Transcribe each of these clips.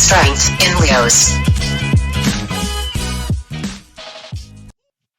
Strength in Leos.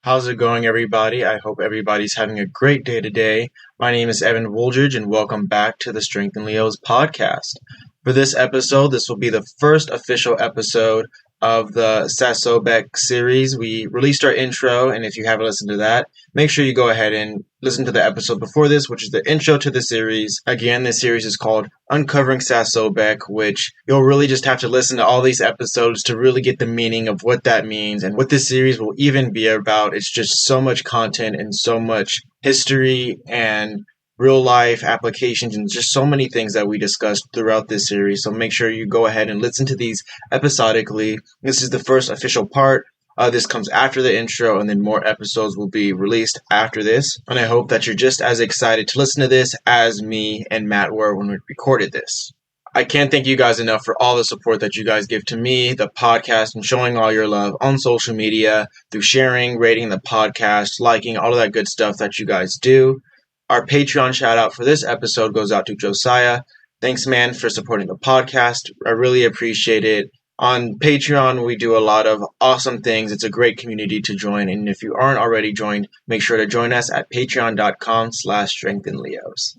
How's it going, everybody? I hope everybody's having a great day today. My name is Evan Wooldridge, and welcome back to the Strength in Leos podcast. For this episode, this will be the first official episode of the SaSobek series. We released our intro, and if you haven't listened to that, make sure you go ahead and listen to the episode before this, which is the intro to the series. Again, this series is called Uncovering SaSobek, which you'll really just have to listen to all these episodes to really get the meaning of what that means and what this series will even be about. It's just so much content and so much history and real life applications and just so many things that we discussed throughout this series. So make sure you go ahead and listen to these episodically. This is the first official part. This comes after the intro, and then more episodes will be released after this. And I hope that you're just as excited to listen to this as me and Matt were when we recorded this. I can't thank you guys enough for all the support that you guys give to me, the podcast, and showing all your love on social media through sharing, rating the podcast, liking, all of that good stuff that you guys do. Our Patreon shout out for this episode goes out to Josiah. Thanks, man, for supporting the podcast. I really appreciate it. On Patreon, we do a lot of awesome things. It's a great community to join. And if you aren't already joined, make sure to join us at patreon.com/strengthinleos.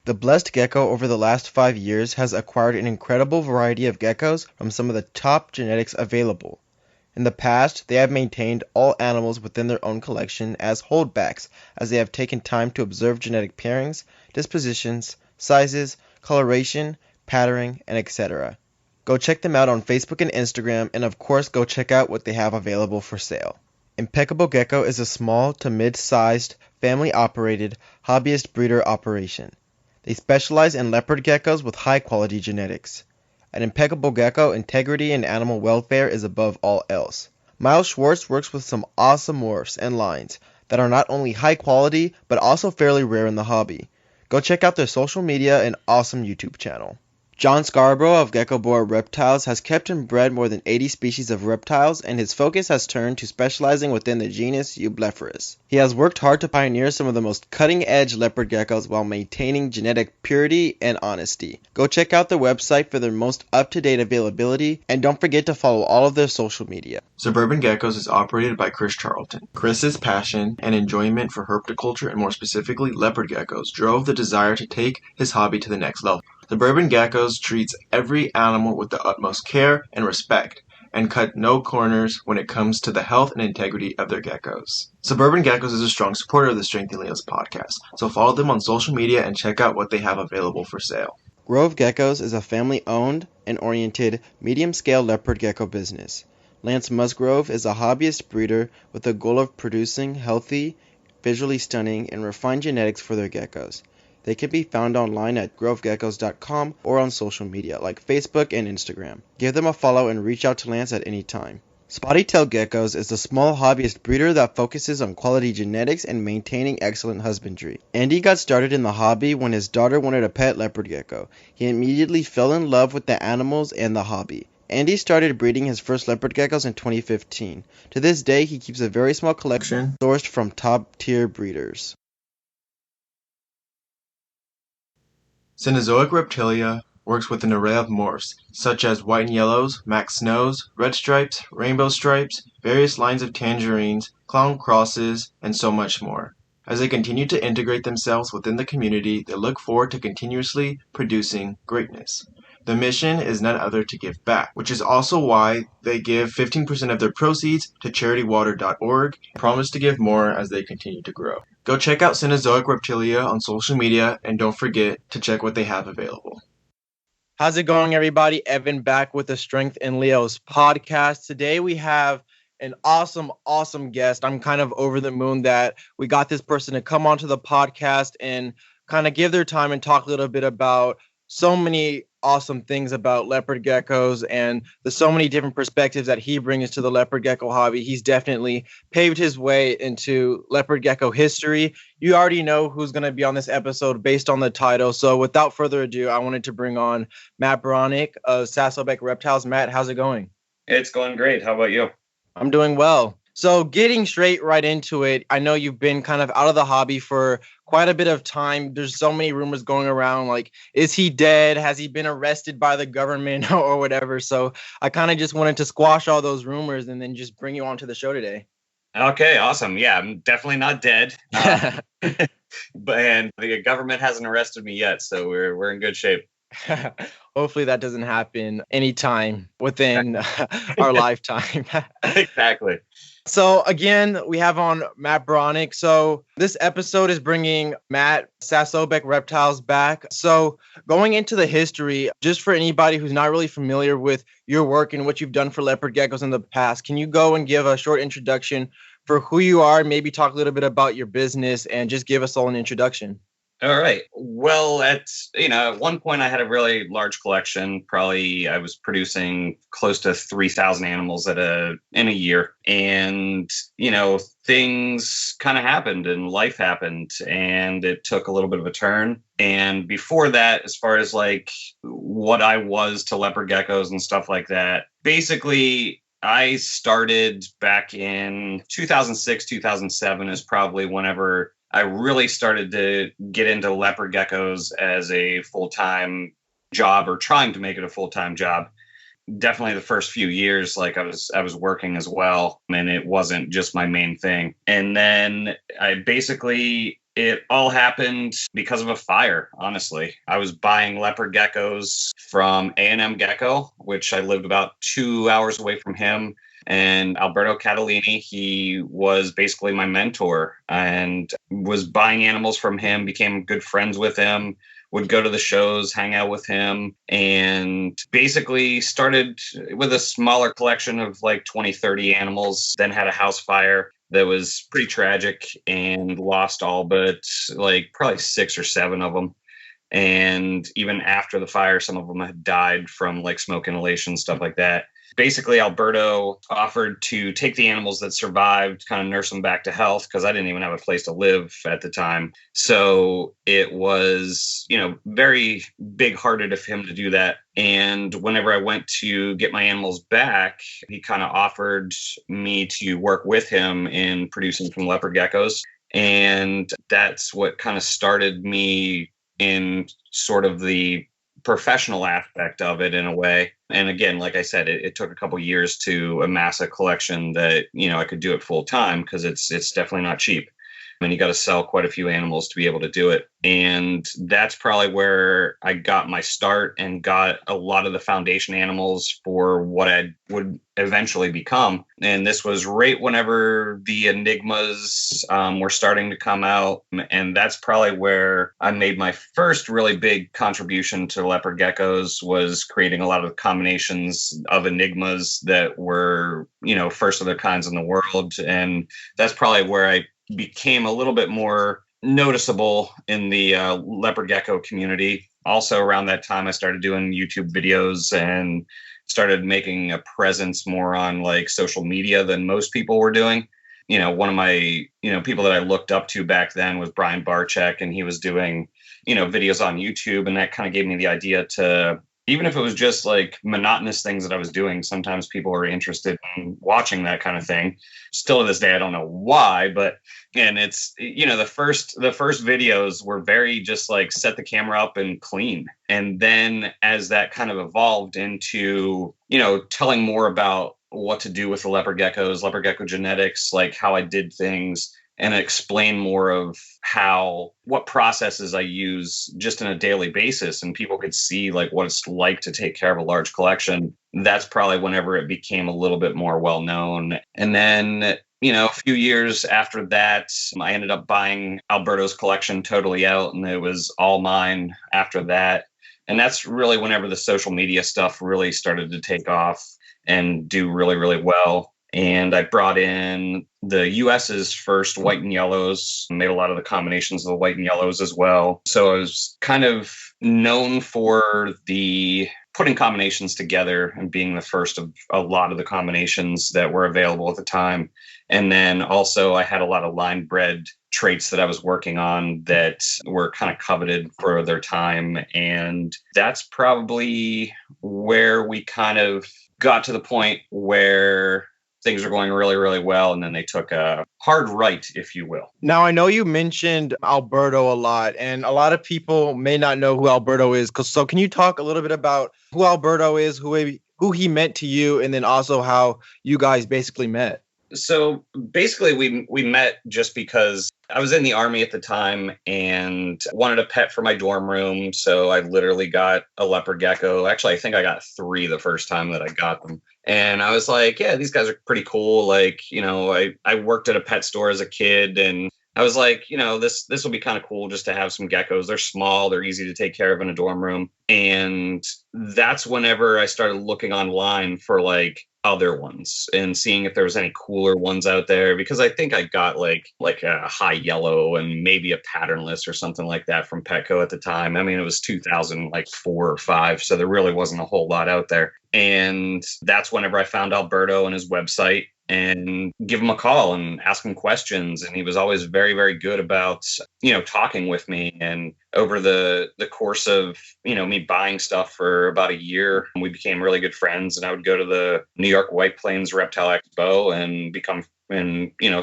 The blessed gecko over the last 5 years has acquired an incredible variety of geckos from some of the top genetics available. In the past, they have maintained all animals within their own collection as holdbacks, as they have taken time to observe genetic pairings, dispositions, sizes, coloration, patterning, and etc. Go check them out on Facebook and Instagram, and of course go check out what they have available for sale. Impeccable Gecko is a small to mid-sized, family-operated, hobbyist breeder operation. They specialize in leopard geckos with high-quality genetics. At Impeccable Gecko, integrity and animal welfare is above all else. Miles Schwartz works with some awesome morphs and lines that are not only high quality, but also fairly rare in the hobby. Go check out their social media and awesome YouTube channel. John Scarborough of Gecko Boer Reptiles has kept and bred more than 80 species of reptiles, and his focus has turned to specializing within the genus Eublepharus. He has worked hard to pioneer some of the most cutting-edge leopard geckos while maintaining genetic purity and honesty. Go check out their website for their most up-to-date availability, and don't forget to follow all of their social media. Suburban Geckos is operated by Chris Charlton. Chris's passion and enjoyment for herpetoculture, and more specifically leopard geckos, drove the desire to take his hobby to the next level. Suburban Geckos treats every animal with the utmost care and respect, and cut no corners when it comes to the health and integrity of their geckos. Suburban Geckos is a strong supporter of the Strength in Leos podcast, so follow them on social media and check out what they have available for sale. Grove Geckos is a family-owned and oriented medium-scale leopard gecko business. Lance Musgrove is a hobbyist breeder with the goal of producing healthy, visually stunning, and refined genetics for their geckos. They can be found online at grovegeckos.com or on social media like Facebook and Instagram. Give them a follow and reach out to Lance at any time. Spotty-tailed Geckos is a small hobbyist breeder that focuses on quality genetics and maintaining excellent husbandry. Andy got started in the hobby when his daughter wanted a pet leopard gecko. He immediately fell in love with the animals and the hobby. Andy started breeding his first leopard geckos in 2015. To this day, he keeps a very small collection sourced from top-tier breeders. Cenozoic Reptilia works with an array of morphs, such as white and yellows, max snows, red stripes, rainbow stripes, various lines of tangerines, clown crosses, and so much more. As they continue to integrate themselves within the community, they look forward to continuously producing greatness. The mission is none other to give back, which is also why they give 15% of their proceeds to charitywater.org and promise to give more as they continue to grow. Go check out Cenozoic Reptilia on social media, and don't forget to check what they have available. How's it going, everybody? Evan back with the Strength in Leos podcast. Today we have an awesome guest. I'm kind of over the moon that we got this person to come onto the podcast and kind of give their time and talk a little bit about so many awesome things about leopard geckos and the so many different perspectives that he brings to the leopard gecko hobby. He's definitely paved his way into leopard gecko history. You already know who's going to be on this episode based on the title. So without further ado, I wanted to bring on Matt Baronak of SaSobek Reptiles. Matt, how's it going? It's going great. How about you? I'm doing well. So getting straight right into it, I know you've been kind of out of the hobby for quite a bit of time. There's so many rumors going around, like, is he dead? Has he been arrested by the government or whatever? So I kind of just wanted to squash all those rumors and then just bring you onto the show today. Okay, awesome. Yeah, I'm definitely not dead. And the government hasn't arrested me yet, so we're in good shape. Hopefully that doesn't happen anytime within our lifetime. Exactly. So again, we have on Matt Bronik. So this episode is bringing Matt SaSobek Reptiles back. So going into the history, just for anybody who's not really familiar with your work and what you've done for leopard geckos in the past, can you go and give a short introduction for who you are, maybe talk a little bit about your business and just give us all an introduction? All right. Well, at one point I had a really large collection. Probably I was producing close to 3,000 animals in a year. And, things kind of happened and life happened and it took a little bit of a turn. And before that, as far as like what I was to leopard geckos and stuff like that, basically I started back in 2006, 2007 is probably whenever I really started to get into leopard geckos as a full-time job, or trying to make it a full-time job. Definitely the first few years, like I was working as well, and it wasn't just my main thing. And then it all happened because of a fire, honestly. I was buying leopard geckos from A&M Gecko, which I lived about 2 hours away from him. And Alberto, he was basically my mentor, and was buying animals from him, became good friends with him, would go to the shows, hang out with him, and basically started with a smaller collection of like 20, 30 animals, then had a house fire that was pretty tragic and lost all but like probably 6 or 7 of them. And even after the fire, some of them had died from like smoke inhalation, stuff like that. Basically, Alberto offered to take the animals that survived, kind of nurse them back to health, because I didn't even have a place to live at the time. So it was, very big-hearted of him to do that. And whenever I went to get my animals back, he kind of offered me to work with him in producing some leopard geckos. And that's what kind of started me in sort of the professional aspect of it in a way. And again, like I said, it took a couple years to amass a collection that, I could do it full time, because it's definitely not cheap. And you got to sell quite a few animals to be able to do it. And that's probably where I got my start and got a lot of the foundation animals for what I would eventually become. And this was right whenever the Enigmas were starting to come out. And that's probably where I made my first really big contribution to leopard geckos, was creating a lot of combinations of Enigmas that were, first of their kinds in the world. And that's probably where I became a little bit more noticeable in the leopard gecko community. Also around that time, I started doing YouTube videos and started making a presence more on like social media than most people were doing. One of my, people that I looked up to back then was Brian Barczyk, and he was doing, videos on YouTube. And that kind of gave me the idea to, even if it was just like monotonous things that I was doing, sometimes people were interested in watching that kind of thing. Still to this day, I don't know why, and it's, the first videos were very just like set the camera up and clean. And then as that kind of evolved into, telling more about what to do with the leopard geckos, leopard gecko genetics, like how I did things, and explain more of what processes I use just on a daily basis, and people could see like what it's like to take care of a large collection. That's probably whenever it became a little bit more well known. And then, a few years after that, I ended up buying Alberto's collection totally out, and it was all mine after that. And that's really whenever the social media stuff really started to take off and do really, really well. And I brought in the US's first white and yellows, made a lot of the combinations of the white and yellows as well. So I was kind of known for the putting combinations together and being the first of a lot of the combinations that were available at the time. And then also I had a lot of line bred traits that I was working on that were kind of coveted for their time. And that's probably where we kind of got to the point where things were going really, really well. And then they took a hard right, if you will. Now, I know you mentioned Alberto a lot, and a lot of people may not know who Alberto is. So can you talk a little bit about who Alberto is, who he meant to you, and then also how you guys basically met? So basically, we met just because I was in the Army at the time and wanted a pet for my dorm room. So I literally got a leopard gecko. Actually, I think I got 3 the first time that I got them. And I was like, yeah, these guys are pretty cool. Like, I worked at a pet store as a kid, and I was like, this will be kind of cool just to have some geckos. They're small, they're easy to take care of in a dorm room. And that's whenever I started looking online for like other ones and seeing if there was any cooler ones out there, because I think I got like a high yellow and maybe a patternless or something like that from Petco at the time. I mean, it was 2004 or 5, so there really wasn't a whole lot out there. And that's whenever I found Alberto and his website and give him a call and ask him questions. And he was always very, very good about, talking with me. And over the course of, me buying stuff for about a year, we became really good friends. And I would go to the New York White Plains Reptile Expo and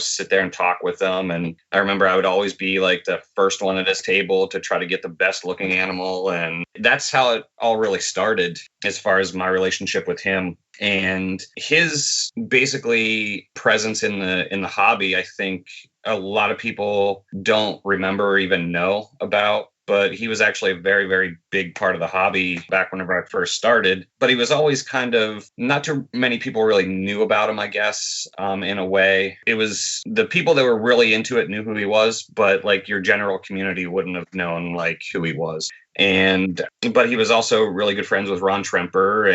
sit there and talk with them. And I remember I would always be like the first one at his table to try to get the best looking animal. And that's how it all really started as far as my relationship with him. And his basically presence in the hobby, I think a lot of people don't remember or even know about. But he was actually a very, very big part of the hobby back whenever I first started. But he was always kind of, not too many people really knew about him, I guess, in a way. It was the people that were really into it knew who he was, but like your general community wouldn't have known like who he was. But he was also really good friends with Ron Tremper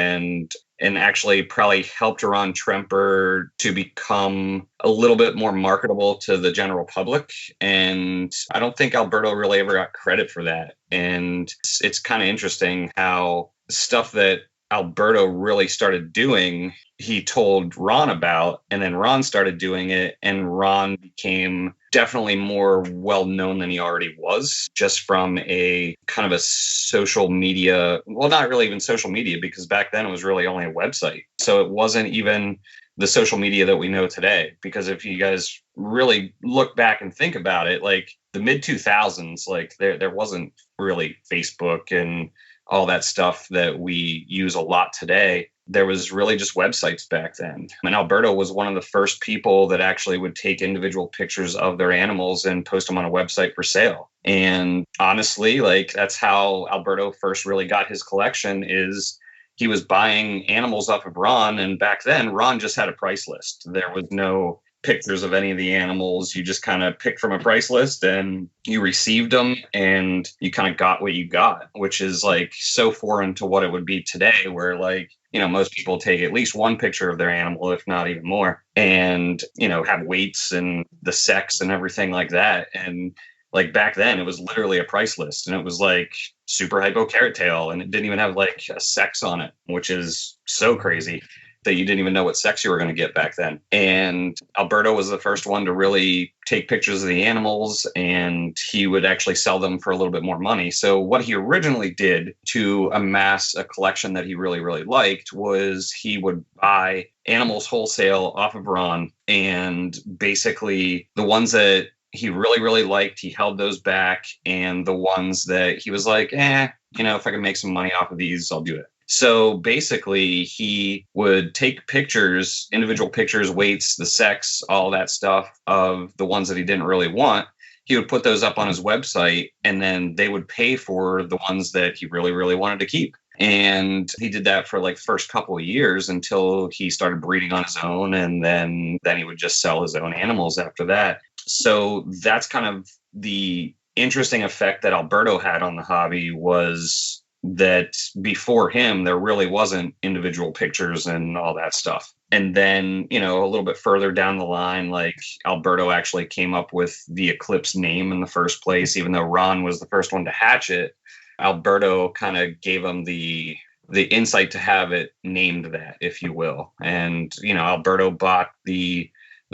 and actually probably helped Ron Tremper to become a little bit more marketable to the general public. And I don't think Alberto really ever got credit for that. And it's kind of interesting how stuff that Alberto really started doing, he told Ron about, and then Ron started doing it, and Ron became definitely more well known than he already was, just from a kind of a social media, well, not really even social media, because back then it was really only a website. So it wasn't even the social media that we know today. Because if you guys really look back and think about it, like the mid 2000s, like there wasn't really Facebook and all that stuff that we use a lot today. There was really just websites back then. And Alberto was one of the first people that actually would take individual pictures of their animals and post them on a website for sale. And honestly, like that's how Alberto first really got his collection, is he was buying animals off of Ron. And back then, Ron just had a price list. There was no pictures of any of the animals. You just kind of picked from a price list and you received them and you kind of got what you got, which is like so foreign to what it would be today, where like, most people take at least one picture of their animal, if not even more, and, have weights and the sex and everything like that. And like back then, it was literally a price list, and it was like super hypo carrot tail, and it didn't even have like a sex on it, which is so crazy that you didn't even know what sex you were going to get back then. And Alberto was the first one to really take pictures of the animals, and he would actually sell them for a little bit more money. So what he originally did to amass a collection that he really, really liked was he would buy animals wholesale off of Ron, and basically the ones that he really, really liked, he held those back, and the ones that he was like, if I can make some money off of these, I'll do it. So basically, he would take pictures, individual pictures, weights, the sex, all that stuff of the ones that he didn't really want. He would put those up on his website, and then they would pay for the ones that he really, really wanted to keep. And he did that for like first couple of years until he started breeding on his own. And then he would just sell his own animals after that. So that's kind of the interesting effect that Alberto had on the hobby, was that before him, there really wasn't individual pictures and all that stuff. And then, a little bit further down the line, like Alberto actually came up with the Eclipse name in the first place, even though Ron was the first one to hatch it. Alberto kind of gave him the insight to have it named that, if you will. And, Alberto bought the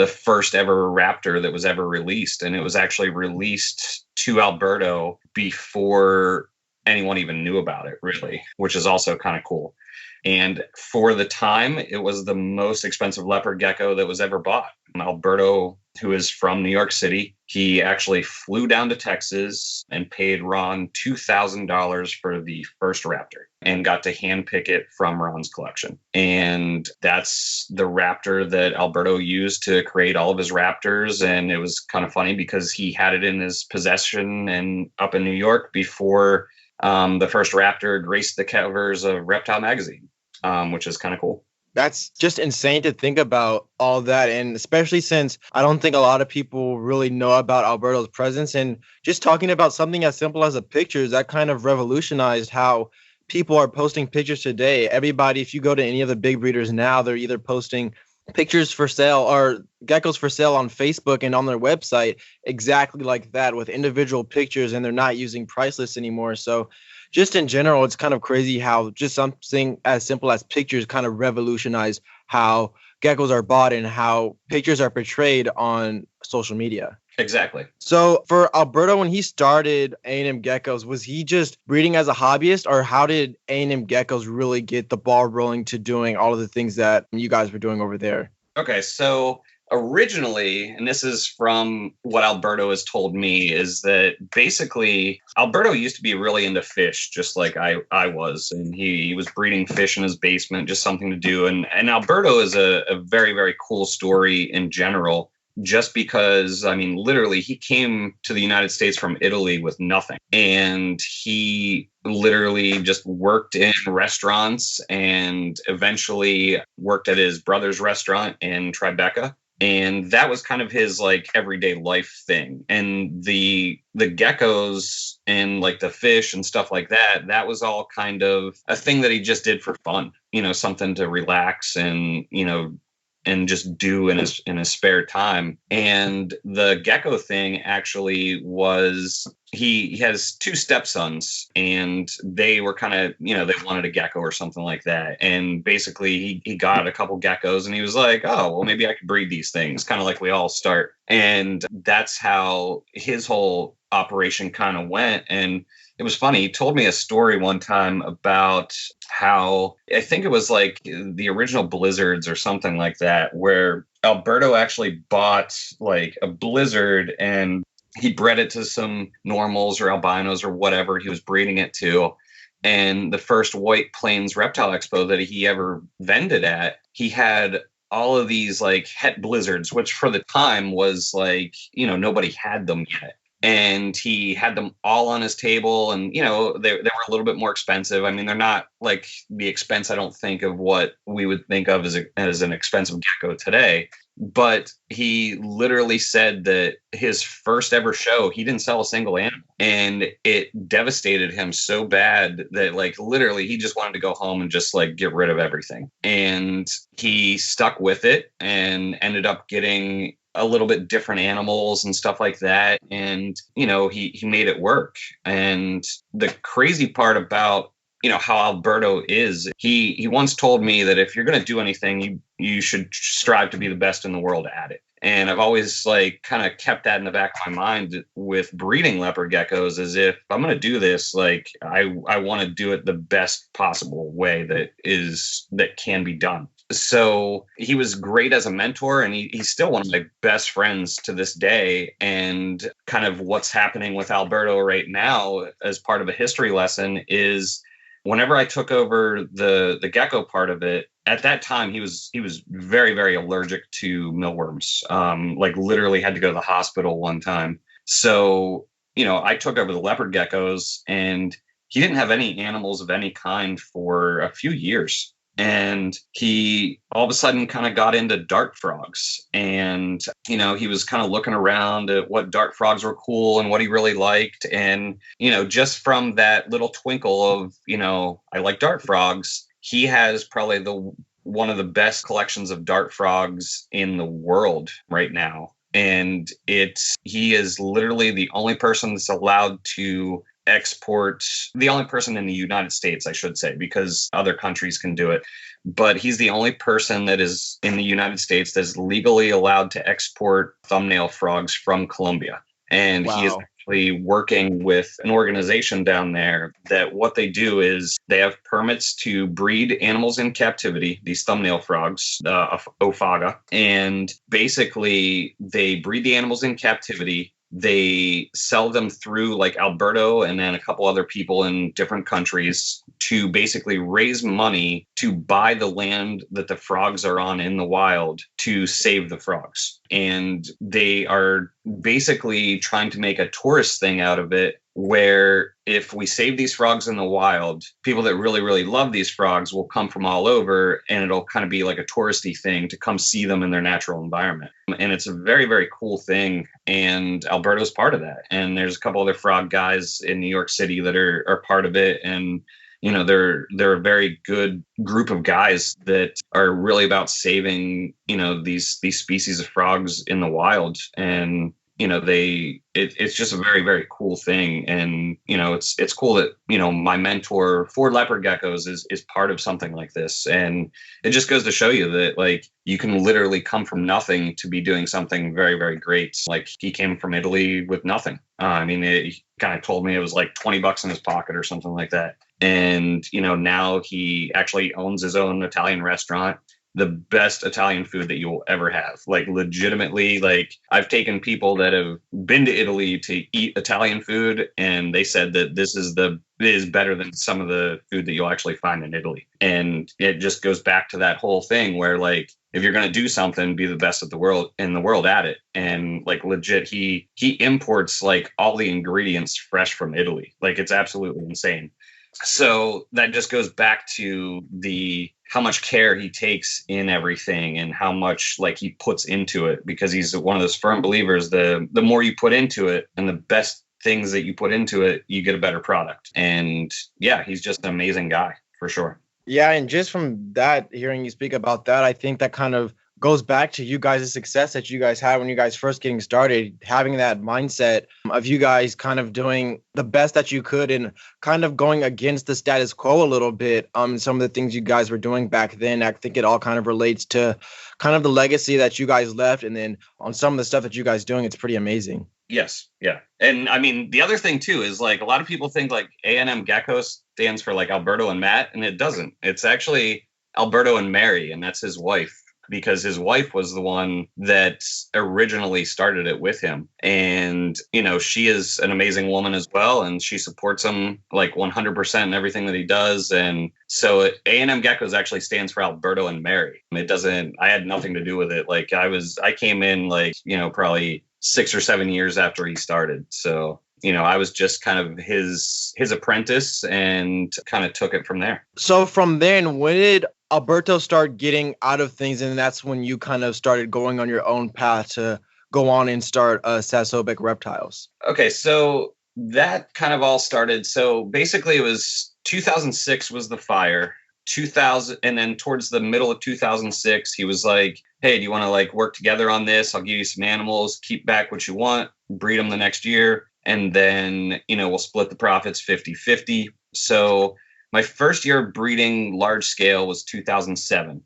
first ever raptor that was ever released. And it was actually released to Alberto before anyone even knew about it, really, which is also kind of cool. And for the time, it was the most expensive leopard gecko that was ever bought. Alberto, who is from New York City, he actually flew down to Texas and paid Ron $2,000 for the first raptor and got to handpick it from Ron's collection. And that's the raptor that Alberto used to create all of his raptors. And it was kind of funny because he had it in his possession and up in New York before the first raptor graced the covers of Reptile magazine, which is kind of cool. That's just insane to think about all that. And especially since I don't think a lot of people really know about Alberto's presence. And just talking about something as simple as a picture, that kind of revolutionized how people are posting pictures today. Everybody, if you go to any of the big breeders now, they're either posting pictures for sale or geckos for sale on Facebook and on their website exactly like that with individual pictures, and they're not using price lists anymore. So just in general, it's kind of crazy how just something as simple as pictures kind of revolutionized how geckos are bought and how pictures are portrayed on social media. Exactly. So for Alberto, when he started A&M Geckos, was he just breeding as a hobbyist, or how did A&M Geckos really get the ball rolling to doing all of the things that you guys were doing over there? Okay, so originally, and this is from what Alberto has told me, is that basically Alberto used to be really into fish, just like I was. And he was breeding fish in his basement, just something to do. And Alberto is a very, very cool story in general, just because, I mean, literally, he came to the United States from Italy with nothing. And he literally just worked in restaurants and eventually worked at his brother's restaurant in Tribeca. And that was kind of his like everyday life thing. And the geckos and like the fish and stuff like that, that was all kind of a thing that he just did for fun, something to relax and, and just do in his spare time. And the gecko thing actually was, he has two stepsons, and they were kind of, they wanted a gecko or something like that. And basically he got a couple geckos and he was like, oh, well, maybe I could breed these things, kind of like we all start. And that's how his whole operation kind of went. And it was funny. He told me a story one time about how, I think it was like the original blizzards or something like that, where Alberto actually bought like a blizzard and he bred it to some normals or albinos or whatever he was breeding it to. And the first White Plains Reptile Expo that he ever vended at, he had all of these like het blizzards, which for the time was like, nobody had them yet. And he had them all on his table, and, they were a little bit more expensive. I mean, they're not like the expense, I don't think, of what we would think of as an expensive gecko today. But he literally said that his first ever show, he didn't sell a single animal. And it devastated him so bad that like literally he just wanted to go home and just like get rid of everything. And he stuck with it and ended up getting a little bit different animals and stuff like that. And, he made it work. And the crazy part about, how Alberto is, he once told me that if you're going to do anything, you should strive to be the best in the world at it. And I've always like kind of kept that in the back of my mind with breeding leopard geckos, as if I'm going to do this, like I want to do it the best possible way that can be done. So he was great as a mentor, and he's still one of my best friends to this day. And kind of what's happening with Alberto right now as part of a history lesson is whenever I took over the gecko part of it, at that time, he was very, very allergic to mealworms, like literally had to go to the hospital one time. So, I took over the leopard geckos, and he didn't have any animals of any kind for a few years. And he all of a sudden kind of got into dart frogs. And, he was kind of looking around at what dart frogs were cool and what he really liked. And, just from that little twinkle of, I like dart frogs, he has probably one of the best collections of dart frogs in the world right now. And he is literally the only person that's allowed to export, the only person in the United States, I should say, because other countries can do it. But he's the only person that is in the United States that's legally allowed to export thumbnail frogs from Colombia. And He is actually working with an organization down there that what they do is they have permits to breed animals in captivity, these thumbnail frogs, Ophaga, and basically they breed the animals in captivity. They sell them through like Alberto and then a couple other people in different countries to basically raise money to buy the land that the frogs are on in the wild to save the frogs. And they are basically trying to make a tourist thing out of it, where if we save these frogs in the wild, people that really, really love these frogs will come from all over, and it'll kind of be like a touristy thing to come see them in their natural environment. And it's a very, very cool thing. And Alberto's part of that. And there's a couple other frog guys in New York City that are part of it. And they're a very good group of guys that are really about saving, these species of frogs in the wild. And it's just a very, very cool thing. And it's cool that my mentor for leopard geckos is part of something like this. And it just goes to show you that like you can literally come from nothing to be doing something very, very great. Like he came from Italy with nothing. He kind of told me it was like $20 in his pocket or something like that. And now he actually owns his own Italian restaurant. The best Italian food that you will ever have. Like legitimately, like I've taken people that have been to Italy to eat Italian food, and they said that this is better than some of the food that you'll actually find in Italy. And it just goes back to that whole thing where like if you're going to do something, be the best in the world at it. And like legit, he imports like all the ingredients fresh from Italy. Like it's absolutely insane. So that just goes back to how much care he takes in everything and how much like he puts into it, because he's one of those firm believers. The more you put into it and the best things that you put into it, you get a better product. And yeah, he's just an amazing guy for sure. Yeah. And just from that, hearing you speak about that, I think that kind of goes back to you guys' success that you guys had when you guys first getting started, having that mindset of you guys kind of doing the best that you could and kind of going against the status quo a little bit. Some of the things you guys were doing back then, I think it all kind of relates to kind of the legacy that you guys left. And then on some of the stuff that you guys doing, it's pretty amazing. Yes. Yeah. And I mean, the other thing too is like a lot of people think like A&M Gecko stands for like Alberto and Matt, and it doesn't. It's actually Alberto and Mary, and that's his wife, because his wife was the one that originally started it with him. And, she is an amazing woman as well. And she supports him like 100% in everything that he does. And so A&M Geckos actually stands for Alberto and Mary. I had nothing to do with it. Like I came in like, probably 6 or 7 years after he started. So, I was just kind of his apprentice and kind of took it from there. So from then, when did Alberto start getting out of things, and that's when you kind of started going on your own path to go on and start SaSobek Reptiles? Okay, so that kind of all started. So basically it was 2006 was the fire. 2000, and then towards the middle of 2006, he was like, hey, do you want to like work together on this? I'll give you some animals, keep back what you want, breed them the next year. And then, we'll split the profits 50-50. So my first year of breeding large scale was 2007.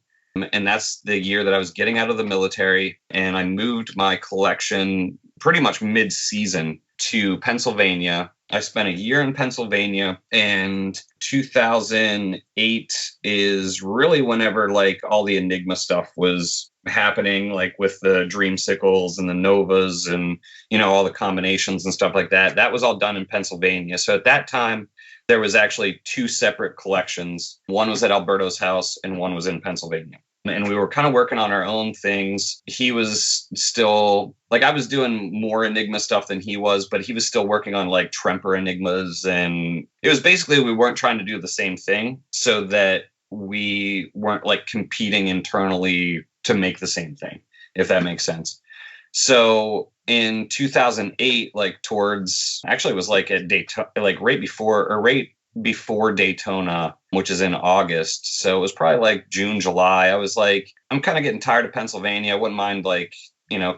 And that's the year that I was getting out of the military. And I moved my collection pretty much mid-season to Pennsylvania. I spent a year in Pennsylvania, and 2008 is really whenever like all the Enigma stuff was happening, like with the Dreamsicles and the Novas and, all the combinations and stuff like that. That was all done in Pennsylvania. So at that time, there was actually 2 separate collections. One was at Alberto's house and one was in Pennsylvania. And we were kind of working on our own things. He was still, like, I was doing more Enigma stuff than he was, but he was still working on like Tremper Enigmas. And it was basically, we weren't trying to do the same thing so that we weren't like competing internally to make the same thing, if that makes sense. So in 2008, like towards, actually it was like at Daytona, like right before Daytona, which is in August. So it was probably like June, July. I was like, I'm kind of getting tired of Pennsylvania. I wouldn't mind like,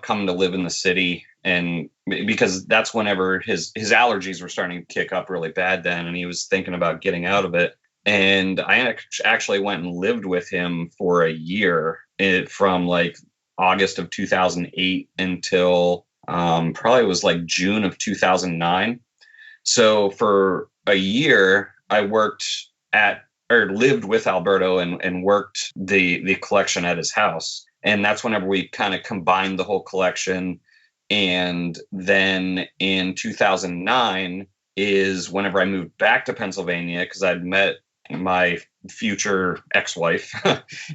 coming to live in the city. And because that's whenever his allergies were starting to kick up really bad then. And he was thinking about getting out of it. And I actually went and lived with him for a year from like August of 2008 until probably was like June of 2009. So for a year, I worked at or lived with Alberto and worked the collection at his house. And that's whenever we kind of combined the whole collection. And then in 2009 is whenever I moved back to Pennsylvania because I'd met my future ex-wife,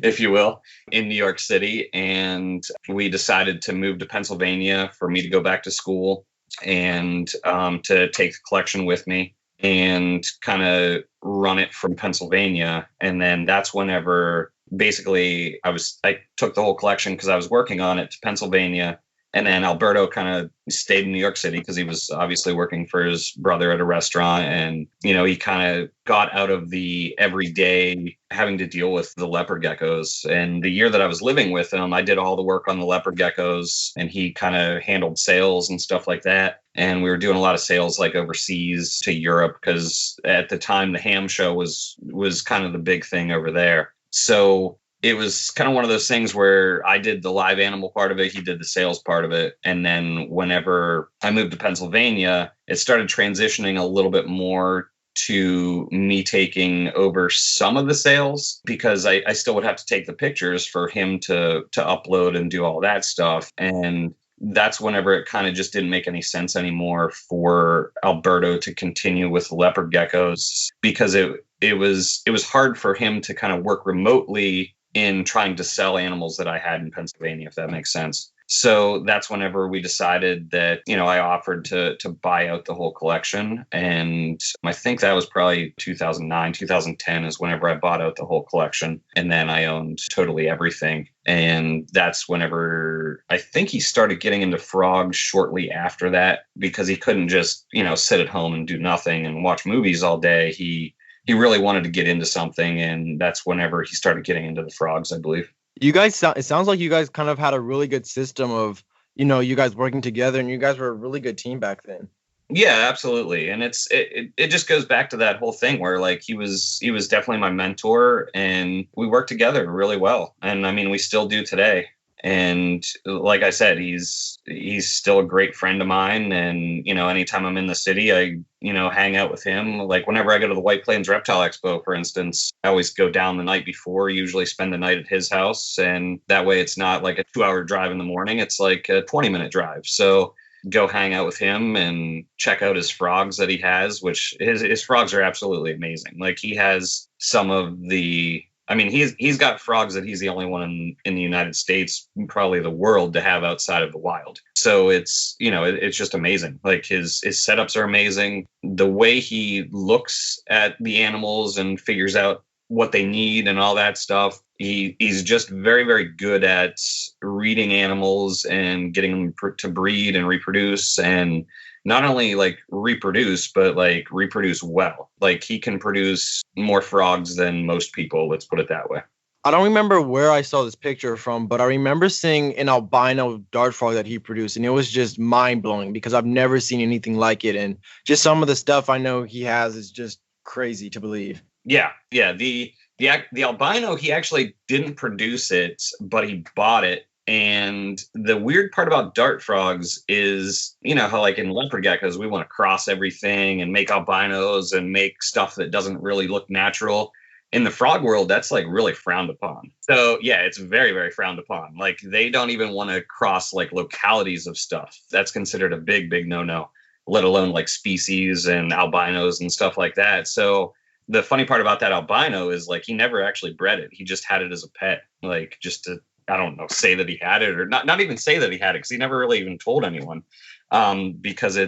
if you will, in New York City. And we decided to move to Pennsylvania for me to go back to school and to take the collection with me and kind of run it from Pennsylvania. And then that's whenever basically I took the whole collection because I was working on it to Pennsylvania. And then Alberto kind of stayed in New York City because he was obviously working for his brother at a restaurant. And, he kind of got out of the everyday having to deal with the leopard geckos. And the year that I was living with him, I did all the work on the leopard geckos and he kind of handled sales and stuff like that. And we were doing a lot of sales like overseas to Europe because at the time the ham show was kind of the big thing over there. So it was kind of one of those things where I did the live animal part of it. He did the sales part of it. And then whenever I moved to Pennsylvania, it started transitioning a little bit more to me taking over some of the sales because I still would have to take the pictures for him to upload and do all that stuff. And that's whenever it kind of just didn't make any sense anymore for Alberto to continue with the leopard geckos because it was hard for him to kind of work remotely in trying to sell animals that I had in Pennsylvania, if that makes sense. So that's whenever we decided that, I offered to buy out the whole collection. And I think that was probably 2009, 2010 is whenever I bought out the whole collection. And then I owned totally everything. And that's whenever I think he started getting into frogs shortly after that because he couldn't just, sit at home and do nothing and watch movies all day. He really wanted to get into something, and that's whenever he started getting into the frogs, I believe. You guys, it sounds like you guys kind of had a really good system of, you guys working together, and you guys were a really good team back then. Yeah, absolutely. And it just goes back to that whole thing where like he was definitely my mentor, and we worked together really well. And I mean, we still do today. And like I said, he's still a great friend of mine. And, anytime I'm in the city, I, hang out with him. Like whenever I go to the White Plains Reptile Expo, for instance, I always go down the night before, usually spend the night at his house. And that way it's not like a 2-hour drive in the morning. It's like a 20-minute drive. So go hang out with him and check out his frogs that he has, which his frogs are absolutely amazing. Like he has some of the... I mean, he's got frogs that he's the only one in the United States, probably the world, to have outside of the wild. So it's, it's just amazing. Like his setups are amazing. The way he looks at the animals and figures out what they need and all that stuff. He's just very, very good at reading animals and getting them to breed and reproduce, and not only like reproduce, but like reproduce well. Like he can produce more frogs than most people. Let's put it that way. I don't remember where I saw this picture from, but I remember seeing an albino dart frog that he produced, and it was just mind blowing because I've never seen anything like it. And just some of the stuff I know he has is just crazy to believe. Yeah. The albino, he actually didn't produce it, but he bought it. And the weird part about dart frogs is, how like in leopard geckos, we want to cross everything and make albinos and make stuff that doesn't really look natural. In the frog world, that's like really frowned upon. So yeah, it's very, very frowned upon. Like they don't even want to cross like localities of stuff. That's considered a big, big no-no, let alone like species and albinos and stuff like that. So the funny part about that albino is like he never actually bred it. He just had it as a pet, like just to, I don't know, say that he had it or not even say that he had it because he never really even told anyone. Because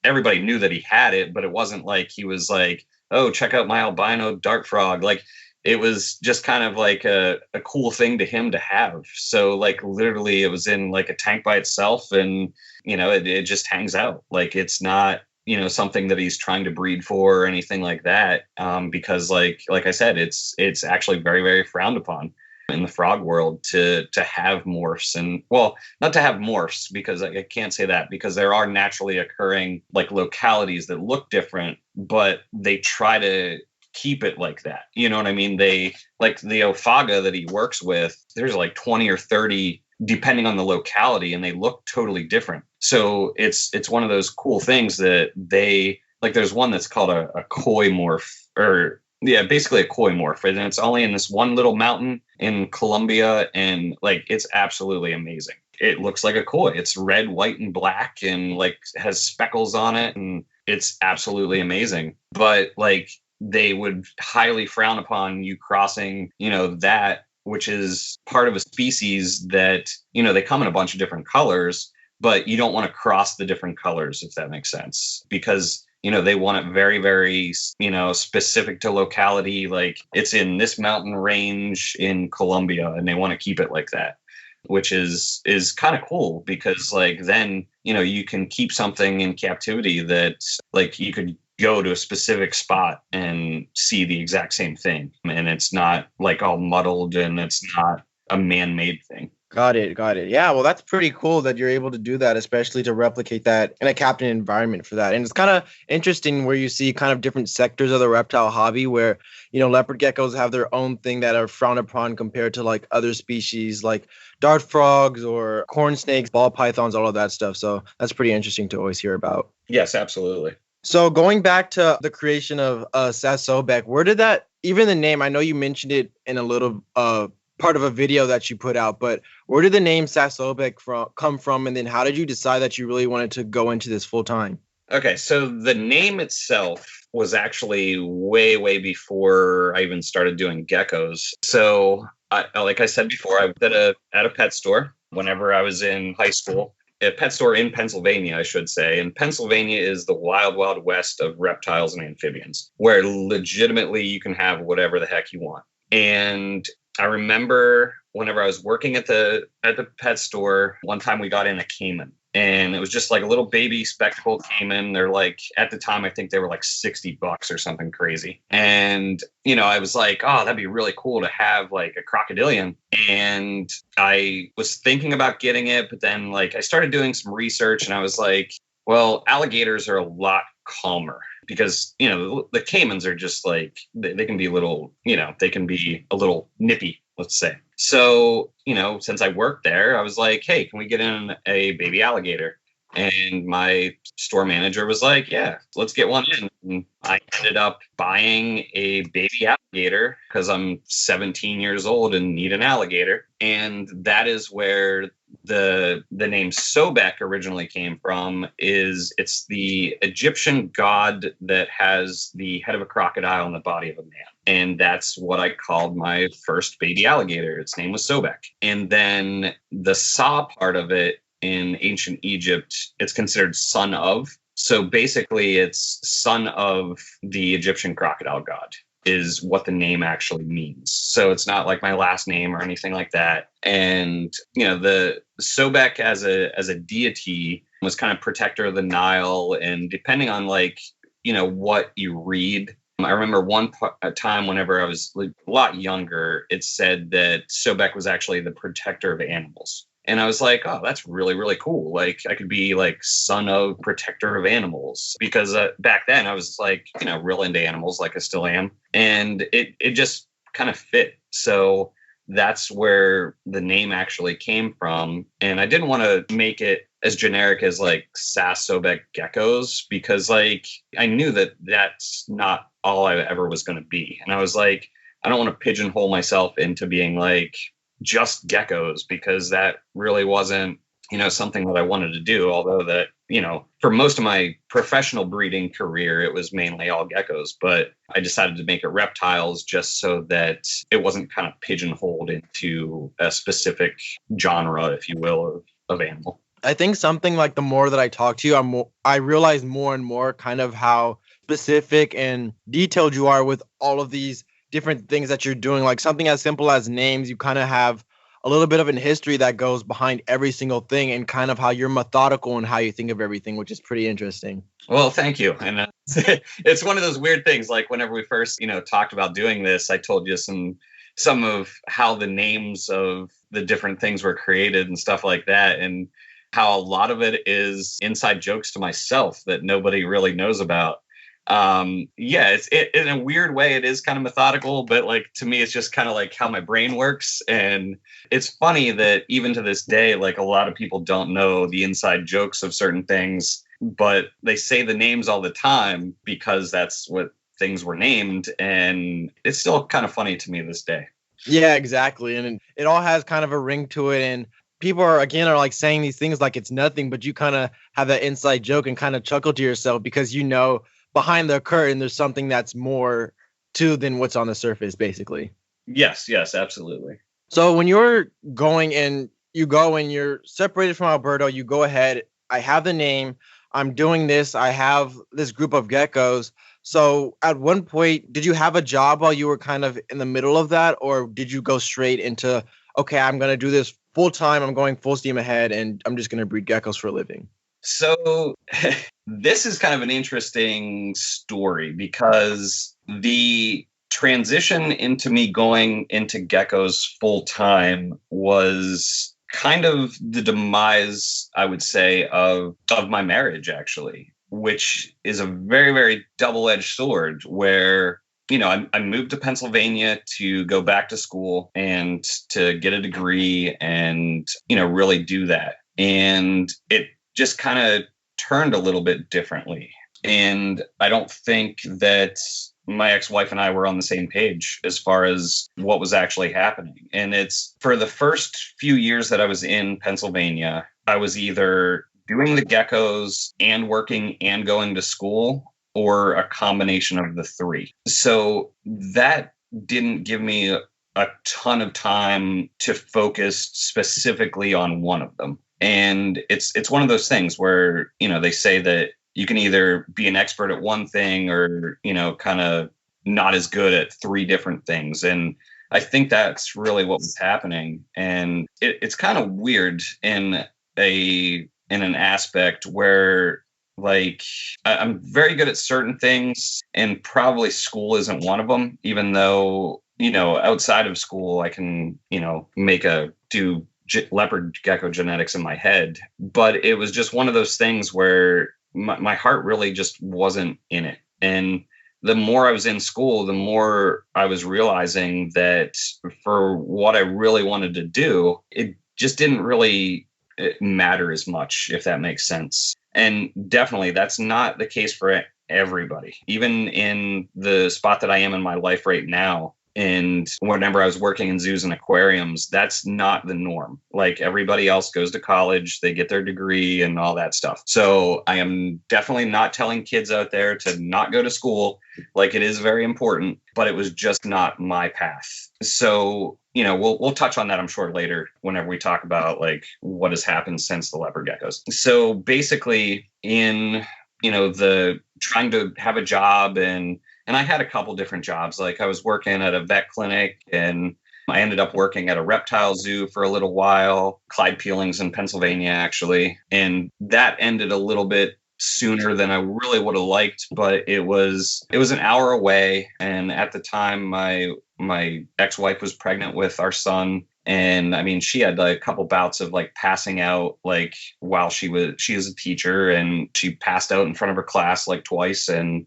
everybody knew that he had it, but it wasn't like he was like, oh, check out my albino dart frog. Like it was just kind of like a cool thing to him to have. So like literally it was in like a tank by itself and, it just hangs out. Like it's not, something that he's trying to breed for or anything like that. Because like I said, it's actually very, very frowned upon in the frog world to have morphs. And well, not to have morphs because I can't say that because there are naturally occurring like localities that look different, but they try to keep it like that. You know what I mean? They like the Ophaga that he works with, there's like 20 or 30 depending on the locality, and they look totally different. So it's one of those cool things that they like. There's one that's called a koi morph, or yeah, basically a koi morph, and it's only in this one little mountain in Colombia, and like it's absolutely amazing. It looks like a koi. It's red, white, and black, and like has speckles on it, and it's absolutely amazing. But like they would highly frown upon you crossing, that, which is part of a species that, they come in a bunch of different colors, but you don't want to cross the different colors, if that makes sense, because they want it very, very, specific to locality. Like it's in this mountain range in Colombia, and they want to keep it like that, which is kind of cool, because like then, you can keep something in captivity that like you could go to a specific spot and see the exact same thing. And it's not like all muddled, and it's not a man-made thing. Got it. Yeah, well, that's pretty cool that you're able to do that, especially to replicate that in a captive environment for that. And it's kind of interesting where you see kind of different sectors of the reptile hobby where, leopard geckos have their own thing that are frowned upon compared to like other species like dart frogs or corn snakes, ball pythons, all of that stuff. So that's pretty interesting to always hear about. Yes, absolutely. So going back to the creation of SaSobek, where did that, even the name, I know you mentioned it in a little part of a video that you put out, but where did the name SaSobek come from? And then how did you decide that you really wanted to go into this full time? Okay, so the name itself was actually way, way before I even started doing geckos. So like I said before, I was at a pet store whenever I was in high school. A pet store in Pennsylvania, I should say. And Pennsylvania is the wild, wild west of reptiles and amphibians, where legitimately you can have whatever the heck you want. And I remember whenever I was working at the pet store, one time we got in a caiman, and it was just like a little baby spectacled caiman. They're like, at the time, I think they were like $60 or something crazy. And, I was like, oh, that'd be really cool to have like a crocodilian. And I was thinking about getting it, but then like I started doing some research, and I was like, well, alligators are a lot calmer, because, the caimans are just like, they can be a little, they can be a little nippy, let's say. So, since I worked there, I was like, hey, can we get in a baby alligator? And my store manager was like, yeah, let's get one in. And I ended up buying a baby alligator because I'm 17 years old and need an alligator. And that is where the name Sobek originally came from. It's the Egyptian god that has the head of a crocodile and the body of a man. And that's what I called my first baby alligator. Its name was Sobek. And then the Sa part of it, in ancient Egypt, it's considered son of. So basically, it's son of the Egyptian crocodile god is what the name actually means. So it's not like my last name or anything like that. And, the Sobek as a deity was kind of protector of the Nile. And depending on like, what you read, I remember one time whenever I was a lot younger, it said that Sobek was actually the protector of animals. And I was like, oh, that's really, really cool. Like I could be like son of protector of animals, because back then I was like, real into animals, like I still am. And it just kind of fit. So that's where the name actually came from. And I didn't want to make it as generic as like SaSobek geckos, because like I knew that that's not all I ever was going to be. And I was like, I don't want to pigeonhole myself into being like just geckos, because that really wasn't, something that I wanted to do. Although that, for most of my professional breeding career, it was mainly all geckos, but I decided to make it reptiles just so that it wasn't kind of pigeonholed into a specific genre, if you will, of animal. I think something like the more that I talk to you, I realize more and more kind of how specific and detailed you are with all of these different things that you're doing. Like something as simple as names, you kind of have a little bit of an history that goes behind every single thing, and kind of how you're methodical and how you think of everything, which is pretty interesting. Well, thank you. And it's one of those weird things. Like whenever we first, talked about doing this, I told you some of how the names of the different things were created and stuff like that, and how a lot of it is inside jokes to myself that nobody really knows about. Yeah, in a weird way, it is kind of methodical, but like to me, it's just kind of like how my brain works. And it's funny that even to this day, like a lot of people don't know the inside jokes of certain things, but they say the names all the time because that's what things were named. And it's still kind of funny to me this day. Yeah, exactly. And it all has kind of a ring to it. And people are like saying these things like it's nothing, but you kind of have that inside joke and kind of chuckle to yourself because behind the curtain, there's something that's more to than what's on the surface, basically. Yes, absolutely. So when you're going and you're separated from Alberto, you go ahead. I have the name. I'm doing this. I have this group of geckos. So at one point, did you have a job while you were kind of in the middle of that? Or did you go straight into, okay, I'm going to do this full time. I'm going full steam ahead and I'm just going to breed geckos for a living? So this is kind of an interesting story because the transition into me going into geckos full time was kind of the demise, I would say, of my marriage, actually, which is a very, very double-edged sword where, I moved to Pennsylvania to go back to school and to get a degree and, really do that. And it just kind of turned a little bit differently. And I don't think that my ex-wife and I were on the same page as far as what was actually happening. And it's for the first few years that I was in Pennsylvania, I was either doing the geckos and working and going to school or a combination of the three. So that didn't give me a ton of time to focus specifically on one of them. And it's one of those things where, they say that you can either be an expert at one thing or, kind of not as good at three different things. And I think that's really what was happening. And it's kind of weird in an aspect where, like, I'm very good at certain things and probably school isn't one of them, even though, outside of school, I can, do leopard gecko genetics in my head. But it was just one of those things where my heart really just wasn't in it. And the more I was in school, the more I was realizing that for what I really wanted to do, it just didn't really matter as much, if that makes sense. And definitely that's not the case for everybody. Even in the spot that I am in my life right now, and whenever I was working in zoos and aquariums, that's not the norm. Like everybody else goes to college, they get their degree and all that stuff. So I am definitely not telling kids out there to not go to school. Like it is very important, but it was just not my path. So, we'll touch on that, I'm sure, later whenever we talk about like what has happened since the leopard geckos. So basically in, the trying to have a job and I had a couple different jobs. Like I was working at a vet clinic and I ended up working at a reptile zoo for a little while, Clyde Peelings in Pennsylvania, actually. And that ended a little bit sooner than I really would have liked, but it was an hour away. And at the time, my ex-wife was pregnant with our son. And I mean, she had like a couple bouts of like passing out, like while she is a teacher and she passed out in front of her class like twice. And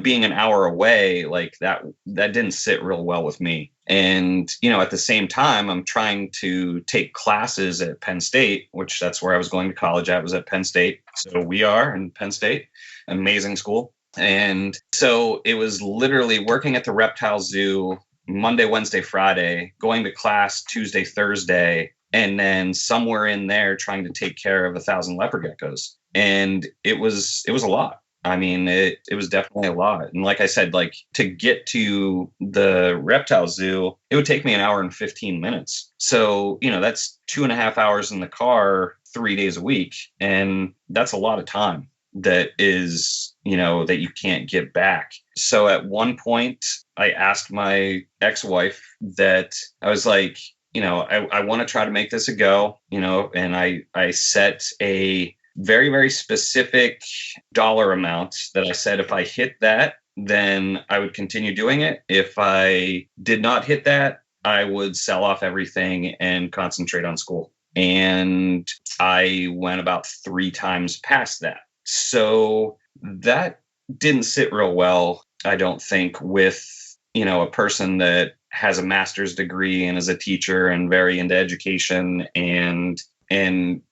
being an hour away, like that didn't sit real well with me. And, at the same time, I'm trying to take classes at Penn State, which that's where I was going to college at, was at Penn State. So we are in Penn State, amazing school. And so it was literally working at the reptile zoo Monday, Wednesday, Friday, going to class Tuesday, Thursday, and then somewhere in there trying to take care of 1,000 leopard geckos. And it was a lot. I mean, it was definitely a lot. And like I said, like to get to the reptile zoo, it would take me an hour and 15 minutes. So, that's 2.5 hours in the car, 3 days a week. And that's a lot of time that is, that you can't get back. So at one point I asked my ex-wife that I was like, I want to try to make this a go, and I set a very, very specific dollar amount that I said if I hit that, then I would continue doing it. If I did not hit that, I would sell off everything and concentrate on school. And I went about 3 times past that. So that didn't sit real well, I don't think, with, a person that has a master's degree and is a teacher and very into education, and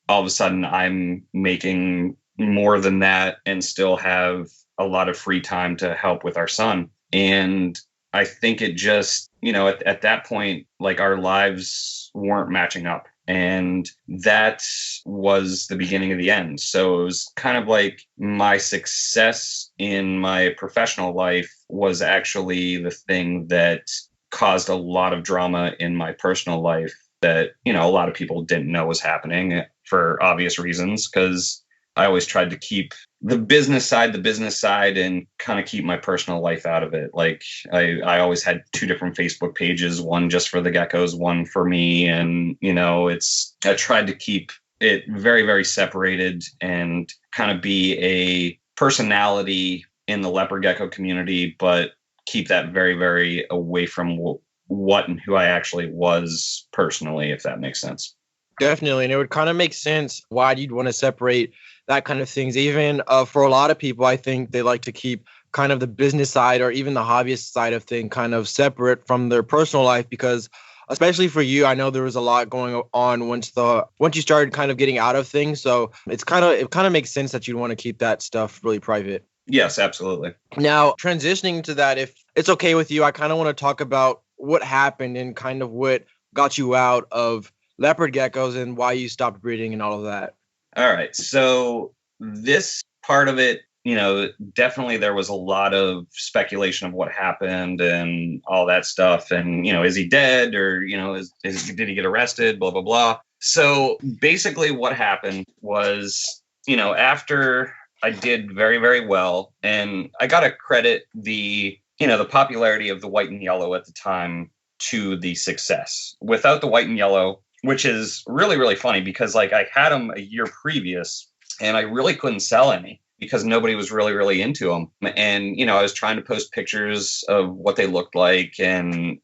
all of a sudden I'm making more than that and still have a lot of free time to help with our son. And I think it just, at that point, like, our lives weren't matching up. And that was the beginning of the end. So it was kind of like my success in my professional life was actually the thing that caused a lot of drama in my personal life that, a lot of people didn't know was happening for obvious reasons, because I always tried to keep the business side and kind of keep my personal life out of it. Like, I always had 2 different Facebook pages, one just for the geckos, one for me. And, I tried to keep it very, very separated and kind of be a personality in the leopard gecko community, but keep that very, very away from what and who I actually was personally, if that makes sense. Definitely. And it would kind of make sense why you'd want to separate that kind of things. Even for a lot of people, I think they like to keep kind of the business side or even the hobbyist side of thing kind of separate from their personal life, because especially for you, I know there was a lot going on once you started kind of getting out of things. So it kind of makes sense that you'd want to keep that stuff really private. Yes, absolutely. Now, transitioning to that, if it's okay with you, I kind of want to talk about what happened and kind of what got you out of leopard geckos and why you stopped breeding and all of that. All right. So this part of it, definitely there was a lot of speculation of what happened and all that stuff. And, is he dead, or, did he get arrested? Blah, blah, blah. So basically what happened was, after I did very, very well, and I got to credit the popularity of the white and yellow at the time to the success. Without the white and yellow, which is really, really funny, because like I had them a year previous and I really couldn't sell any because nobody was really, really into them. And, I was trying to post pictures of what they looked like. And,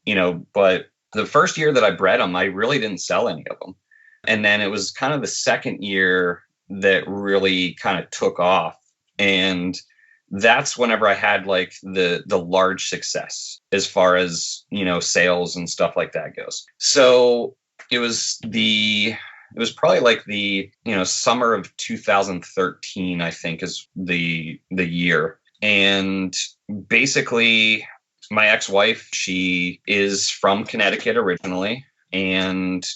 but the first year that I bred them, I really didn't sell any of them. And then it was kind of the second year that really kind of took off. And that's whenever I had like the large success as far as, sales and stuff like that goes. So it was probably like the, summer of 2013, I think, is the year. And basically my ex-wife, she is from Connecticut originally. And,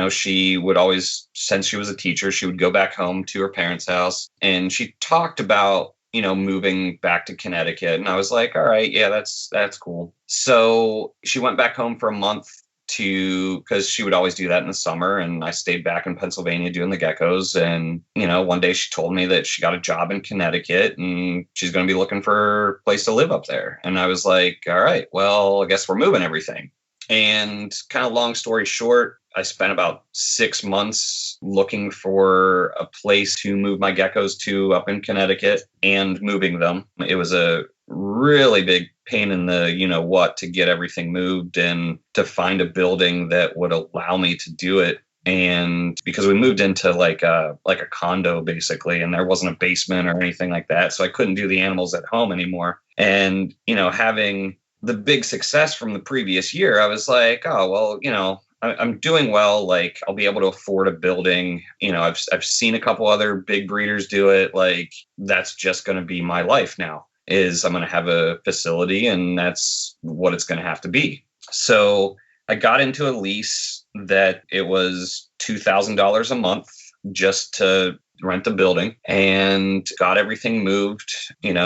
she would always, since she was a teacher, she would go back home to her parents' house, and she talked about, moving back to Connecticut. And I was like, all right, yeah, that's cool. So she went back home for a month because she would always do that in the summer. And I stayed back in Pennsylvania doing the geckos. And, one day she told me that she got a job in Connecticut and she's going to be looking for a place to live up there. And I was like, all right, well, I guess we're moving everything. And kind of long story short, I spent about 6 months looking for a place to move my geckos to up in Connecticut and moving them. It was a really big pain in the what to get everything moved and to find a building that would allow me to do it. And because we moved into like a condo basically, and there wasn't a basement or anything like that, so I couldn't do the animals at home anymore. And having the big success from the previous year, I was like, oh well, I'm doing well. Like, I'll be able to afford a building. I've seen a couple other big breeders do it. Like, that's just going to be my life now. Is I'm going to have a facility, and that's what it's going to have to be. So I got into a lease that it was $2,000 a month just to rent the building, and got everything moved.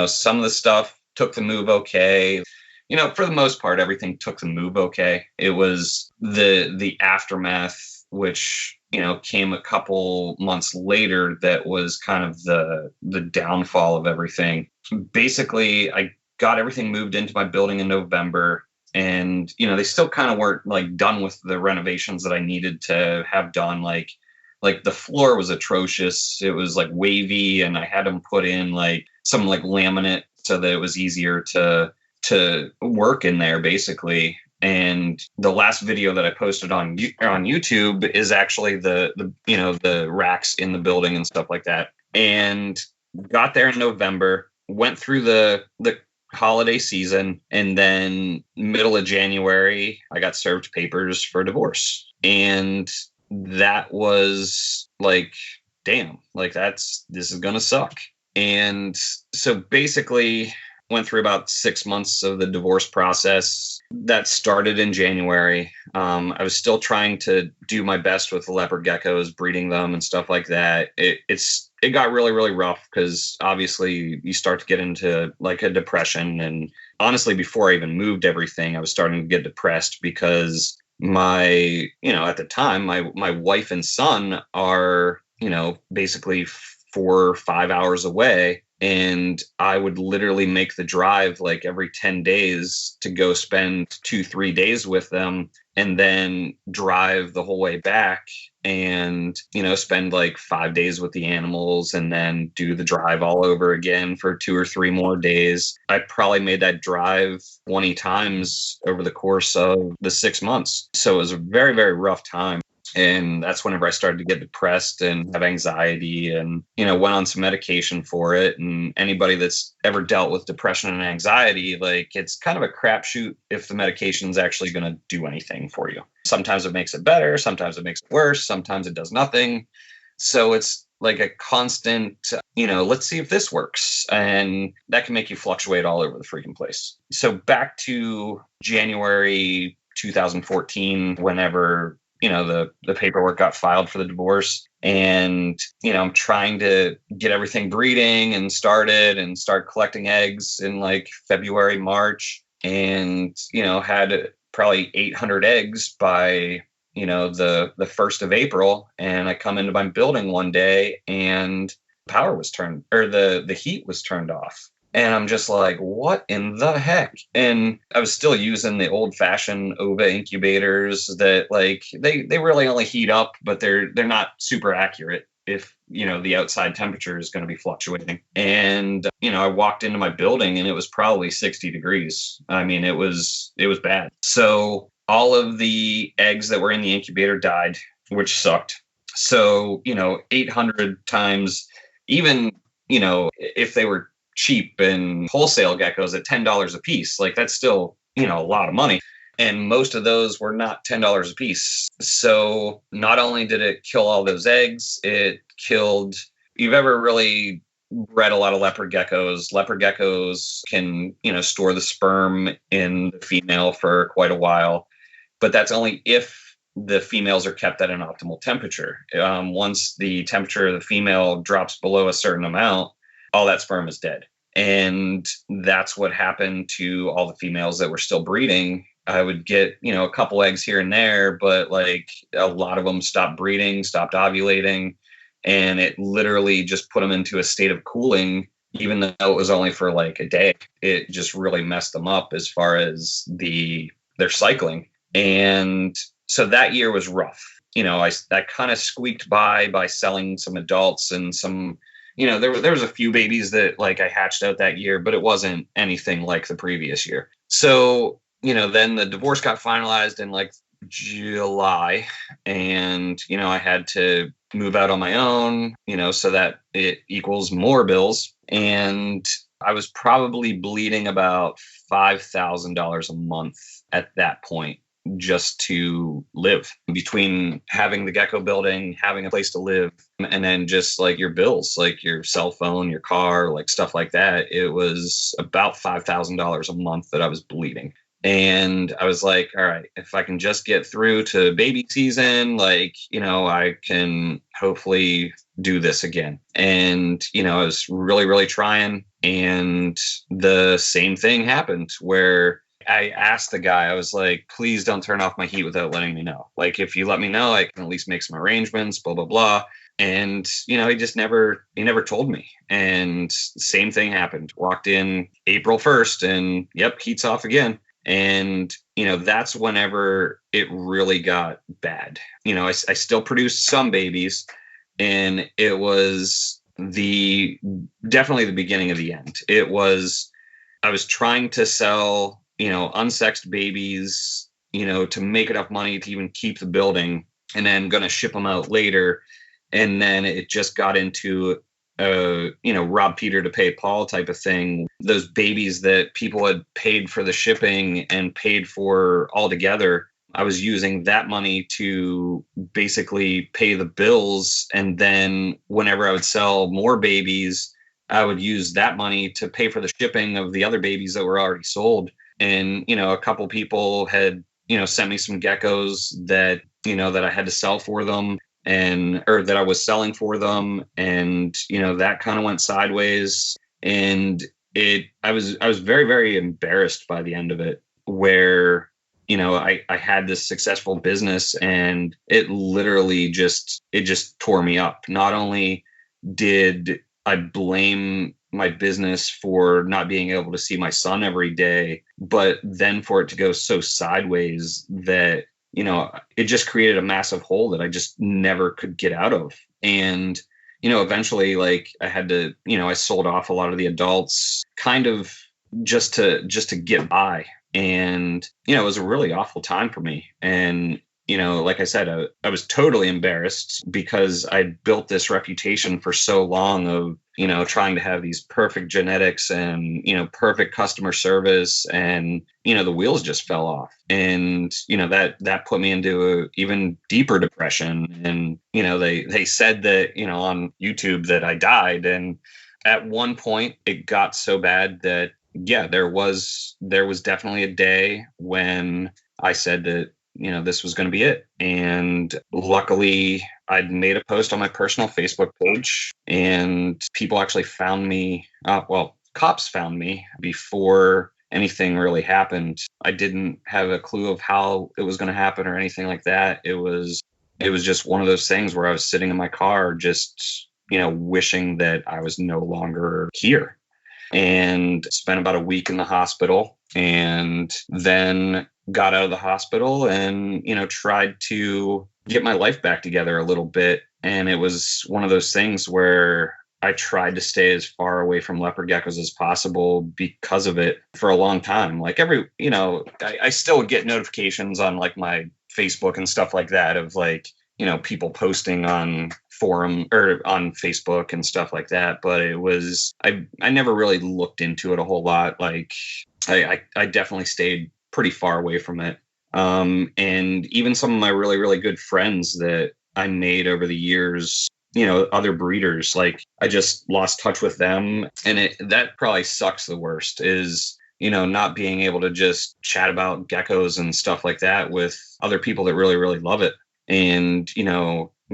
Some of the stuff took the move okay. For the most part, everything took the move okay. It was the aftermath, which, came a couple months later, that was kind of the downfall of everything. Basically, I got everything moved into my building in November, and, they still kind of weren't like done with the renovations that I needed to have done. Like the floor was atrocious. It was like wavy, and I had them put in like some like laminate so that it was easier to work in there basically. And the last video that I posted on YouTube is actually the racks in the building and stuff like that. And got there in November, went through the holiday season, and then middle of January, I got served papers for divorce. And that was like, damn, like this is gonna suck. And so basically went through about 6 months of the divorce process. That started in January. I was still trying to do my best with the leopard geckos, breeding them and stuff like that. It got really, really rough because obviously you start to get into like a depression. And honestly, before I even moved everything, I was starting to get depressed because at the time, my wife and son are, basically 4 or 5 hours away. And I would literally make the drive like every 10 days to go spend 2-3 days with them, and then drive the whole way back and, spend like 5 days with the animals, and then do the drive all over again for 2 or 3 more days. I probably made that drive 20 times over the course of the 6 months. So it was a very, very rough time. And that's whenever I started to get depressed and have anxiety, and, went on some medication for it. And anybody that's ever dealt with depression and anxiety, like, it's kind of a crapshoot if the medication is actually going to do anything for you. Sometimes it makes it better. Sometimes it makes it worse. Sometimes it does nothing. So it's like a constant, let's see if this works. And that can make you fluctuate all over the freaking place. So back to January 2014, whenever the paperwork got filed for the divorce, and, I'm trying to get everything breeding and start collecting eggs in like February, March, and, had probably 800 eggs by, the 1st of April. And I come into my building one day and power was turned, or the heat was turned off. And I'm just like, what in the heck? And I was still using the old fashioned OVA incubators that like, they really only heat up, but they're not super accurate if, the outside temperature is going to be fluctuating. And, I walked into my building and it was probably 60 degrees. I mean, it was bad. So all of the eggs that were in the incubator died, which sucked. So, 800 times, even, if they were cheap and wholesale geckos at $10 a piece, like that's still, a lot of money. And most of those were not $10 a piece. So not only did it kill all those eggs, it killed, you've ever really bred a lot of leopard geckos. Leopard geckos can, store the sperm in the female for quite a while, but that's only if the females are kept at an optimal temperature. Once the temperature of the female drops below a certain amount, all that sperm is dead. And that's what happened to all the females that were still breeding. I would get, a couple eggs here and there, but like a lot of them stopped breeding, stopped ovulating, and it literally just put them into a state of cooling, even though it was only for like a day. It just really messed them up as far as their cycling. And so that year was rough. I kind of squeaked by selling some adults and some, there was a few babies that like I hatched out that year, but it wasn't anything like the previous year. So, then the divorce got finalized in like July, and, I had to move out on my own, so that it equals more bills. And I was probably bleeding about $5,000 a month at that point, just to live, between having the gecko building, having a place to live, and then just like your bills, like your cell phone, your car, like stuff like that. It was about $5,000 a month that I was bleeding. And I was like, all right, if I can just get through to baby season, like, I can hopefully do this again. And, I was really, really trying. And the same thing happened where I asked the guy, I was like, please don't turn off my heat without letting me know. Like, if you let me know, I can at least make some arrangements, blah, blah, blah. And, he just never told me. And same thing happened. Walked in April 1st and yep, heat's off again. And, that's whenever it really got bad. I still produced some babies, and it was definitely the beginning of the end. I was trying to sell, unsexed babies, to make enough money to even keep the building, and then going to ship them out later. And then it just got into rob Peter to pay Paul type of thing. Those babies that people had paid for the shipping and paid for all together, I was using that money to basically pay the bills. And then whenever I would sell more babies, I would use that money to pay for the shipping of the other babies that were already sold. And, a couple people had, sent me some geckos that, that I had to sell for them or that I was selling for them. And, that kind of went sideways. And I was very, very embarrassed by the end of it, where, I had this successful business and it literally just tore me up. Not only did I blame my business for not being able to see my son every day, but then for it to go so sideways that, it just created a massive hole that I just never could get out of. And, eventually, like, I had to, I sold off a lot of the adults kind of just to get by. And, it was a really awful time for me. And, like I said, I was totally embarrassed because I built this reputation for so long of, trying to have these perfect genetics and, perfect customer service, and, the wheels just fell off. And, that put me into a even deeper depression. And, they said that, on YouTube that I died. And at one point it got so bad that, yeah, there was definitely a day when I said that, this was going to be it. And luckily I'd made a post on my personal Facebook page and people actually found me. Cops found me before anything really happened. I didn't have a clue of how it was going to happen or anything like that. It was just one of those things where I was sitting in my car, just, wishing that I was no longer here, and spent about a week in the hospital, and then got out of the hospital and, tried to get my life back together a little bit. And it was one of those things where I tried to stay as far away from leopard geckos as possible because of it for a long time. Like I still would get notifications on like my Facebook and stuff like that of like, people posting on forum or on Facebook and stuff like that. But it was, I never really looked into it a whole lot. Like I definitely stayed pretty far away from it. And even some of my really, really good friends that I made over the years, other breeders, like I just lost touch with them. And that probably sucks the worst is, not being able to just chat about geckos and stuff like that with other people that really, really love it. And,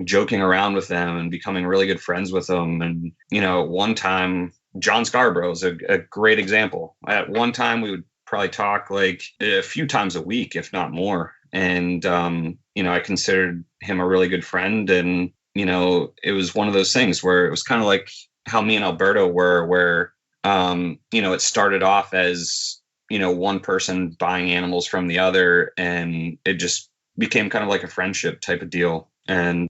joking around with them and becoming really good friends with them. And, at one time, John Scarborough is a great example. At one time, we would probably talk like a few times a week, if not more. And, I considered him a really good friend. And, it was one of those things where it was kind of like how me and Alberto were, where, it started off as, one person buying animals from the other, and it just became kind of like a friendship type of deal. And,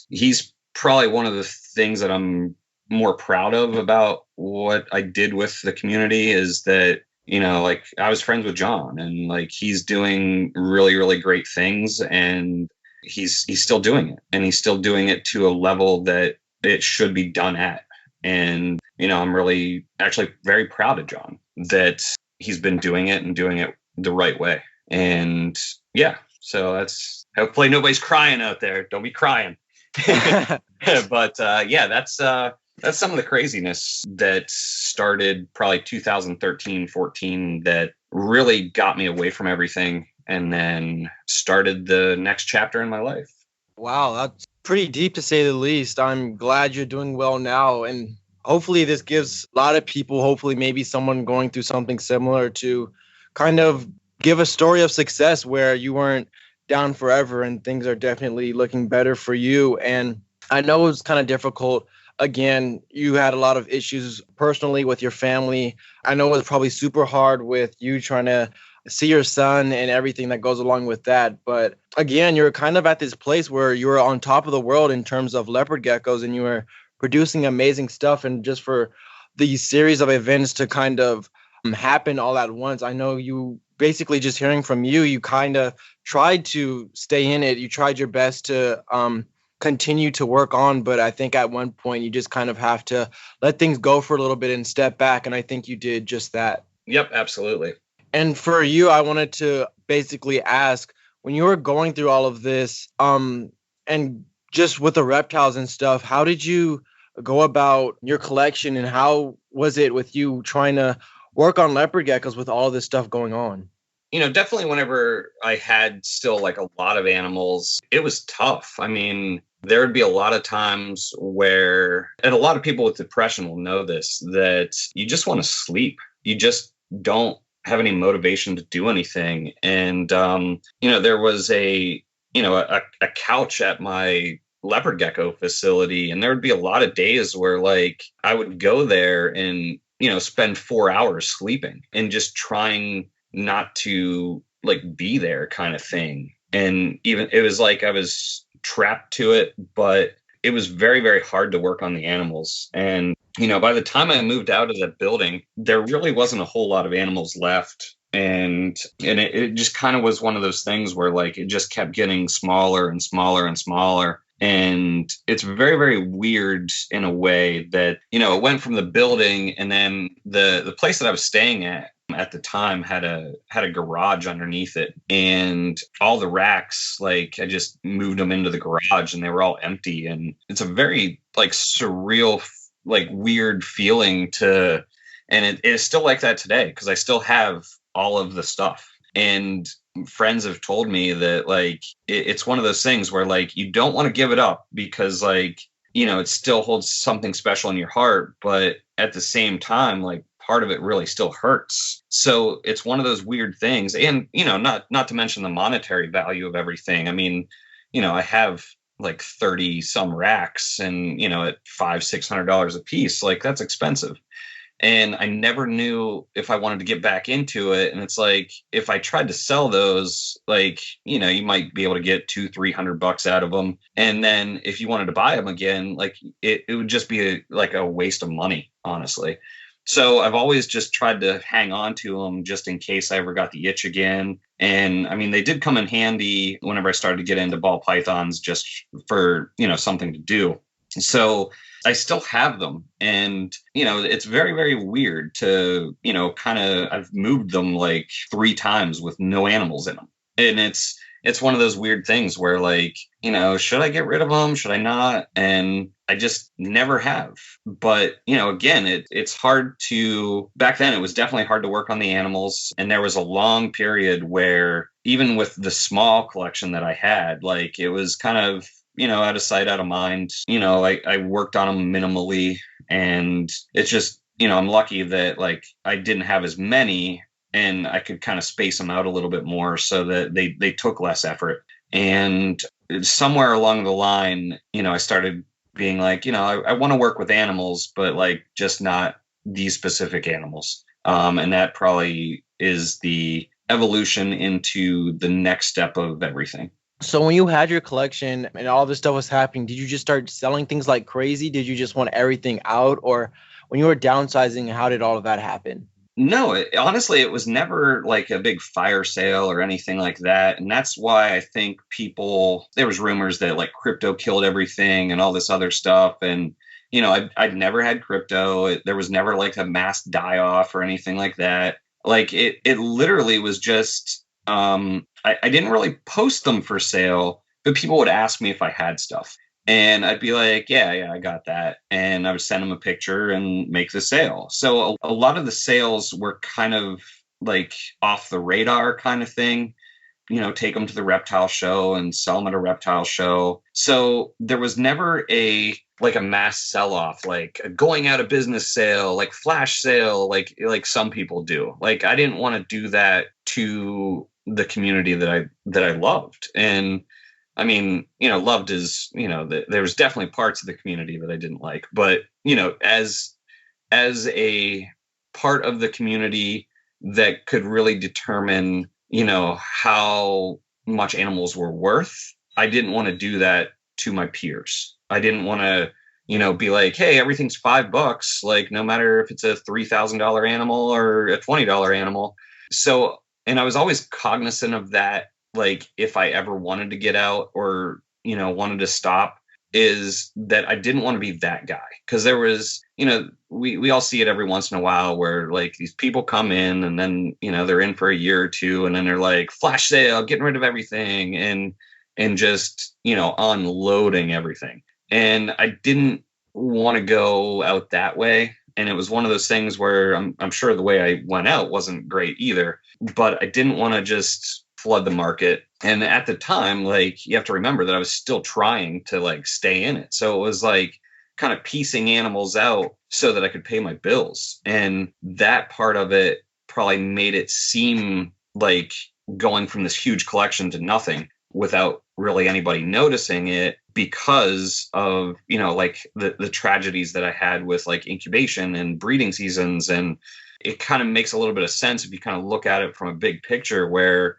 he's probably one of the things that I'm more proud of about what I did with the community is that, like I was friends with John, and like he's doing really, really great things, and he's still doing it, and he's still doing it to a level that it should be done at. And, I'm really actually very proud of John that he's been doing it and doing it the right way. And yeah, so that's hopefully nobody's crying out there. Don't be crying. But yeah, that's some of the craziness that started probably 2013, 14 that really got me away from everything and then started the next chapter in my life. Wow, that's pretty deep to say the least. I'm glad you're doing well now. And hopefully this gives a lot of people, hopefully maybe someone going through something similar, to kind of give a story of success where you weren't down forever and things are definitely looking better for you. And I know it was kind of difficult. Again, you had a lot of issues personally with your family. I know it was probably super hard with you trying to see your son and everything that goes along with that. But again, you're kind of at this place where you were on top of the world in terms of leopard geckos, and you were producing amazing stuff. And just for the series of events to kind of happen all at once, I know you basically, just hearing from you, you kind of tried to stay in it. You tried your best to continue to work on, but I think at one point you just kind of have to let things go for a little bit and step back, and I think you did just that. Yep, absolutely. And for you, I wanted to basically ask, when you were going through all of this, and just with the reptiles and stuff, how did you go about your collection, and how was it with you trying to work on leopard geckos with all this stuff going on? Definitely whenever I had still like a lot of animals, it was tough. I mean, there would be a lot of times where, and a lot of people with depression will know this, that you just want to sleep. You just don't have any motivation to do anything. And, there was a couch at my leopard gecko facility, and there would be a lot of days where like I would go there and, spend 4 hours sleeping and just trying not to like be there kind of thing. And even it was like I was trapped to it, but it was very, very hard to work on the animals. And, by the time I moved out of that building, there really wasn't a whole lot of animals left. And it just kind of was one of those things where like it just kept getting smaller and smaller and smaller. And it's very, very weird in a way that, it went from the building, and then the place that I was staying at the time had a garage underneath it, and all the racks, like I just moved them into the garage and they were all empty. And it's a very like surreal, like weird feeling and it is still like that today, because I still have all of the stuff. And friends have told me that like it's one of those things where like you don't want to give it up, because like it still holds something special in your heart, but at the same time like part of it really still hurts. So it's one of those weird things. And not to mention the monetary value of everything. I mean, I have like 30 some racks, and at $500-600 a piece, like that's expensive. And I never knew if I wanted to get back into it. And it's like, if I tried to sell those, like, you might be able to get $200-300 out of them. And then if you wanted to buy them again, like it would just be like a waste of money, honestly. So I've always just tried to hang on to them just in case I ever got the itch again. And I mean, they did come in handy whenever I started to get into ball pythons, just for, something to do. So I still have them. And, it's very, very weird to, I've moved them like 3 times with no animals in them. And it's one of those weird things where like, should I get rid of them? Should I not? And I just never have. But, again, it's hard to, back then it was definitely hard to work on the animals. And there was a long period where even with the small collection that I had, like it was kind of, out of sight, out of mind. I worked on them minimally, and it's just, I'm lucky that like I didn't have as many, and I could kind of space them out a little bit more so that they took less effort. And somewhere along the line, I started being like, I want to work with animals, but like just not these specific animals. And that probably is the evolution into the next step of everything. So when you had your collection and all this stuff was happening, did you just start selling things like crazy? Did you just want everything out? Or when you were downsizing, how did all of that happen? No, honestly, it was never like a big fire sale or anything like that. And that's why I think there was rumors that like crypto killed everything and all this other stuff. And, I'd never had crypto. There was never like a mass die off or anything like that. Like it literally was just, I didn't really post them for sale, but people would ask me if I had stuff. And I'd be like, yeah, I got that. And I would send them a picture and make the sale. So a lot of the sales were kind of like off the radar kind of thing. Take them to the reptile show and sell them at a reptile show. So there was never a mass sell-off, like a going out of business sale, like flash sale, like some people do. Like I didn't want to do that to the community that I loved. And I mean, loved is, there was definitely parts of the community that I didn't like, but, as a part of the community that could really determine, how much animals were worth, I didn't want to do that to my peers. I didn't want to, be like, hey, everything's $5, like no matter if it's a $3,000 animal or a $20 animal. So, and I was always cognizant of that. Like if I ever wanted to get out or, wanted to stop, is that I didn't want to be that guy, because there was, we all see it every once in a while where like these people come in and then, they're in for a year or two and then they're like flash sale, getting rid of everything and just, unloading everything. And I didn't want to go out that way. And it was one of those things where I'm sure the way I went out wasn't great either, but I didn't want to just flood the market. And at the time, like, you have to remember that I was still trying to like stay in it. So it was like kind of piecing animals out so that I could pay my bills. And that part of it probably made it seem like going from this huge collection to nothing without really anybody noticing it, because of, like the tragedies that I had with like incubation and breeding seasons. And it kind of makes a little bit of sense if you kind of look at it from a big picture where,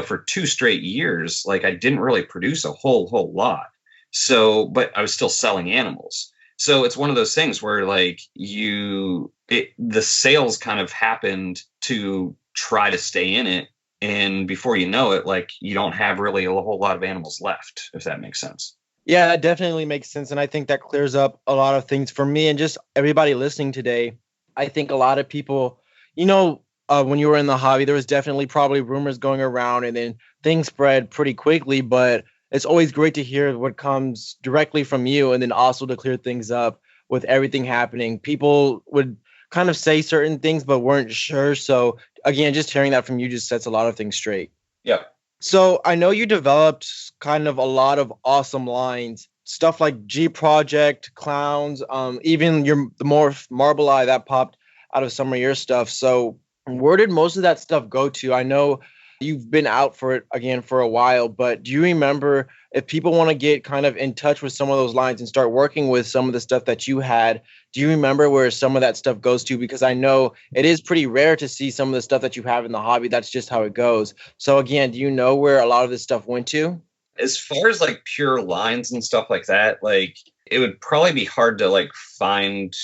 for 2 straight years, like I didn't really produce a whole lot. So, but I was still selling animals. So it's one of those things where like the sales kind of happened to try to stay in it. And before you know it, like you don't have really a whole lot of animals left, if that makes sense. Yeah, that definitely makes sense. And I think that clears up a lot of things for me and just everybody listening today. I think a lot of people, when you were in the hobby, there was definitely probably rumors going around and then things spread pretty quickly. But it's always great to hear what comes directly from you and then also to clear things up with everything happening. People would kind of say certain things but weren't sure. So again, just hearing that from you just sets a lot of things straight. Yeah. So I know you developed kind of a lot of awesome lines, stuff like G Project, Clowns, even the morph Marble Eye that popped out of some of your stuff. So where did most of that stuff go to? I know you've been out for it again for a while, but do you remember if people want to get kind of in touch with some of those lines and start working with some of the stuff that you had, do you remember where some of that stuff goes to? Because I know it is pretty rare to see some of the stuff that you have in the hobby. That's just how it goes. So again, do you know where a lot of this stuff went to? As far as like pure lines and stuff like that, like it would probably be hard to like find,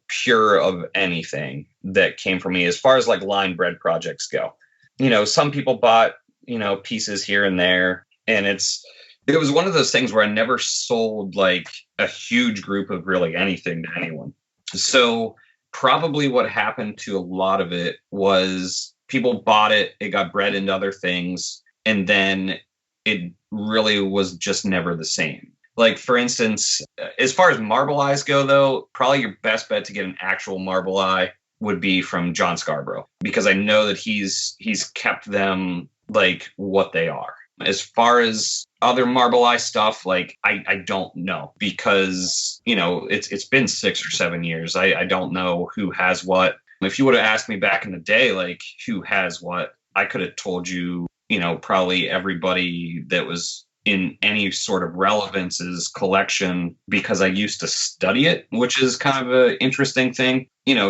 pure of anything that came from me as far as like line bred projects go. Some people bought, pieces here and there, and it was one of those things where I never sold like a huge group of really anything to anyone. So probably what happened to a lot of it was people bought it, it got bred into other things, and then it really was just never the same. Like, for instance, as far as marble eyes go, though, probably your best bet to get an actual marble eye would be from John Scarborough, because I know that he's kept them like what they are. As far as other marble eye stuff, like I don't know, because it's been 6 or 7 years. I don't know who has what. If you would have asked me back in the day, like who has what, I could have told you, probably everybody that was in any sort of relevance's collection, because I used to study it, which is kind of an interesting thing,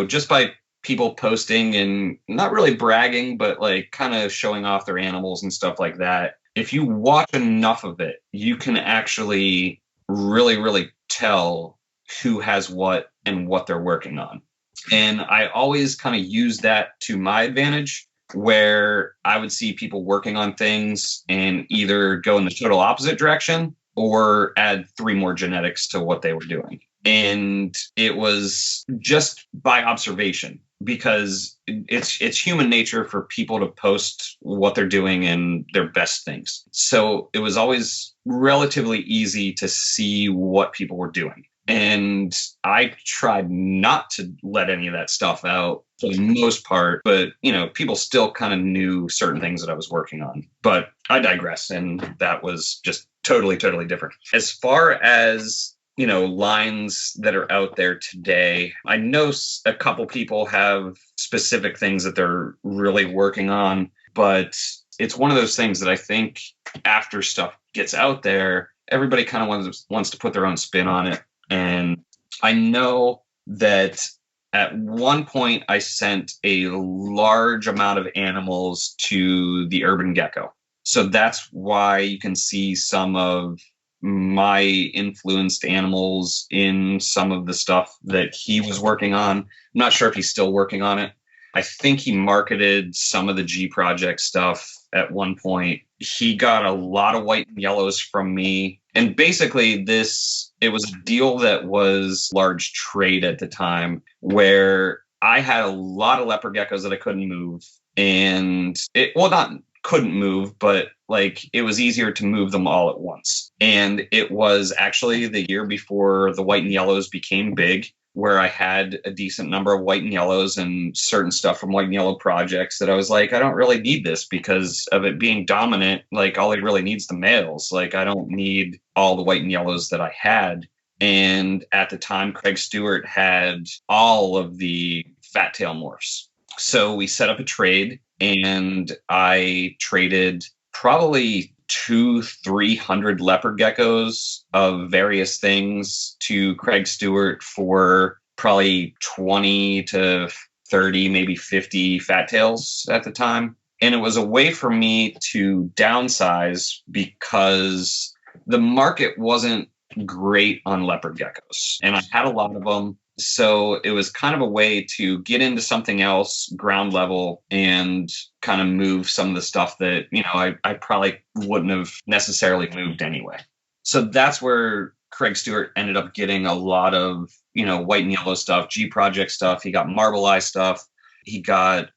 just by people posting and not really bragging, but like kind of showing off their animals and stuff like that. If you watch enough of it, you can actually really, really tell who has what and what they're working on. And I always kind of use that to my advantage, where I would see people working on things and either go in the total opposite direction or add 3 more genetics to what they were doing. And it was just by observation, because it's human nature for people to post what they're doing and their best things. So it was always relatively easy to see what people were doing. And I tried not to let any of that stuff out for the most part, but, people still kind of knew certain things that I was working on. But I digress, and that was just totally, totally different. As far as, lines that are out there today, I know a couple people have specific things that they're really working on, but it's one of those things that I think after stuff gets out there, everybody kind of wants to put their own spin on it. And I know that at one point I sent a large amount of animals to the urban gecko. So that's why you can see some of my influenced animals in some of the stuff that he was working on. I'm not sure if he's still working on it. I think he marketed some of the G Project stuff at one point. He got a lot of white and yellows from me. And basically it was a deal that was large trade at the time, where I had a lot of leopard geckos that I couldn't move. And not couldn't move, but like it was easier to move them all at once. And it was actually the year before the white and yellows became big, where I had a decent number of white and yellows and certain stuff from white and yellow projects that I was like, I don't really need this because of it being dominant. Like, all it really needs the males. Like, I don't need all the white and yellows that I had. And at the time, Craig Stewart had all of the fat tail morphs. So we set up a trade, and I traded probably 200-300 leopard geckos of various things to Craig Stewart for probably 20 to 30, maybe 50 fat tails at the time. And it was a way for me to downsize because the market wasn't great on leopard geckos, and I had a lot of them. So it was kind of a way to get into something else ground level and kind of move some of the stuff that, I probably wouldn't have necessarily moved anyway. So that's where Craig Stewart ended up getting a lot of, white and yellow stuff, G Project stuff. He got Marble Eye stuff. He got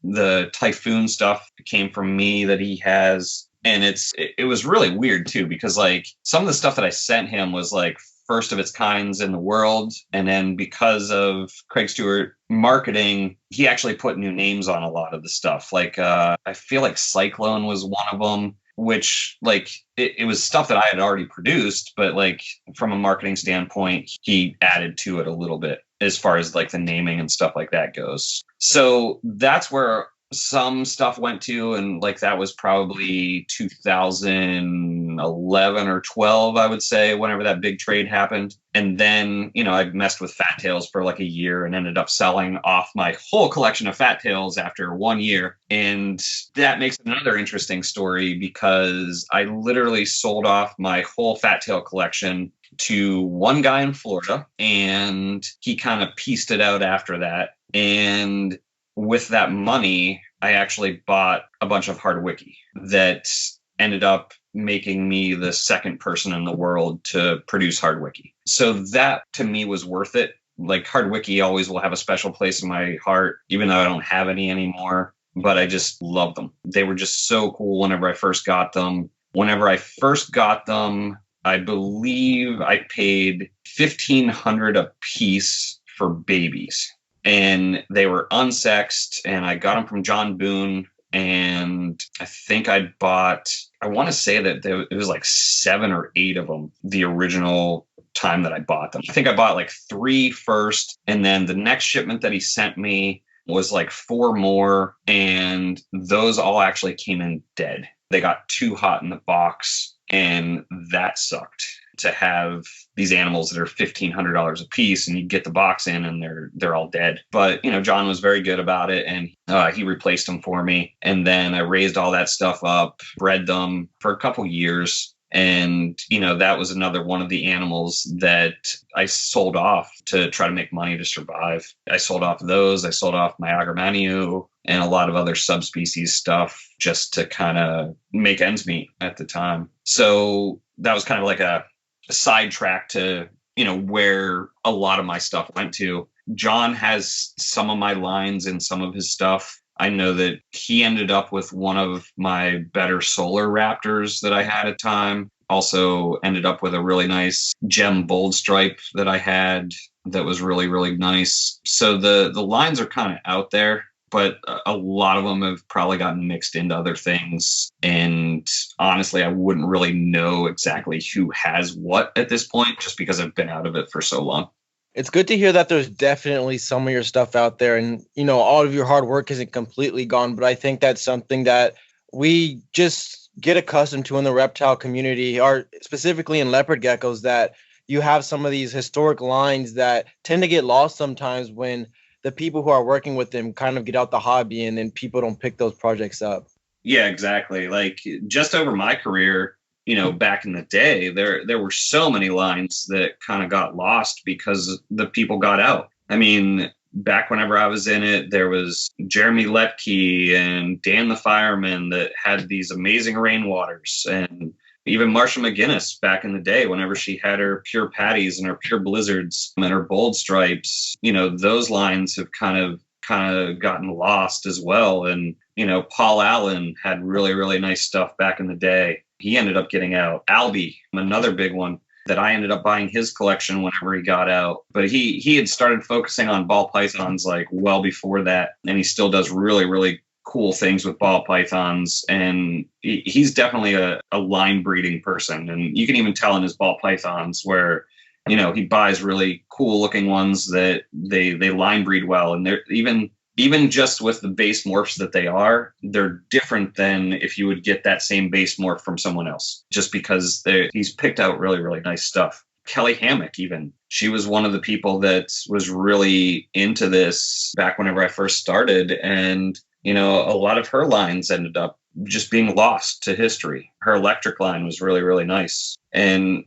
the Typhoon stuff came from me that he has. And it was really weird too, because like some of the stuff that I sent him was like first of its kinds in the world. And then because of Craig Stewart marketing, he actually put new names on a lot of the stuff. Like, I feel like Cyclone was one of them, which like it was stuff that I had already produced, but like from a marketing standpoint, he added to it a little bit as far as like the naming and stuff like that goes. So that's where some stuff went to, and like that was probably 2011 or 12, I would say, whenever that big trade happened. And then, I messed with fat tails for like a year and ended up selling off my whole collection of fat tails after 1 year. And that makes another interesting story because I literally sold off my whole fat tail collection to one guy in Florida, and he kind of pieced it out after that. And with that money, I actually bought a bunch of Hardwicke that ended up making me the second person in the world to produce Hardwicke. So that to me was worth it. Like Hardwicke always will have a special place in my heart, even though I don't have any anymore, but I just love them. They were just so cool whenever I first got them. Whenever I first got them, I believe I paid $1,500 a piece for babies. And they were unsexed, and I got them from John Boone. And I think I want to say that it was like 7 or 8 of them the original time that I bought them. I think I bought like 3 first, and then the next shipment that he sent me was like 4 more, and those all actually came in dead. They got too hot in the box, and that sucked. To have these animals that are $1,500 a piece, and you get the box in and they're all dead. But John was very good about it, and he replaced them for me. And then I raised all that stuff up, bred them for a couple years, and that was another one of the animals that I sold off to try to make money to survive. I sold off those. I sold off my Agamaniu and a lot of other subspecies stuff just to kind of make ends meet at the time. So that was kind of like a sidetrack to where a lot of my stuff went to. John has some of my lines in some of his stuff. I know that he ended up with one of my better solar raptors that I had at time. Also ended up with a really nice gem bold stripe that I had that was really, really nice. So the lines are kind of out there, but a lot of them have probably gotten mixed into other things. And honestly, I wouldn't really know exactly who has what at this point, just because I've been out of it for so long. It's good to hear that there's definitely some of your stuff out there, and all of your hard work isn't completely gone. But I think that's something that we just get accustomed to in the reptile community, or specifically in leopard geckos, that you have some of these historic lines that tend to get lost sometimes when the people who are working with them kind of get out the hobby, and then people don't pick those projects up. Yeah, exactly. Like just over my career, back in the day, there were so many lines that kind of got lost because the people got out. I mean, back whenever I was in it, there was Jeremy Letke and Dan the Fireman that had these amazing rainwaters, and even Marsha McGinnis back in the day, whenever she had her pure patties and her pure blizzards and her bold stripes, those lines have kind of gotten lost as well. And, Paul Allen had really, really nice stuff back in the day. He ended up getting out. Albie, another big one that I ended up buying his collection whenever he got out. But he had started focusing on ball pythons like well before that. And he still does really, really cool things with ball pythons. And he's definitely a line breeding person. And you can even tell in his ball pythons where, he buys really cool looking ones that they line breed well. And they're even just with the base morphs that they're different than if you would get that same base morph from someone else, just because he's picked out really, really nice stuff. Kelly Hammock, even, she was one of the people that was really into this back whenever I first started. And, a lot of her lines ended up just being lost to history. Her electric line was really, really nice. And,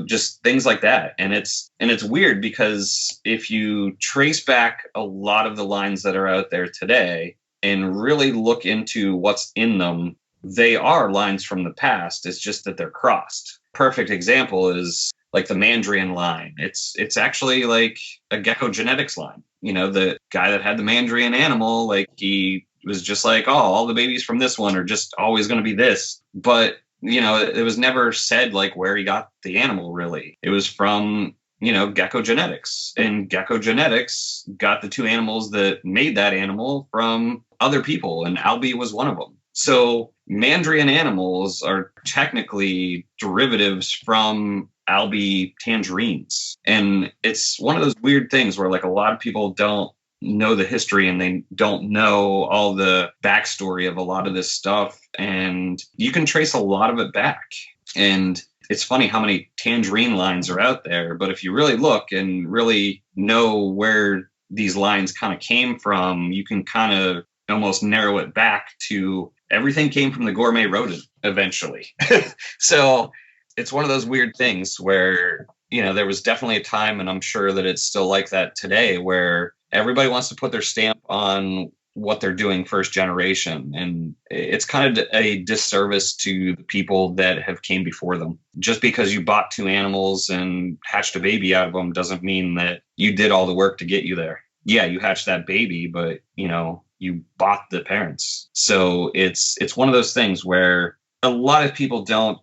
just things like that. And it's weird because if you trace back a lot of the lines that are out there today and really look into what's in them, they are lines from the past. It's just that they're crossed. Perfect example is like the Mandrian line. It's actually like a gecko genetics line. The guy that had the Mandrian animal, like he was just like, oh, all the babies from this one are just always going to be this. But, it was never said like where he got the animal really. It was from, gecko genetics. And gecko genetics got the two animals that made that animal from other people. And Albie was one of them. So Mandrian animals are technically derivatives from Albie tangerines. And it's one of those weird things where like a lot of people don't know the history and they don't know all the backstory of a lot of this stuff. And you can trace a lot of it back. And it's funny how many tangerine lines are out there. But if you really look and really know where these lines kind of came from, you can kind of almost narrow it back to everything came from the gourmet rodent eventually. So it's one of those weird things where, there was definitely a time, and I'm sure that it's still like that today, where everybody wants to put their stamp on what they're doing first generation. And it's kind of a disservice to the people that have came before them. Just because you bought two animals and hatched a baby out of them doesn't mean that you did all the work to get you there. Yeah, you hatched that baby, but, you bought the parents. So it's one of those things where a lot of people don't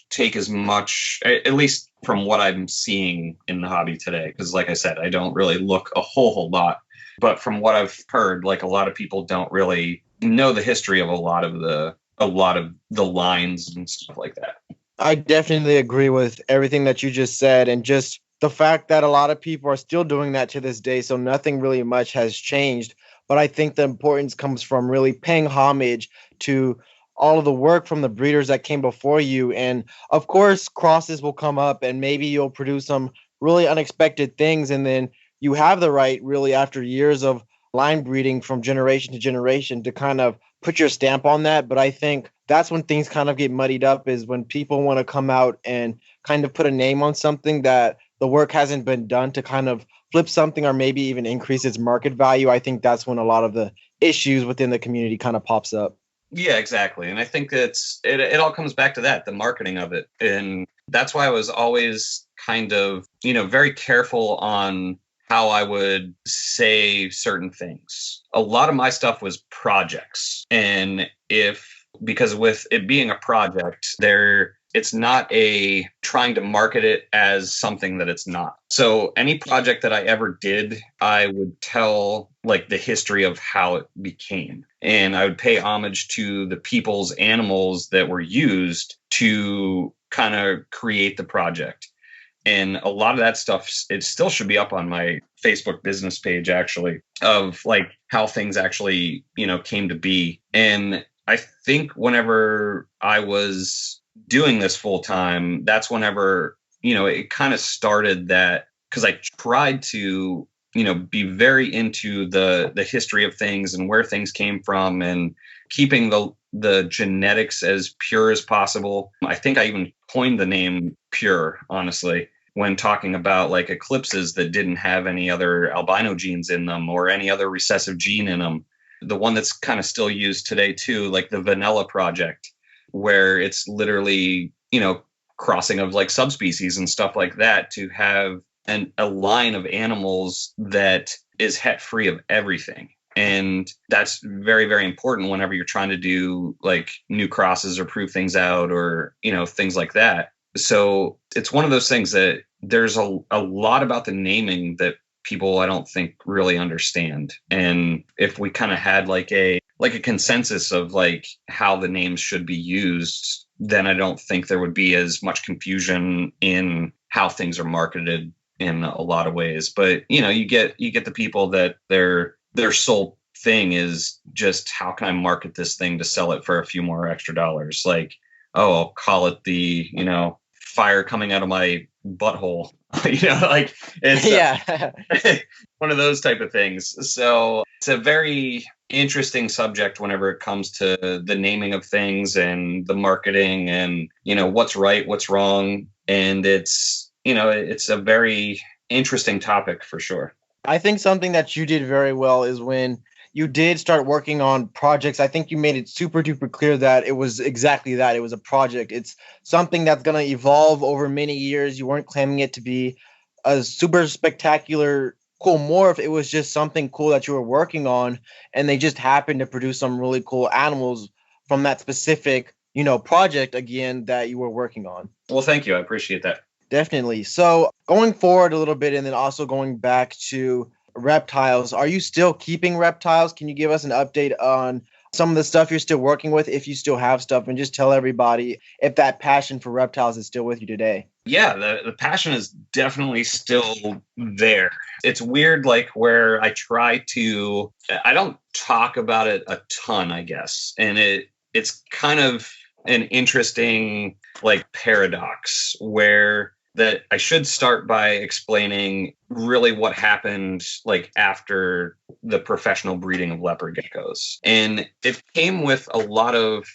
take as much, at least from what I'm seeing in the hobby today. Because like I said, I don't really look a whole lot. But from what I've heard, like a lot of people don't really know the history of a lot of the lines and stuff like that. I definitely agree with everything that you just said, and just the fact that a lot of people are still doing that to this day. So nothing really much has changed. But I think the importance comes from really paying homage to all of the work from the breeders that came before you. And of course, crosses will come up and maybe you'll produce some really unexpected things. And then you have the right, really, after years of line breeding from generation to generation, to kind of put your stamp on that. But I think that's when things kind of get muddied up, is when people want to come out and kind of put a name on something that the work hasn't been done to kind of flip something or maybe even increase its market value. I think that's when a lot of the issues within the community kind of pops up. Yeah, exactly. And I think it all comes back to that, the marketing of it. And that's why I was always kind of, very careful on how I would say certain things. A lot of my stuff was projects. And because with it being a project, it's not a trying to market it as something that it's not. So any project that I ever did, I would tell like the history of how it became. And I would pay homage to the people's animals that were used to kind of create the project. And a lot of that stuff, it still should be up on my Facebook business page, actually, of like how things actually, came to be. And I think whenever I was doing this full time, that's whenever, it kind of started that, because I tried to, be very into the history of things and where things came from and keeping the genetics as pure as possible. I think I even coined the name Pure, honestly. when talking about like eclipses that didn't have any other albino genes in them or any other recessive gene in them. The one that's kind of still used today too, like the Vanilla Project, where it's literally, crossing of like subspecies and stuff like that to have a line of animals that is het free of everything. And that's very, very important whenever you're trying to do like new crosses or prove things out or, things like that. So it's one of those things that there's a lot about the naming that people I don't think really understand. And if we kind of had like a consensus of like how the names should be used, then I don't think there would be as much confusion in how things are marketed in a lot of ways. But you get the people that their sole thing is just, how can I market this thing to sell it for a few more extra dollars? Like, oh, I'll call it the fire coming out of my butthole. Like it's one of those type of things. So it's a very interesting subject whenever it comes to the naming of things and the marketing and what's right, what's wrong. And it's a very interesting topic for sure. I think something that you did very well is when you did start working on projects. I think you made it super duper clear that it was exactly that. It was a project. It's something that's going to evolve over many years. You weren't claiming it to be a super spectacular, cool morph. It was just something cool that you were working on, and they just happened to produce some really cool animals from that specific, project again that you were working on. Well, thank you. I appreciate that. Definitely. So going forward a little bit and then also going back to reptiles, are you still keeping reptiles? Can you give us an update on some of the stuff you're still working with, if you still have stuff, and just tell everybody if that passion for reptiles is still with you today? Yeah, the passion is definitely still there. It's weird, like where I don't talk about it a ton, I guess. And it's kind of an interesting like paradox where that I should start by explaining really what happened like after the professional breeding of leopard geckos. And it came with a lot of,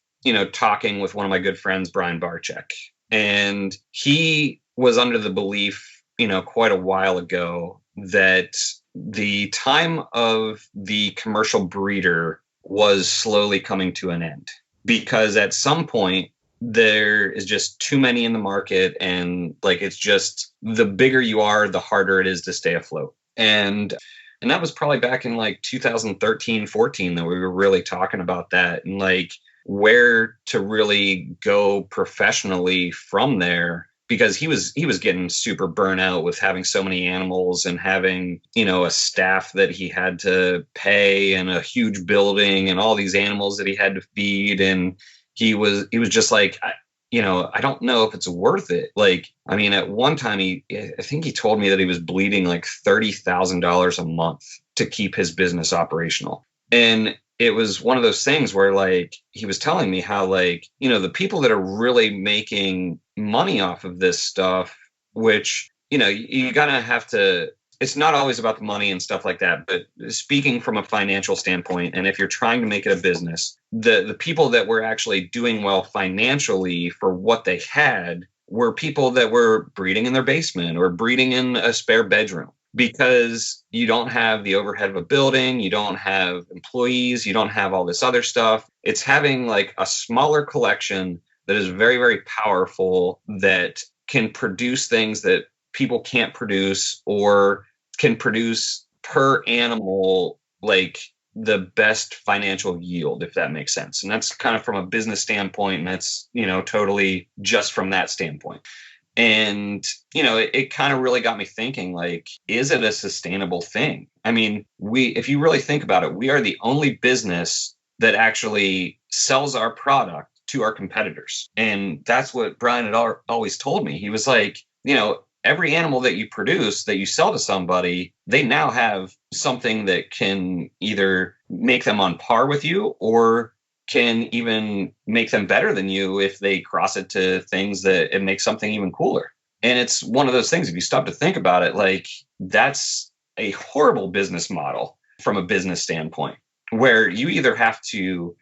talking with one of my good friends, Brian Barczyk. And he was under the belief, quite a while ago that the time of the commercial breeder was slowly coming to an end, because at some point there is just too many in the market, and like it's just, the bigger you are, the harder it is to stay afloat. And that was probably back in like 2013, 14 that we were really talking about that, and like where to really go professionally from there, because he was getting super burnout with having so many animals and having, a staff that he had to pay and a huge building and all these animals that he had to feed. And he was just like, I don't know if it's worth it. Like, I mean, at one time, I think he told me that he was bleeding like $30,000 a month to keep his business operational. And it was one of those things where like, he was telling me how like, the people that are really making money off of this stuff, which, you gotta have to, it's not always about the money and stuff like that, but speaking from a financial standpoint, and if you're trying to make it a business, the people that were actually doing well financially for what they had were people that were breeding in their basement or breeding in a spare bedroom, because you don't have the overhead of a building, you don't have employees, you don't have all this other stuff. It's having like a smaller collection that is very, very powerful, that can produce things that people can't produce, or can produce per animal like the best financial yield, if that makes sense. And that's kind of from a business standpoint, and that's, totally just from that standpoint. And, it kind of really got me thinking, like, is it a sustainable thing? I mean, if you really think about it, we are the only business that actually sells our product to our competitors. And that's what Brian had always told me. He was like, every animal that you produce, that you sell to somebody, they now have something that can either make them on par with you, or can even make them better than you if they cross it to things that it makes something even cooler. And it's one of those things, if you stop to think about it, like that's a horrible business model from a business standpoint, where you either have to,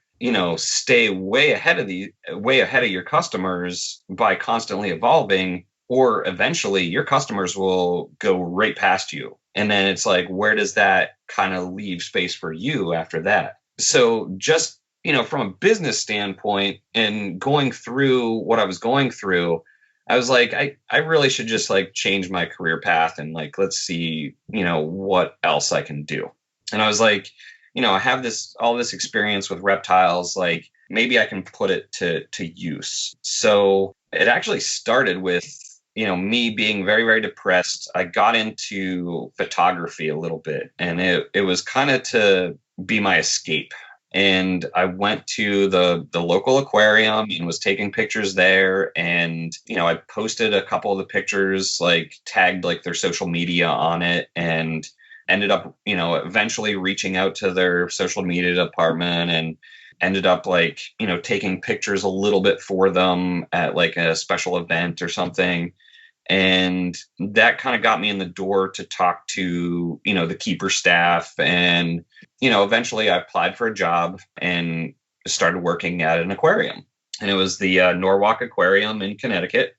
stay way ahead of your customers by constantly evolving, or eventually your customers will go right past you. And then it's like, where does that kind of leave space for you after that? So just, from a business standpoint and going through what I was going through, I was like, I really should just like change my career path and like, let's see, what else I can do. And I was like, I have all this experience with reptiles, like maybe I can put it to use. So it actually started with, me being very, very depressed. I got into photography a little bit, and it was kind of to be my escape. And I went to the local aquarium and was taking pictures there. And, I posted a couple of the pictures, like tagged like their social media on it, and ended up, eventually reaching out to their social media department, and ended up like, taking pictures a little bit for them at like a special event or something. And that kind of got me in the door to talk to, the keeper staff. And, eventually I applied for a job and started working at an aquarium. And it was the Norwalk Aquarium in Connecticut.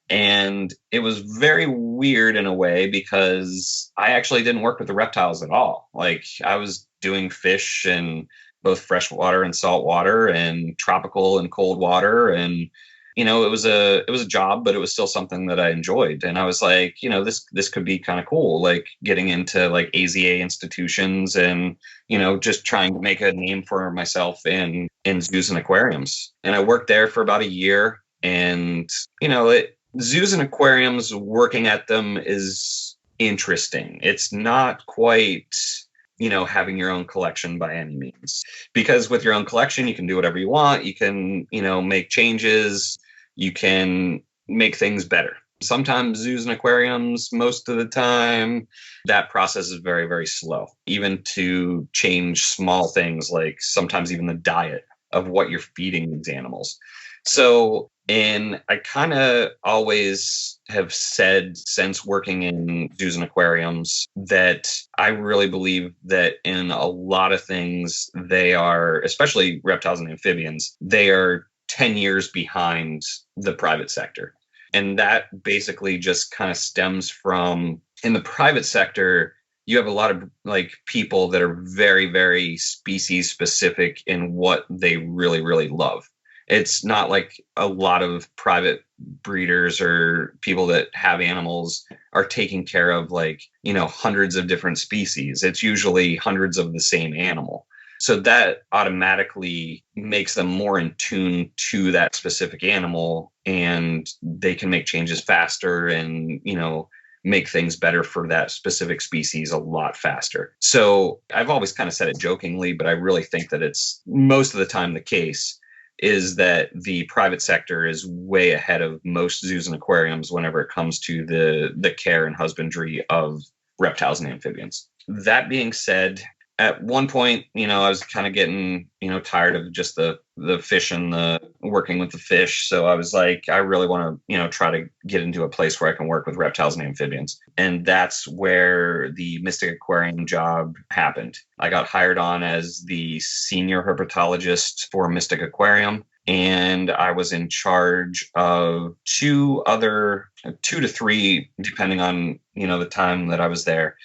And it was very weird in a way because I actually didn't work with the reptiles at all. Like I was doing fish in both freshwater and saltwater and tropical and cold water. And it was a job, but it was still something that I enjoyed. And I was like, this could be kind of cool, like getting into like AZA institutions and, just trying to make a name for myself in zoos and aquariums. And I worked there for about a year. And, zoos and aquariums, working at them is interesting. It's not quite, having your own collection by any means, because with your own collection, you can do whatever you want. You can, make changes. You can make things better. Sometimes zoos and aquariums, most of the time, that process is very, very slow, even to change small things, like sometimes even the diet of what you're feeding these animals. So, and I kind of always have said since working in zoos and aquariums that I really believe that in a lot of things, they are, especially reptiles and amphibians, they are 10 years behind the private sector. And that basically just kind of stems from, in the private sector, you have a lot of like people that are very, very species specific in what they really, really love. It's not like a lot of private breeders or people that have animals are taking care of like, hundreds of different species. It's usually hundreds of the same animal. So that automatically makes them more in tune to that specific animal, and they can make changes faster and, make things better for that specific species a lot faster. So I've always kind of said it jokingly, but I really think that it's most of the time the case, is that the private sector is way ahead of most zoos and aquariums whenever it comes to the care and husbandry of reptiles and amphibians. That being said, at one point, I was kind of getting, tired of just the fish and the working with the fish. So I was like, I really want to, try to get into a place where I can work with reptiles and amphibians. And that's where the Mystic Aquarium job happened. I got hired on as the senior herpetologist for Mystic Aquarium. And I was in charge of two to three, depending on, the time that I was there,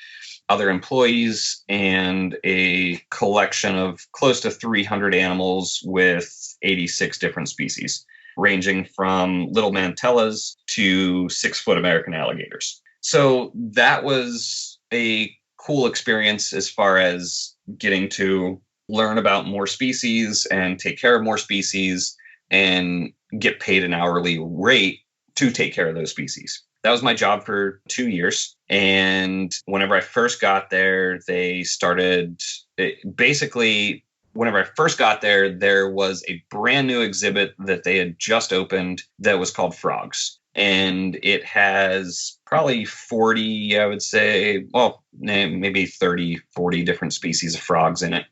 other employees, and a collection of close to 300 animals with 86 different species, ranging from little mantellas to 6-foot American alligators. So that was a cool experience as far as getting to learn about more species and take care of more species and get paid an hourly rate to take care of those species. That was my job for 2 years. And whenever I first got there, whenever I first got there, there was a brand new exhibit that they had just opened that was called Frogs. And it has probably 40, I would say, well, maybe 30, 40 different species of frogs in it.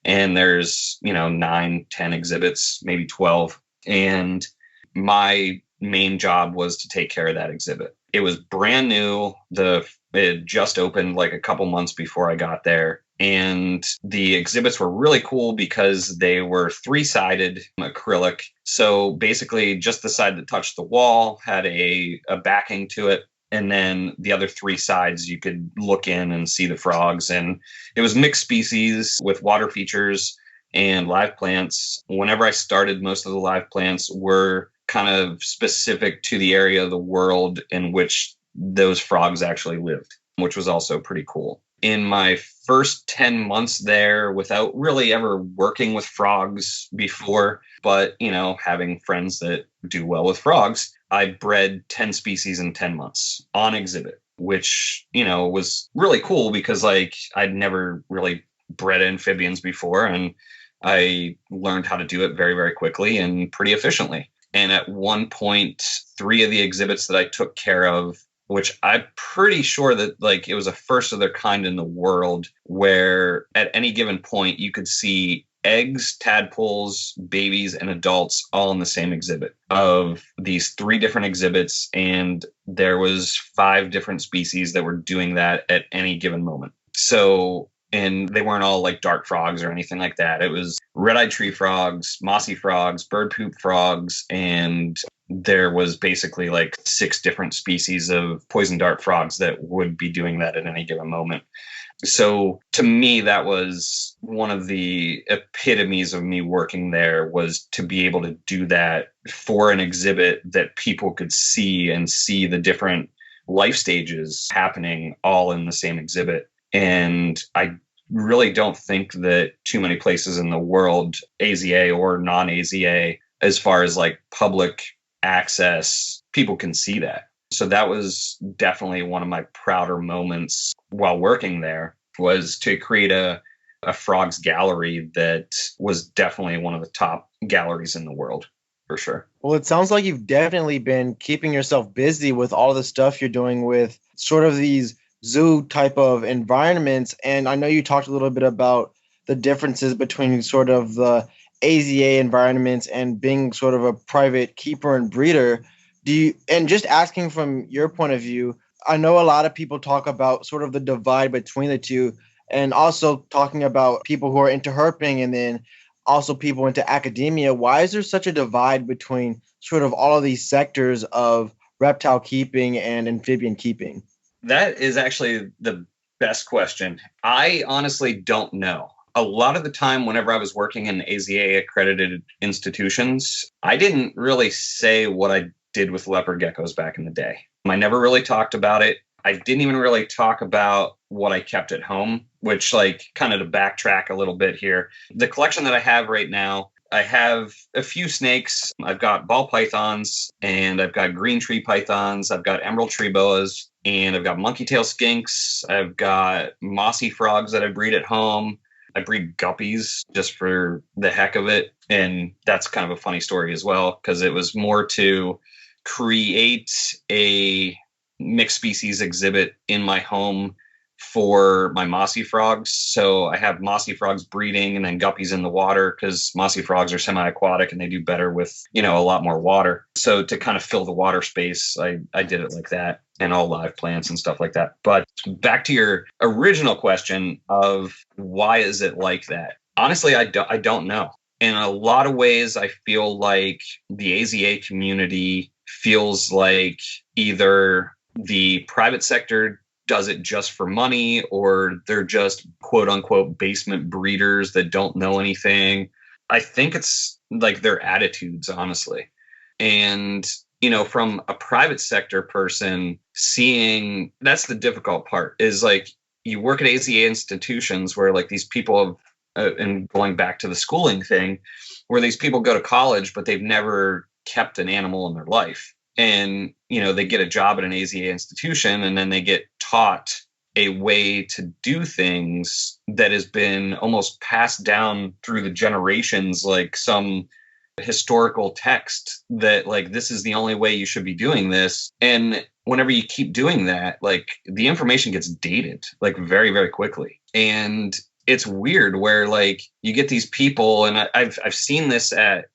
And there's, 9, 10 exhibits, maybe 12. And my main job was to take care of that exhibit. It was brand new. It had just opened like a couple months before I got there. And the exhibits were really cool because they were 3-sided acrylic. So basically just the side that touched the wall had a backing to it. And then the other 3 sides, you could look in and see the frogs. And it was mixed species with water features and live plants. Whenever I started, most of the live plants were kind of specific to the area of the world in which those frogs actually lived, which was also pretty cool. In my first 10 months there, without really ever working with frogs before, but, having friends that do well with frogs, I bred 10 species in 10 months on exhibit, which, was really cool because I'd never really bred amphibians before. And I learned how to do it very, very quickly and pretty efficiently. And at one point, 3 of the exhibits that I took care of, which I'm pretty sure that it was a first of their kind in the world, where at any given point you could see eggs, tadpoles, babies, and adults all in the same exhibit of these 3 different exhibits. And there was 5 different species that were doing that at any given moment. So, and they weren't all like dart frogs or anything like that. It was red-eyed tree frogs, mossy frogs, bird poop frogs, and there was basically 6 different species of poison dart frogs that would be doing that at any given moment. So to me, that was one of the epitomes of me working there, was to be able to do that for an exhibit that people could see and see the different life stages happening all in the same exhibit. And I really don't think that too many places in the world, AZA or non-AZA, as far as public access, people can see that. So that was definitely one of my prouder moments while working there, was to create a frogs gallery that was definitely one of the top galleries in the world, for sure. Well, it sounds like you've definitely been keeping yourself busy with all the stuff you're doing with sort of these zoo type of environments. And I know you talked a little bit about the differences between sort of the AZA environments and being sort of a private keeper and breeder. And just asking from your point of view, I know a lot of people talk about sort of the divide between the two, and also talking about people who are into herping and then also people into academia. Why is there such a divide between sort of all of these sectors of reptile keeping and amphibian keeping? That is actually the best question. I honestly don't know. A lot of the time, whenever I was working in AZA accredited institutions, I didn't really say what I did with leopard geckos back in the day. I never really talked about it. I didn't even really talk about what I kept at home, which kind of to backtrack a little bit here. The collection that I have right now, I have a few snakes. I've got ball pythons, and I've got green tree pythons. I've got emerald tree boas, and I've got monkey tail skinks. I've got mossy frogs that I breed at home. I breed guppies just for the heck of it. And that's kind of a funny story as well, because it was more to create a mixed species exhibit in my home for my mossy frogs. So I have mossy frogs breeding and then guppies in the water, because mossy frogs are semi-aquatic and they do better with, a lot more water. So to kind of fill the water space, I did it like that, and all live plants and stuff like that. But back to your original question of why is it like that? Honestly, I don't know. In a lot of ways, I feel like the AZA community feels like either the private sector does it just for money, or they're just quote unquote basement breeders that don't know anything. I think it's their attitudes, honestly. And, from a private sector person, seeing, that's the difficult part, is you work at AZA institutions where these people have, and going back to the schooling thing, where these people go to college, but they've never kept an animal in their life. And, they get a job at an AZA institution, and then they get taught a way to do things that has been almost passed down through the generations, like some historical text that this is the only way you should be doing this. And whenever you keep doing that, the information gets dated very, very quickly. And it's weird where you get these people, and I've seen this at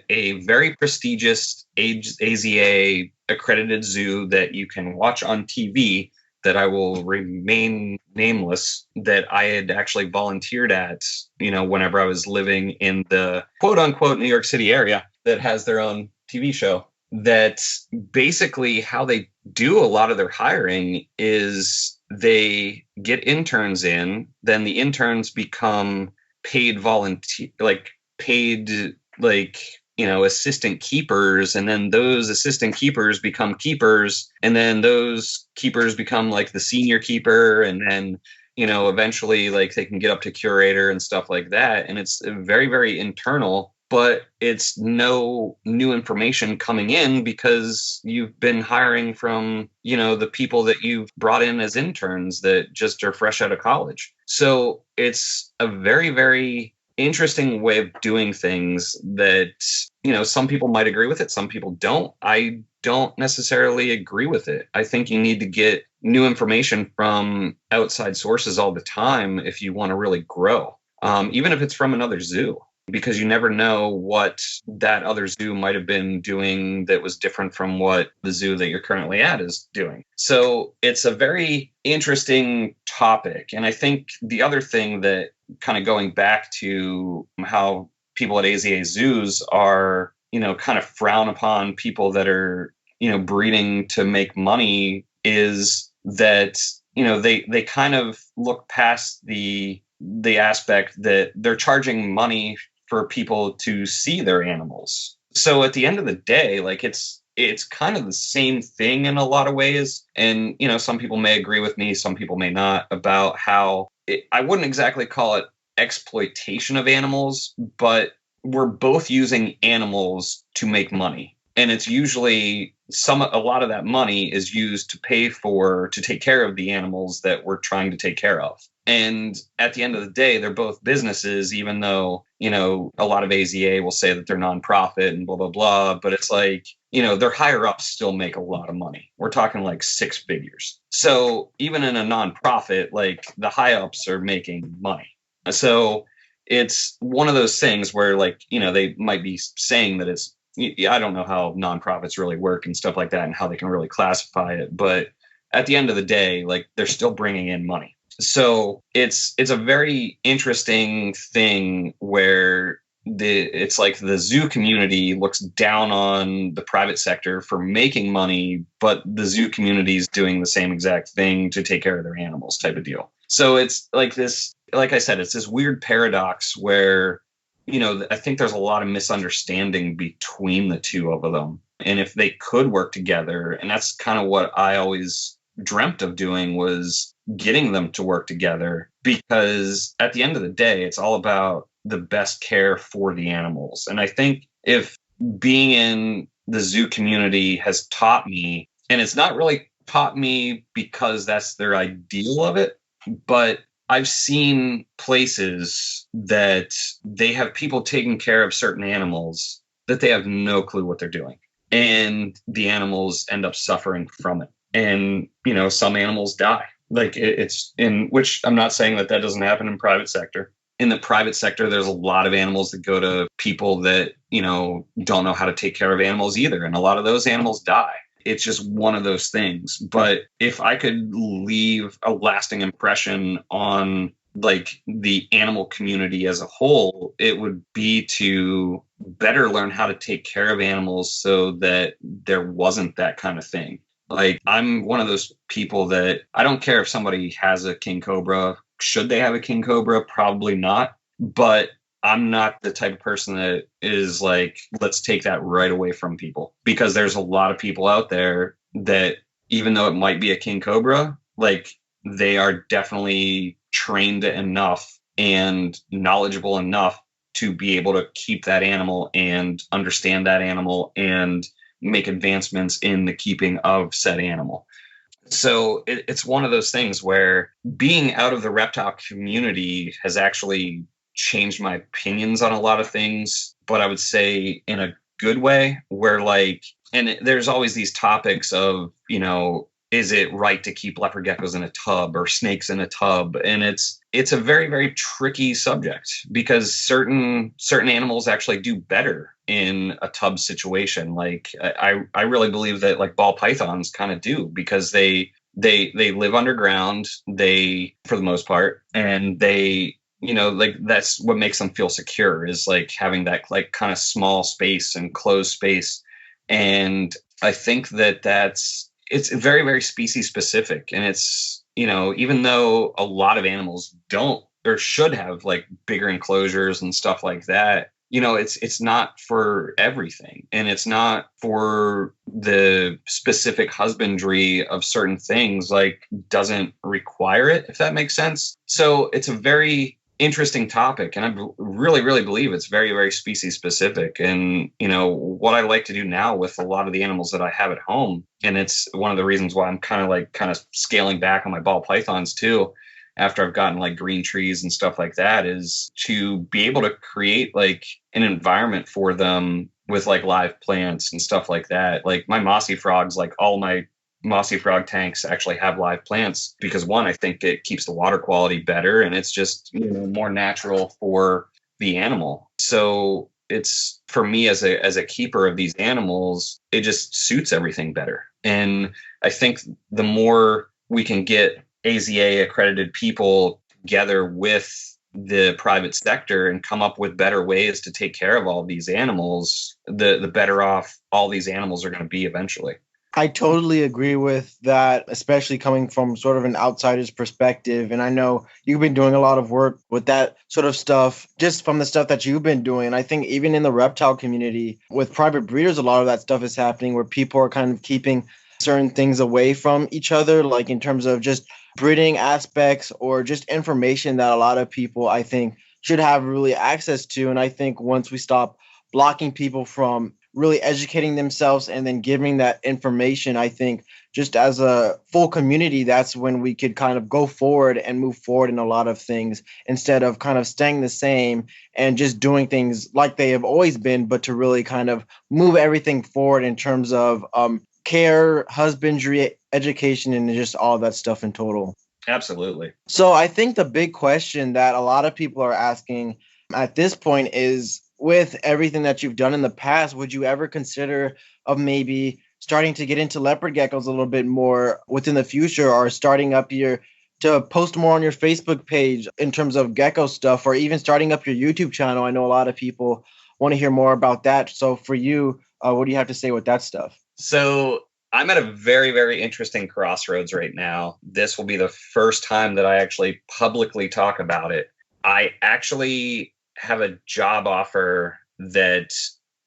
a very prestigious AZA accredited zoo that you can watch on TV that I will remain nameless that I had actually volunteered at, whenever I was living in the quote unquote New York City area that has their own TV show. That basically how they do a lot of their hiring is they get interns in, then the interns become paid volunteer, assistant keepers, and then those assistant keepers become keepers, and then those keepers become like the senior keeper, and then eventually like they can get up to curator and stuff like that. And it's very, very internal, but it's no new information coming in because you've been hiring from the people that you've brought in as interns that just are fresh out of college. So it's a very, very interesting way of doing things that, some people might agree with it. Some people don't. I don't necessarily agree with it. I think you need to get new information from outside sources all the time if you want to really grow, even if it's from another zoo, because you never know what that other zoo might have been doing that was different from what the zoo that you're currently at is doing. So it's a very interesting topic. And I think the other thing that, kind of going back to how people at AZA zoos are, kind of frown upon people that are, breeding to make money, is that, they kind of look past the aspect that they're charging money for people to see their animals. So at the end of the day, like it's kind of the same thing in a lot of ways. And, some people may agree with me, some people may not, about how I wouldn't exactly call it exploitation of animals, but we're both using animals to make money. And it's usually a lot of that money is used to take care of the animals that we're trying to take care of. And at the end of the day, they're both businesses, even though, a lot of AZA will say that they're nonprofit and blah, blah, blah. But it's like, their higher ups still make a lot of money. We're talking like 6 figures. So even in a nonprofit, like the high ups are making money. So it's one of those things where they might be saying that it's, I don't know how nonprofits really work and stuff like that and how they can really classify it. But at the end of the day, like they're still bringing in money. So it's a very interesting thing where it's like the zoo community looks down on the private sector for making money, but the zoo community is doing the same exact thing to take care of their animals type of deal. So it's like this, like I said, it's this weird paradox where, I think there's a lot of misunderstanding between the two of them. And if they could work together, and that's kind of what I always dreamt of doing, was getting them to work together, because at the end of the day, it's all about the best care for the animals. And I think if being in the zoo community has taught me, and it's not really taught me because that's their ideal of it, but I've seen places that they have people taking care of certain animals that they have no clue what they're doing. And the animals end up suffering from it. And, some animals die. Like it's in which I'm not saying that doesn't happen in private sector. In the private sector, there's a lot of animals that go to people that, don't know how to take care of animals either. And a lot of those animals die. It's just one of those things. But if I could leave a lasting impression on like the animal community as a whole, it would be to better learn how to take care of animals so that there wasn't that kind of thing. Like I'm one of those people that I don't care if somebody has a king cobra. Should they have a king cobra? Probably not. But I'm not the type of person that is like, let's take that right away from people, because there's a lot of people out there that, even though it might be a king cobra, like they are definitely trained enough and knowledgeable enough to be able to keep that animal and understand that animal and make advancements in the keeping of said animal. So it's one of those things where being out of the reptile community has actually changed my opinions on a lot of things, but I would say in a good way, where there's always these topics of, is it right to keep leopard geckos in a tub or snakes in a tub? And it's a very, very tricky subject, because certain animals actually do better in a tub situation. Like I really believe that like ball pythons kind of do, because they they live underground, they, for the most part, and they, like that's what makes them feel secure, is like having that like kind of small space and closed space. And I think it's very, very species specific. And it's, even though a lot of animals don't or should have like bigger enclosures and stuff like that, it's not for everything, and it's not for the specific husbandry of certain things, like doesn't require it, if that makes sense. So it's a very interesting topic, and I really, really believe it's very, very species specific. And what I like to do now with a lot of the animals that I have at home, and it's one of the reasons why I'm kind of scaling back on my ball pythons too, after I've gotten like green trees and stuff like that, is to be able to create like an environment for them with like live plants and stuff like that. Like my mossy frogs, like all my mossy frog tanks actually have live plants, because one, I think it keeps the water quality better, and it's just more natural for the animal. So it's, for me as a keeper of these animals, it just suits everything better. And I think the more we can get AZA accredited people together with the private sector and come up with better ways to take care of all these animals, the better off all these animals are going to be eventually. I totally agree with that, especially coming from sort of an outsider's perspective. And I know you've been doing a lot of work with that sort of stuff, just from the stuff that you've been doing. And I think even in the reptile community with private breeders, a lot of that stuff is happening where people are kind of keeping certain things away from each other, like in terms of just breeding aspects or just information that a lot of people, I think, should have really access to. And I think once we stop blocking people from really educating themselves and then giving that information, I think just as a full community, that's when we could kind of go forward and move forward in a lot of things, instead of kind of staying the same and just doing things like they have always been, but to really kind of move everything forward in terms of care, husbandry, education, and just all that stuff in total. Absolutely. So I think the big question that a lot of people are asking at this point is, with everything that you've done in the past, would you ever consider of maybe starting to get into leopard geckos a little bit more within the future, or starting up to post more on your Facebook page in terms of gecko stuff, or even starting up your YouTube channel? I know a lot of people want to hear more about that. So for you, what do you have to say with that stuff? So I'm at a very, very interesting crossroads right now. This will be the first time that I actually publicly talk about it. I actually have a job offer that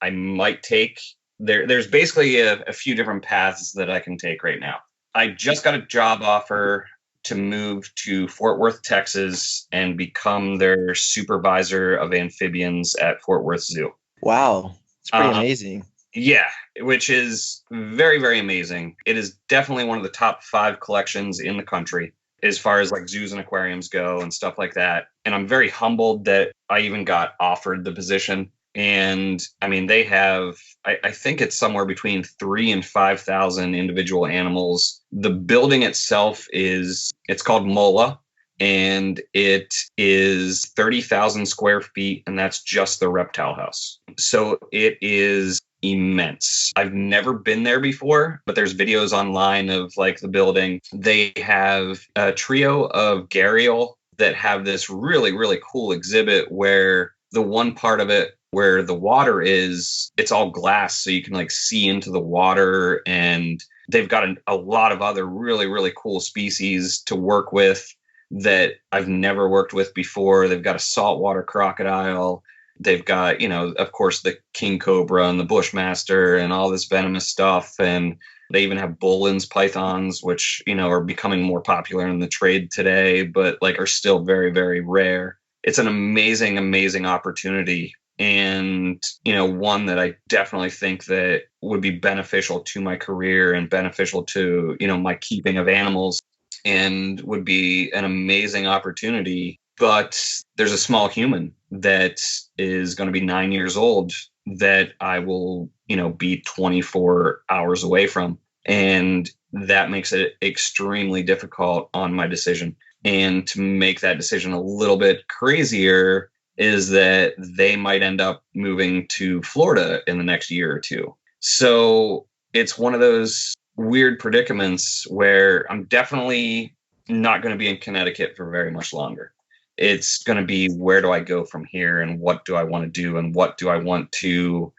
I might take. There's basically a few different paths that I can take right now. I just got a job offer to move to Fort Worth, Texas, and become their supervisor of amphibians at Fort Worth Zoo. Wow. It's pretty amazing. Yeah, which is very, very amazing. It is definitely one of the top 5 collections in the country as far as like zoos and aquariums go and stuff like that. And I'm very humbled that I even got offered the position. And I mean, they have, I think it's somewhere between 3,000 and 5,000 individual animals. The building itself it's called MOLA, and it is 30,000 square feet, and that's just the reptile house. So it is immense. I've never been there before, but there's videos online of like the building. They have a trio of gharial that have this really, really cool exhibit where the one part of it where the water is, it's all glass, so you can like see into the water. And they've got a lot of other really, really cool species to work with that I've never worked with before. They've got a saltwater crocodile. They've got, of course, the king cobra and the bushmaster and all this venomous stuff. And they even have Boelen's pythons, which, are becoming more popular in the trade today, but like are still very, very rare. It's an amazing, amazing opportunity. And, one that I definitely think that would be beneficial to my career and beneficial to, my keeping of animals, and would be an amazing opportunity. But there's a small human that is going to be 9 years old that I will, be 24 hours away from. And that makes it extremely difficult on my decision. And to make that decision a little bit crazier is that they might end up moving to Florida in the next year or two. So it's one of those weird predicaments where I'm definitely not going to be in Connecticut for very much longer. It's going to be, where do I go from here, and what do I want to do, and what do I want to,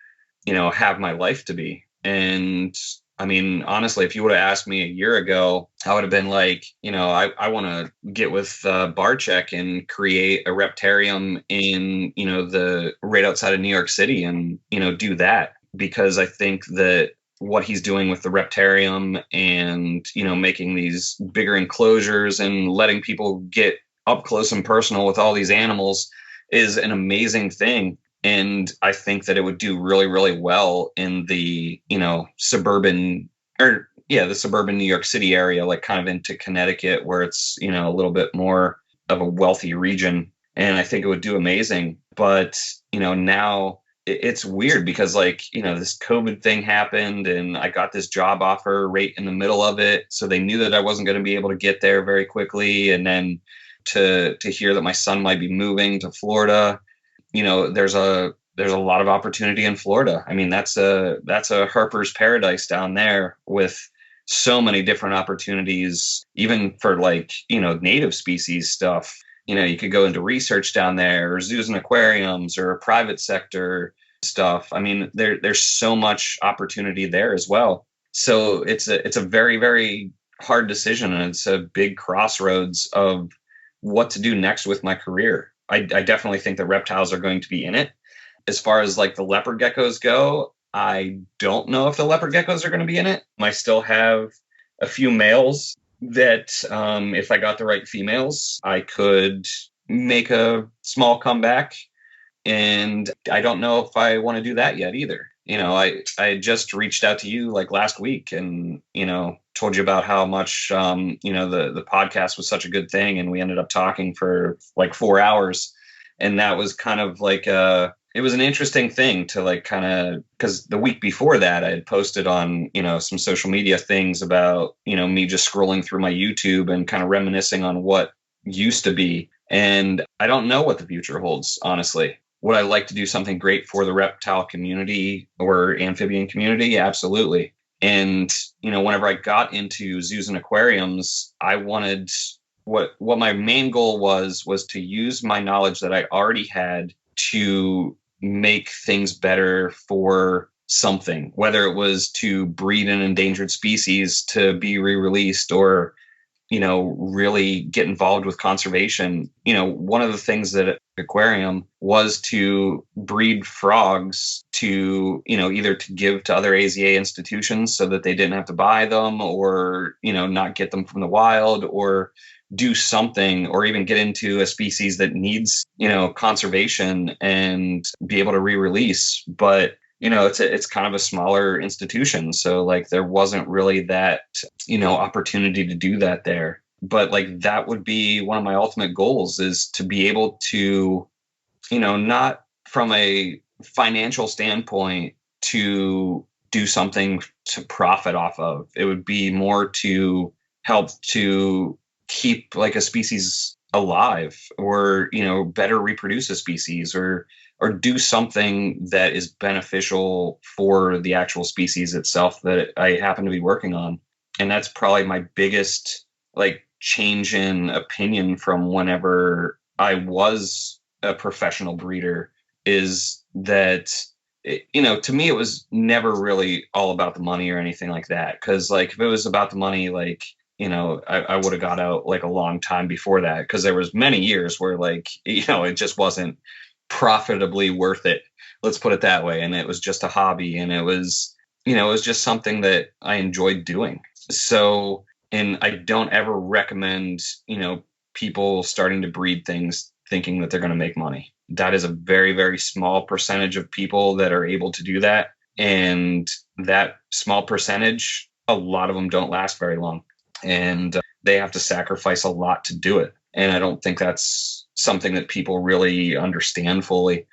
have my life to be? And I mean, honestly, if you would have asked me a year ago, I would have been like, I want to get with Barczyk and create a reptarium in, the right outside of New York City, and, do that, because I think that what he's doing with the reptarium and, making these bigger enclosures and letting people get up close and personal with all these animals is an amazing thing. And I think that it would do really, really well in the, the suburban New York City area, like kind of into Connecticut, where it's, a little bit more of a wealthy region. And I think it would do amazing. But, now it's weird because, like, this COVID thing happened and I got this job offer right in the middle of it. So they knew that I wasn't going to be able to get there very quickly. And then to hear that my son might be moving to Florida, there's a lot of opportunity in Florida. I mean, that's a herper's paradise down there, with so many different opportunities, even for, like, native species stuff. You could go into research down there, or zoos and aquariums, or private sector stuff. I mean, there's so much opportunity there as well. So it's a very, very hard decision, and it's a big crossroads of what to do next with my career. I definitely think that reptiles are going to be in it. As far as, like, the leopard geckos go, I don't know if the leopard geckos are going to be in it. I still have a few males that, if I got the right females, I could make a small comeback. And I don't know if I want to do that yet either. I just reached out to you, like, last week, and, told you about how much, the podcast was such a good thing. And we ended up talking for like 4 hours. And that was kind of like, it was an interesting thing to, like, kind of, because the week before that I had posted on, some social media things about, me just scrolling through my YouTube and kind of reminiscing on what used to be. And I don't know what the future holds, honestly. Would I like to do something great for the reptile community or amphibian community? Absolutely. And, whenever I got into zoos and aquariums, I wanted, what my main goal was to use my knowledge that I already had to make things better for something, whether it was to breed an endangered species to be re-released, or, really get involved with conservation. One of the things that aquarium was to breed frogs to, either to give to other AZA institutions so that they didn't have to buy them, or, not get them from the wild, or do something, or even get into a species that needs, conservation and be able to re-release. But, it's kind of a smaller institution. So, like, there wasn't really that, opportunity to do that there. But, like, that would be one of my ultimate goals, is to be able to, not from a financial standpoint to do something to profit off of. It would be more to help to keep, like, a species alive, or, better reproduce a species, or do something that is beneficial for the actual species itself that I happen to be working on. And that's probably my biggest, like, change in opinion from whenever I was a professional breeder, is that, to me, it was never really all about the money or anything like that. Cause, like, if it was about the money, like, I would have got out, like, a long time before that. Cause there was many years where, like, it just wasn't profitably worth it. Let's put it that way. And it was just a hobby, and it was just something that I enjoyed doing. So, and I don't ever recommend, people starting to breed things thinking that they're going to make money. That is a very, very small percentage of people that are able to do that. And that small percentage, a lot of them don't last very long, and they have to sacrifice a lot to do it. And I don't think that's something that people really understand fully.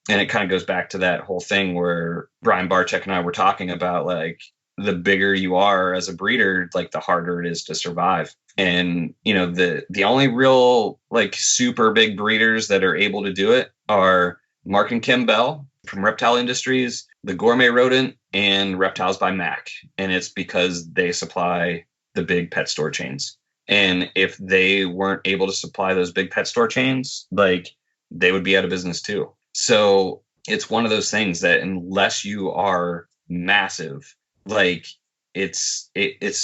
And it kind of goes back to that whole thing where Brian Barczyk and I were talking about, like, the bigger you are as a breeder, like, the harder it is to survive. And, the only real, like, super big breeders that are able to do it are Mark and Kim Bell from Reptile Industries, the Gourmet Rodent and Reptiles by Mac. And it's because they supply the big pet store chains. And if they weren't able to supply those big pet store chains, like they would be out of business too. So it's one of those things that unless you are massive, like it's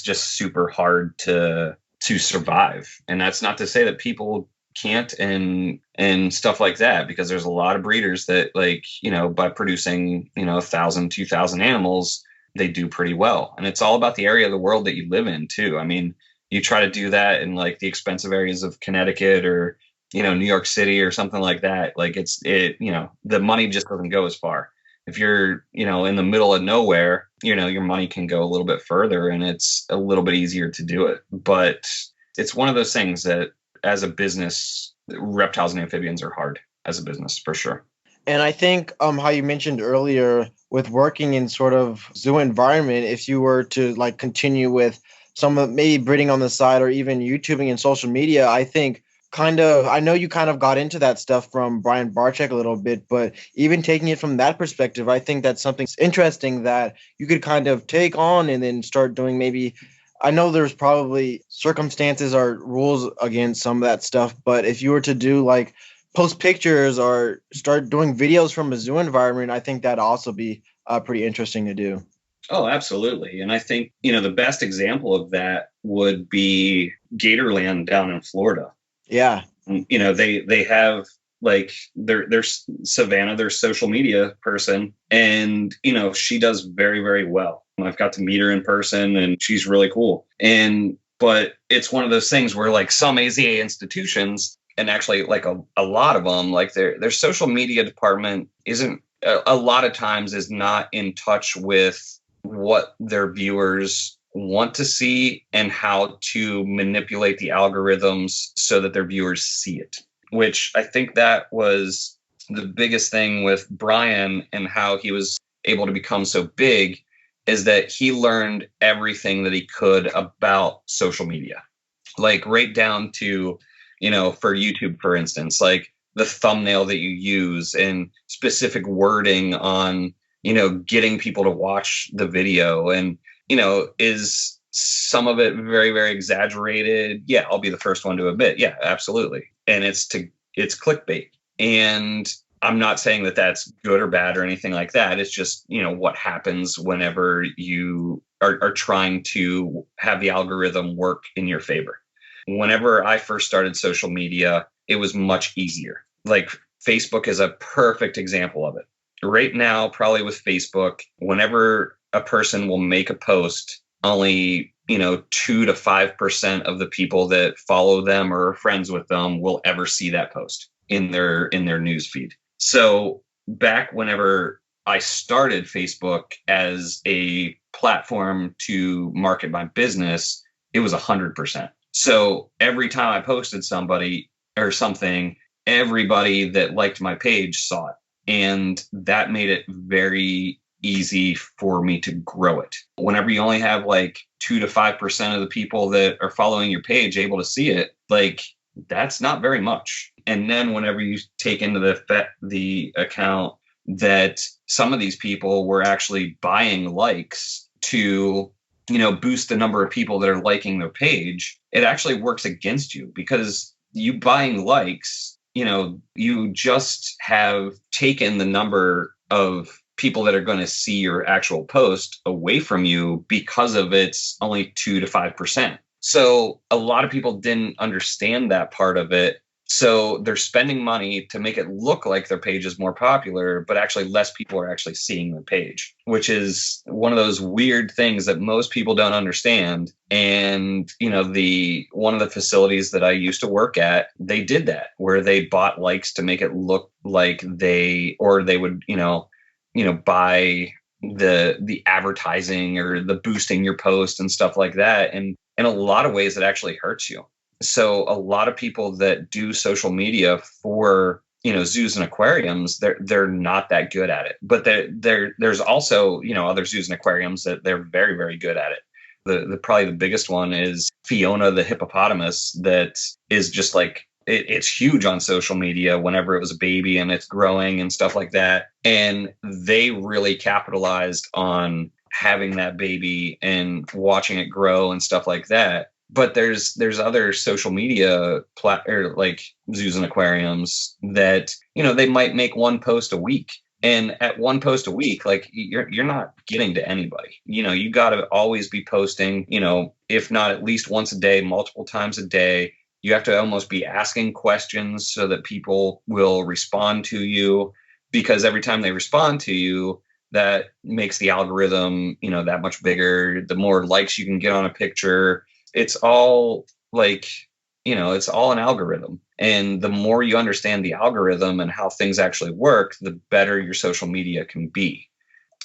just super hard to survive. And that's not to say that people can't and stuff like that, because there's a lot of breeders that, like, you know, by producing, you know, 1,000, 2,000 animals, they do pretty well. And it's all about the area of the world that you live in too. I mean, you try to do that in like the expensive areas of Connecticut or, you know, New York City or something like that. Like you know, the money just doesn't go as far. If you're, you know, in the middle of nowhere, you know, your money can go a little bit further and it's a little bit easier to do it. But it's one of those things that as a business, reptiles and amphibians are hard as a business for sure. And I think how you mentioned earlier with working in sort of zoo environment, if you were to like continue with some of maybe breeding on the side or even YouTubing and social media, I think I know you kind of got into that stuff from Brian Barczyk a little bit, but even taking it from that perspective, I think that's something interesting that you could kind of take on and then start doing maybe. I know there's probably circumstances or rules against some of that stuff, but if you were to do like post pictures or start doing videos from a zoo environment, I think that'd also be pretty interesting to do. Oh, absolutely. And I think, you know, the best example of that would be Gatorland down in Florida. Yeah. You know, they have like their Savannah, their social media person, and, you know, she does very, very well. I've got to meet her in person and she's really cool. But it's one of those things where like some AZA institutions, and actually like a lot of them, like their social media department isn't a lot of times is not in touch with what their viewers want to see and how to manipulate the algorithms so that their viewers see it, which I think that was the biggest thing with Brian and how he was able to become so big, is that he learned everything that he could about social media, like right down to, you know, for YouTube, for instance, like the thumbnail that you use and specific wording on, you know, getting people to watch the video. And, you know, is some of it very, very exaggerated? Yeah, I'll be the first one to admit. Yeah, absolutely. And it's clickbait. And I'm not saying that that's good or bad or anything like that. It's just, you know, what happens whenever you are trying to have the algorithm work in your favor. Whenever I first started social media, it was much easier. Like Facebook is a perfect example of it. Right now, probably with Facebook, whenever a person will make a post, only, you know, 2 to 5% of the people that follow them or are friends with them will ever see that post in their news feed. So back whenever I started Facebook as a platform to market my business, it was 100%. So every time I posted somebody or something, everybody that liked my page saw it. And that made it very easy for me to grow it. Whenever you only have like 2 to 5% of the people that are following your page able to see it, like that's not very much. And then whenever you take into the account that some of these people were actually buying likes to, you know, boost the number of people that are liking their page, it actually works against you, because you buying likes, you know, you just have taken the number of people that are going to see your actual post away from you because of it's only 2 to 5%. So a lot of people didn't understand that part of it. So they're spending money to make it look like their page is more popular, but actually less people are actually seeing their page, which is one of those weird things that most people don't understand. And, you know, one of the facilities that I used to work at, they did that, where they bought likes to make it look like they would, you know, buy the advertising or the boosting your post and stuff like that. And in a lot of ways, it actually hurts you. So a lot of people that do social media for, you know, zoos and aquariums, they're not that good at it. But there's also, you know, other zoos and aquariums that they're very, very good at it. The probably the biggest one is Fiona the hippopotamus, that is just like it's huge on social media whenever it was a baby and it's growing and stuff like that. And they really capitalized on having that baby and watching it grow and stuff like that. But there's other social media or like zoos and aquariums that, they might make one post a week. And at one post a week, like you're not getting to anybody. You got to always be posting, if not at least once a day, multiple times a day. You have to almost be asking questions so that people will respond to you, because every time they respond to you, that makes the algorithm, that much bigger. The more likes you can get on a picture, it's all like, it's all an algorithm. And the more you understand the algorithm and how things actually work, the better your social media can be.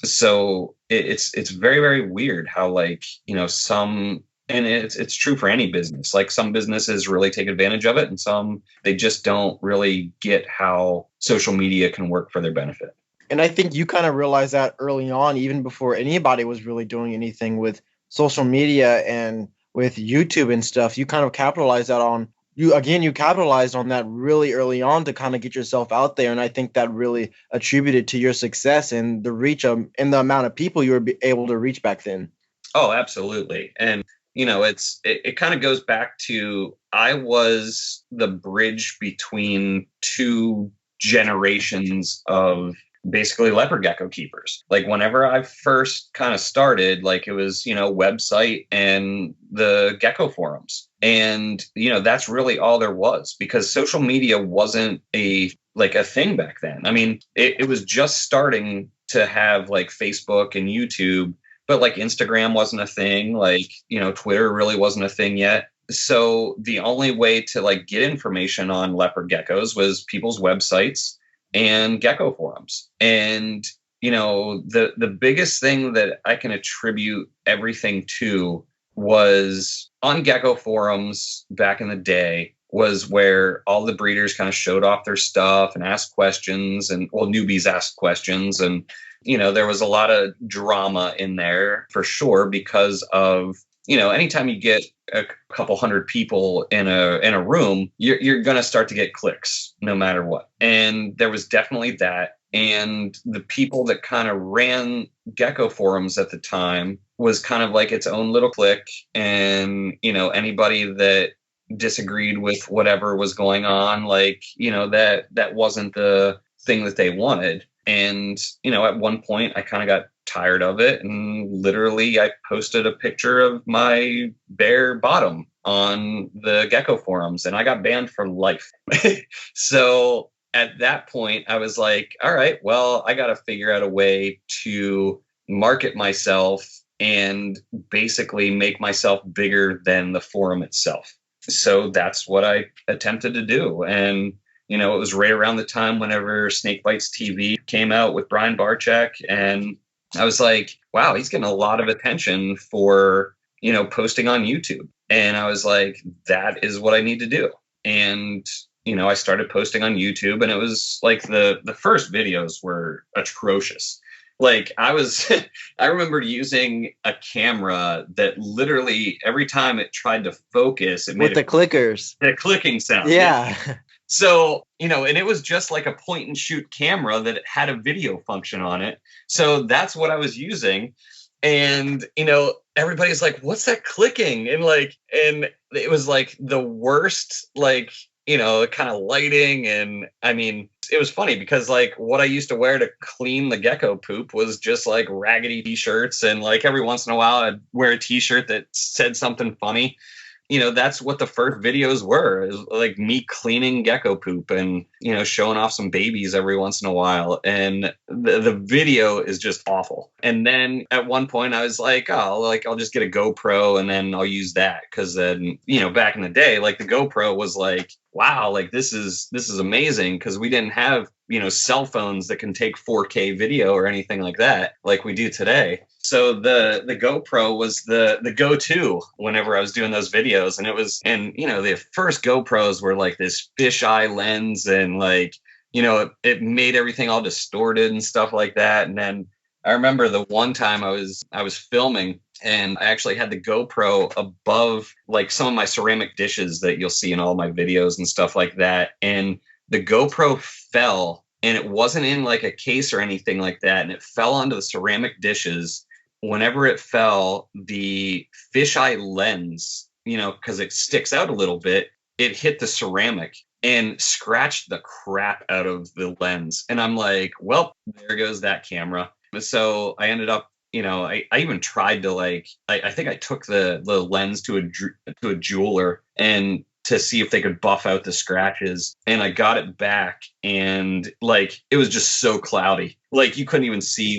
So it's very, very weird how, like, some, and it's true for any business, like some businesses really take advantage of it and some, they just don't really get how social media can work for their benefit. And I think you kind of realized that early on, even before anybody was really doing anything with social media and with YouTube and stuff. You kind of capitalized on that really early on to kind of get yourself out there. And I think that really attributed to your success and the reach and the amount of people you were able to reach back then. Oh, absolutely. And, it kind of goes back to, I was the bridge between two generations of basically leopard gecko keepers. Like whenever I first kind of started, like it was, website and the gecko forums. And, that's really all there was, because social media wasn't a thing back then. I mean, it was just starting to have like Facebook and YouTube, but like Instagram wasn't a thing. Like, Twitter really wasn't a thing yet. So the only way to like get information on leopard geckos was people's websites and gecko forums. And, the biggest thing that I can attribute everything to was on gecko forums back in the day was where all the breeders kind of showed off their stuff and asked questions, and newbies asked questions. And, there was a lot of drama in there for sure, because of, anytime you get a couple hundred people in a room, you're going to start to get clicks no matter what. And there was definitely that. And the people that kind of ran gecko forums at the time was kind of like its own little clique. And, anybody that disagreed with whatever was going on, like, that wasn't the thing that they wanted. And, at one point I kind of got tired of it, and literally I posted a picture of my bare bottom on the gecko forums, and I got banned for life. So at that point I was like, all right, well, I got to figure out a way to market myself and basically make myself bigger than the forum itself. So that's what I attempted to do. And it was right around the time whenever Snake Bites TV came out with Brian Barczyk, and I was like, wow, he's getting a lot of attention for, posting on YouTube. And I was like, that is what I need to do. And, I started posting on YouTube, and it was like the first videos were atrocious. Like I remember using a camera that literally every time it tried to focus, it made with the clickers, the clicking sound. Yeah. So, and it was just like a point and shoot camera that had a video function on it. So that's what I was using. And, everybody's like, what's that clicking? And it was like the worst, like, kind of lighting. And I mean, it was funny because like what I used to wear to clean the gecko poop was just like raggedy t-shirts. And like every once in a while I'd wear a t-shirt that said something funny. That's what the first videos were, is like me cleaning gecko poop and, showing off some babies every once in a while. And the video is just awful. And then at one point I was like, I'll just get a GoPro and then I'll use that. Cause then, back in the day, like the GoPro was like, wow, like this is amazing. Cause we didn't have, cell phones that can take 4K video or anything like that, like we do today. So the GoPro was the go-to whenever I was doing those videos. And the first GoPros were like this fisheye lens, and like, it made everything all distorted and stuff like that. And then I remember the one time I was filming, And I actually had the GoPro above like some of my ceramic dishes that you'll see in all my videos and stuff like that. And the GoPro fell, and it wasn't in like a case or anything like that. And it fell onto the ceramic dishes. Whenever it fell, the fisheye lens, because it sticks out a little bit, it hit the ceramic and scratched the crap out of the lens. And I'm like, well, there goes that camera. So I ended up, I even tried to I think I took the lens to a jeweler and to see if they could buff out the scratches, and I got it back, and it was just so cloudy, you couldn't even see,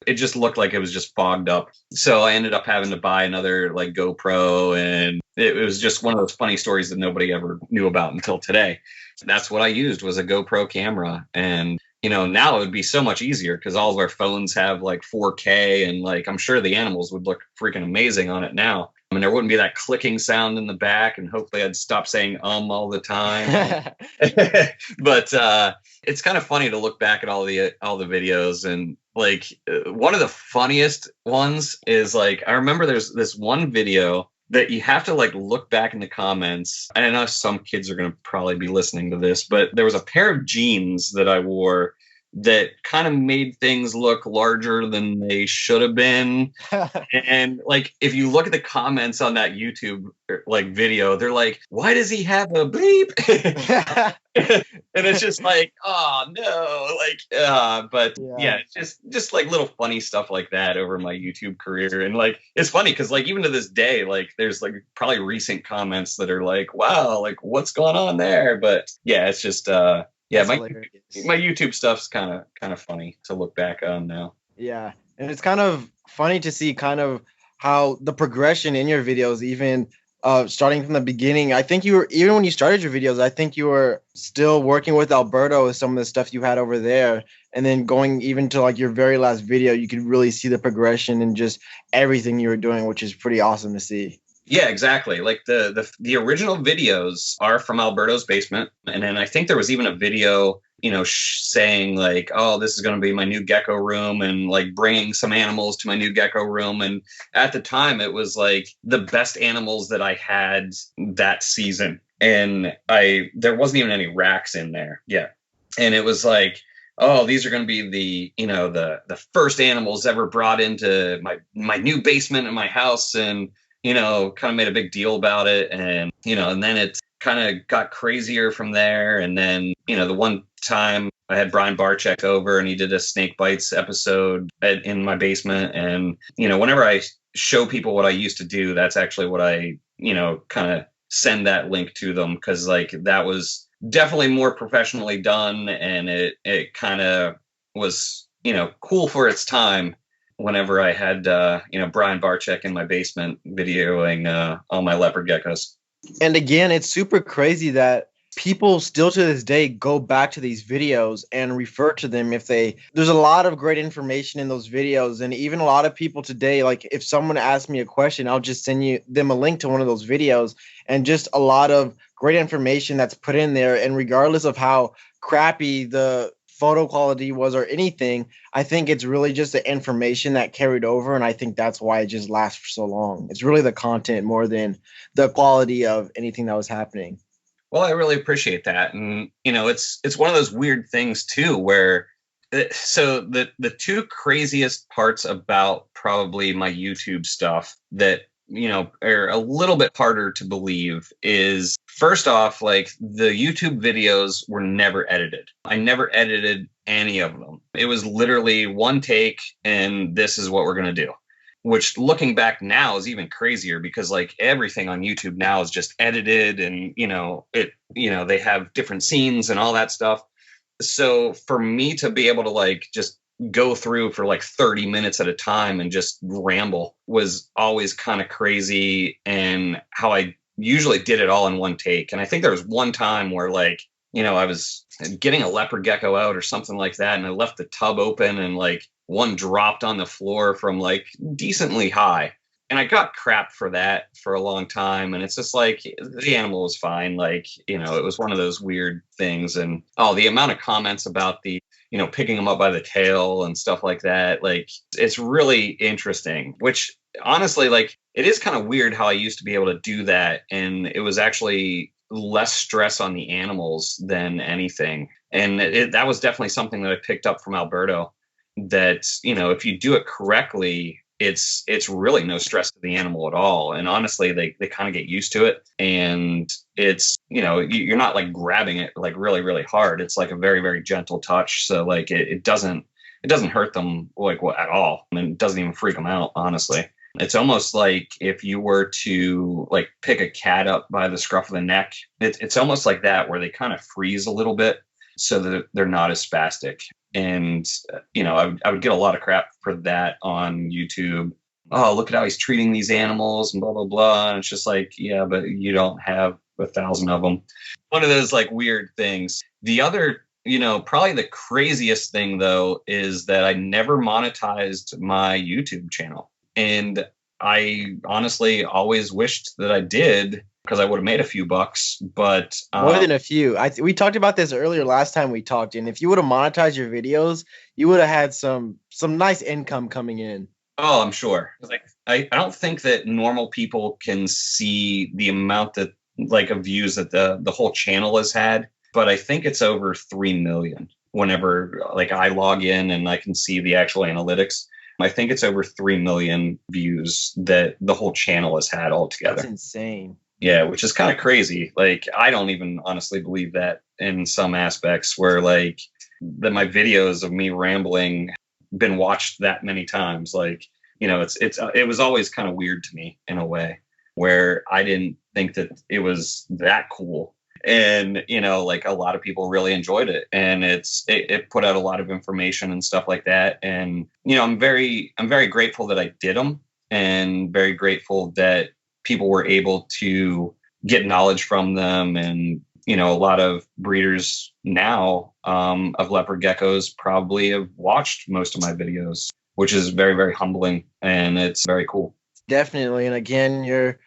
it just looked like it was just fogged up. So I ended up having to buy another GoPro, and it was just one of those funny stories that nobody ever knew about until today. That's what I used, was a GoPro camera. And now it would be so much easier because all of our phones have 4K, and I'm sure the animals would look freaking amazing on it now. I mean, there wouldn't be that clicking sound in the back, and hopefully I'd stop saying all the time. But it's kind of funny to look back at all the videos, and one of the funniest ones is I remember there's this one video that you have to look back in the comments. And I know some kids are going to probably be listening to this, but there was a pair of jeans that I wore that kind of made things look larger than they should have been. And if you look at the comments on that YouTube video, they're like, why does he have a bleep? And it's just oh no, but yeah, it's just little funny stuff like that over my YouTube career. And it's funny because even to this day, there's probably recent comments that are wow, what's going on there? But yeah, it's just yeah, my YouTube stuff's kind of funny to look back on now. Yeah, and it's kind of funny to see kind of how the progression in your videos, even starting from the beginning. I think even when you started your videos, I think you were still working with Alberto with some of the stuff you had over there. And then going even to your very last video, you could really see the progression and just everything you were doing, which is pretty awesome to see. Yeah, exactly. The original videos are from Alberto's basement. And then I think there was even a video, saying oh, this is going to be my new gecko room, and bringing some animals to my new gecko room. And at the time it was the best animals that I had that season. And there wasn't even any racks in there yet. And it was oh, these are going to be the first animals ever brought into my new basement in my house. And kind of made a big deal about it. And, and then it kind of got crazier from there. And then, the one time I had Brian Barczyk over, and he did a snake bites episode in my basement. And, whenever I show people what I used to do, that's actually what I, kind of send that link to them. Cause that was definitely more professionally done. And it kind of was, cool for its time. Whenever I had, Brian Barczyk in my basement videoing all my leopard geckos. And again, it's super crazy that people still to this day go back to these videos and refer to them there's a lot of great information in those videos. And even a lot of people today, if someone asks me a question, I'll just send them a link to one of those videos, and just a lot of great information that's put in there. And regardless of how crappy the photo quality was or anything, I think it's really just the information that carried over, and I think that's why it just lasts for so long. It's really the content more than the quality of anything that was happening. Well, I really appreciate that. And it's one of those weird things too, where so the two craziest parts about probably my YouTube stuff that are a little bit harder to believe is, first off, the YouTube videos were never edited. I never edited any of them. It was literally one take, and this is what we're going to do. Which, looking back now, is even crazier because everything on YouTube now is just edited, and they have different scenes and all that stuff. So for me to be able to just go through for 30 minutes at a time and just ramble was always kind of crazy, and how I usually did it all in one take. And I think there was one time where I was getting a leopard gecko out or something like that, and I left the tub open, and one dropped on the floor from decently high. And I got crap for that for a long time. And it's just the animal was fine. It was one of those weird things. And the amount of comments about the picking them up by the tail and stuff like that. Like, it's really interesting, which honestly, like, it is kind of weird how I used to be able to do that. And it was actually less stress on the animals than anything. And that was definitely something that I picked up from Alberto, that, if you do it correctly, it's really no stress to the animal at all. And honestly, they kind of get used to it. And it's, you're not like grabbing it like really, really hard. It's like a very, very gentle touch. So like it doesn't hurt them like at all. And it doesn't even freak them out, honestly. It's almost like if you were to like pick a cat up by the scruff of the neck, it's almost like that, where they kind of freeze a little bit so that they're not as spastic. And, I would get a lot of crap for that on YouTube. Oh, look at how he's treating these animals and blah, blah, blah. And it's just like, yeah, but you don't have 1,000 of them. One of those like weird things. The other, probably the craziest thing, though, is that I never monetized my YouTube channel. And I honestly always wished that I did, because I would have made a few bucks, but more than a few. We talked about this earlier last time we talked, and if you would have monetized your videos, you would have had some nice income coming in. Oh, I'm sure. Like, I don't think that normal people can see the amount that like of views that the whole channel has had, but I think it's over 3 million whenever like I log in and I can see the actual analytics. I think it's over 3 million views that the whole channel has had altogether. That's insane. Yeah, which is kind of crazy. Like, I don't even honestly believe that in some aspects, where like that my videos of me rambling been watched that many times. Like, it was always kind of weird to me in a way, where I didn't think that it was that cool. And, like a lot of people really enjoyed it, and it put out a lot of information and stuff like that. And, I'm very grateful that I did them, and very grateful that people were able to get knowledge from them. And, a lot of breeders now of leopard geckos probably have watched most of my videos, which is very, very humbling, and it's very cool. Definitely. And again, your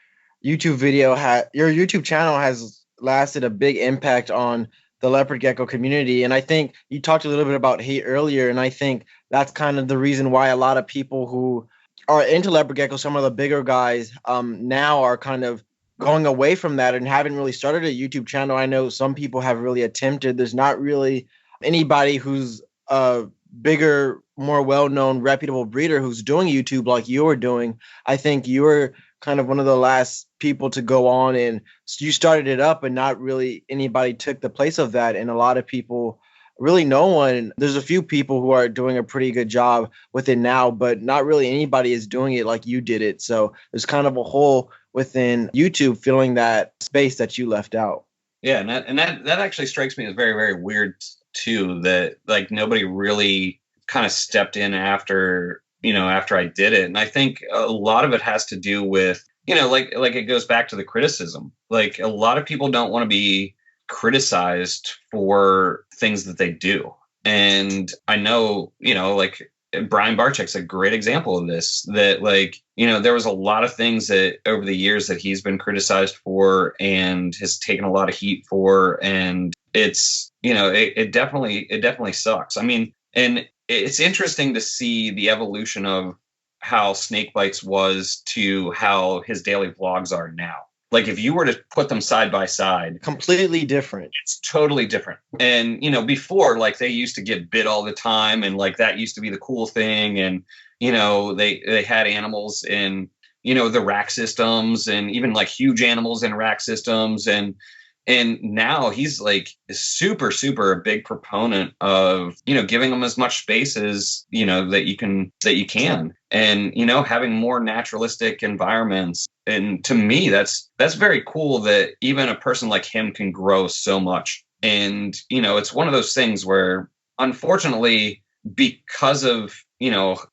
YouTube channel has lasted a big impact on the leopard gecko community. And I think you talked a little bit about hate earlier, and I think that's kind of the reason why a lot of people who are into leopard gecko, some of the bigger guys, now are kind of going away from that and haven't really started a YouTube channel. I know some people have really attempted. There's not really anybody who's a bigger, more well-known, reputable breeder who's doing YouTube like you're doing. I think you're kind of one of the last people to go on, and you started it up, and not really anybody took the place of that. And a lot of people, really no one, there's a few people who are doing a pretty good job with it now, but not really anybody is doing it like you did it. So there's kind of a hole within YouTube filling that space that you left out. Yeah, and that actually strikes me as very, very weird too, that like nobody really kind of stepped in after I did it. And I think a lot of it has to do with, like it goes back to the criticism. Like, a lot of people don't want to be criticized for things that they do. And I know, like Brian Barczyk's a great example of this, that like, there was a lot of things that over the years that he's been criticized for and has taken a lot of heat for. And it's, it definitely sucks. I mean, and it's interesting to see the evolution of how Snakebites was to how his daily vlogs are now. Like, if you were to put them side by side, completely different. It's totally different. And, before, like, they used to get bit all the time, and like that used to be the cool thing. And, they had animals in, the rack systems, and even like huge animals in rack systems. And now he's like super, super a big proponent of, giving them as much space as, that you can, and, having more naturalistic environments. And to me, that's very cool that even a person like him can grow so much. And, it's one of those things where, unfortunately, because of,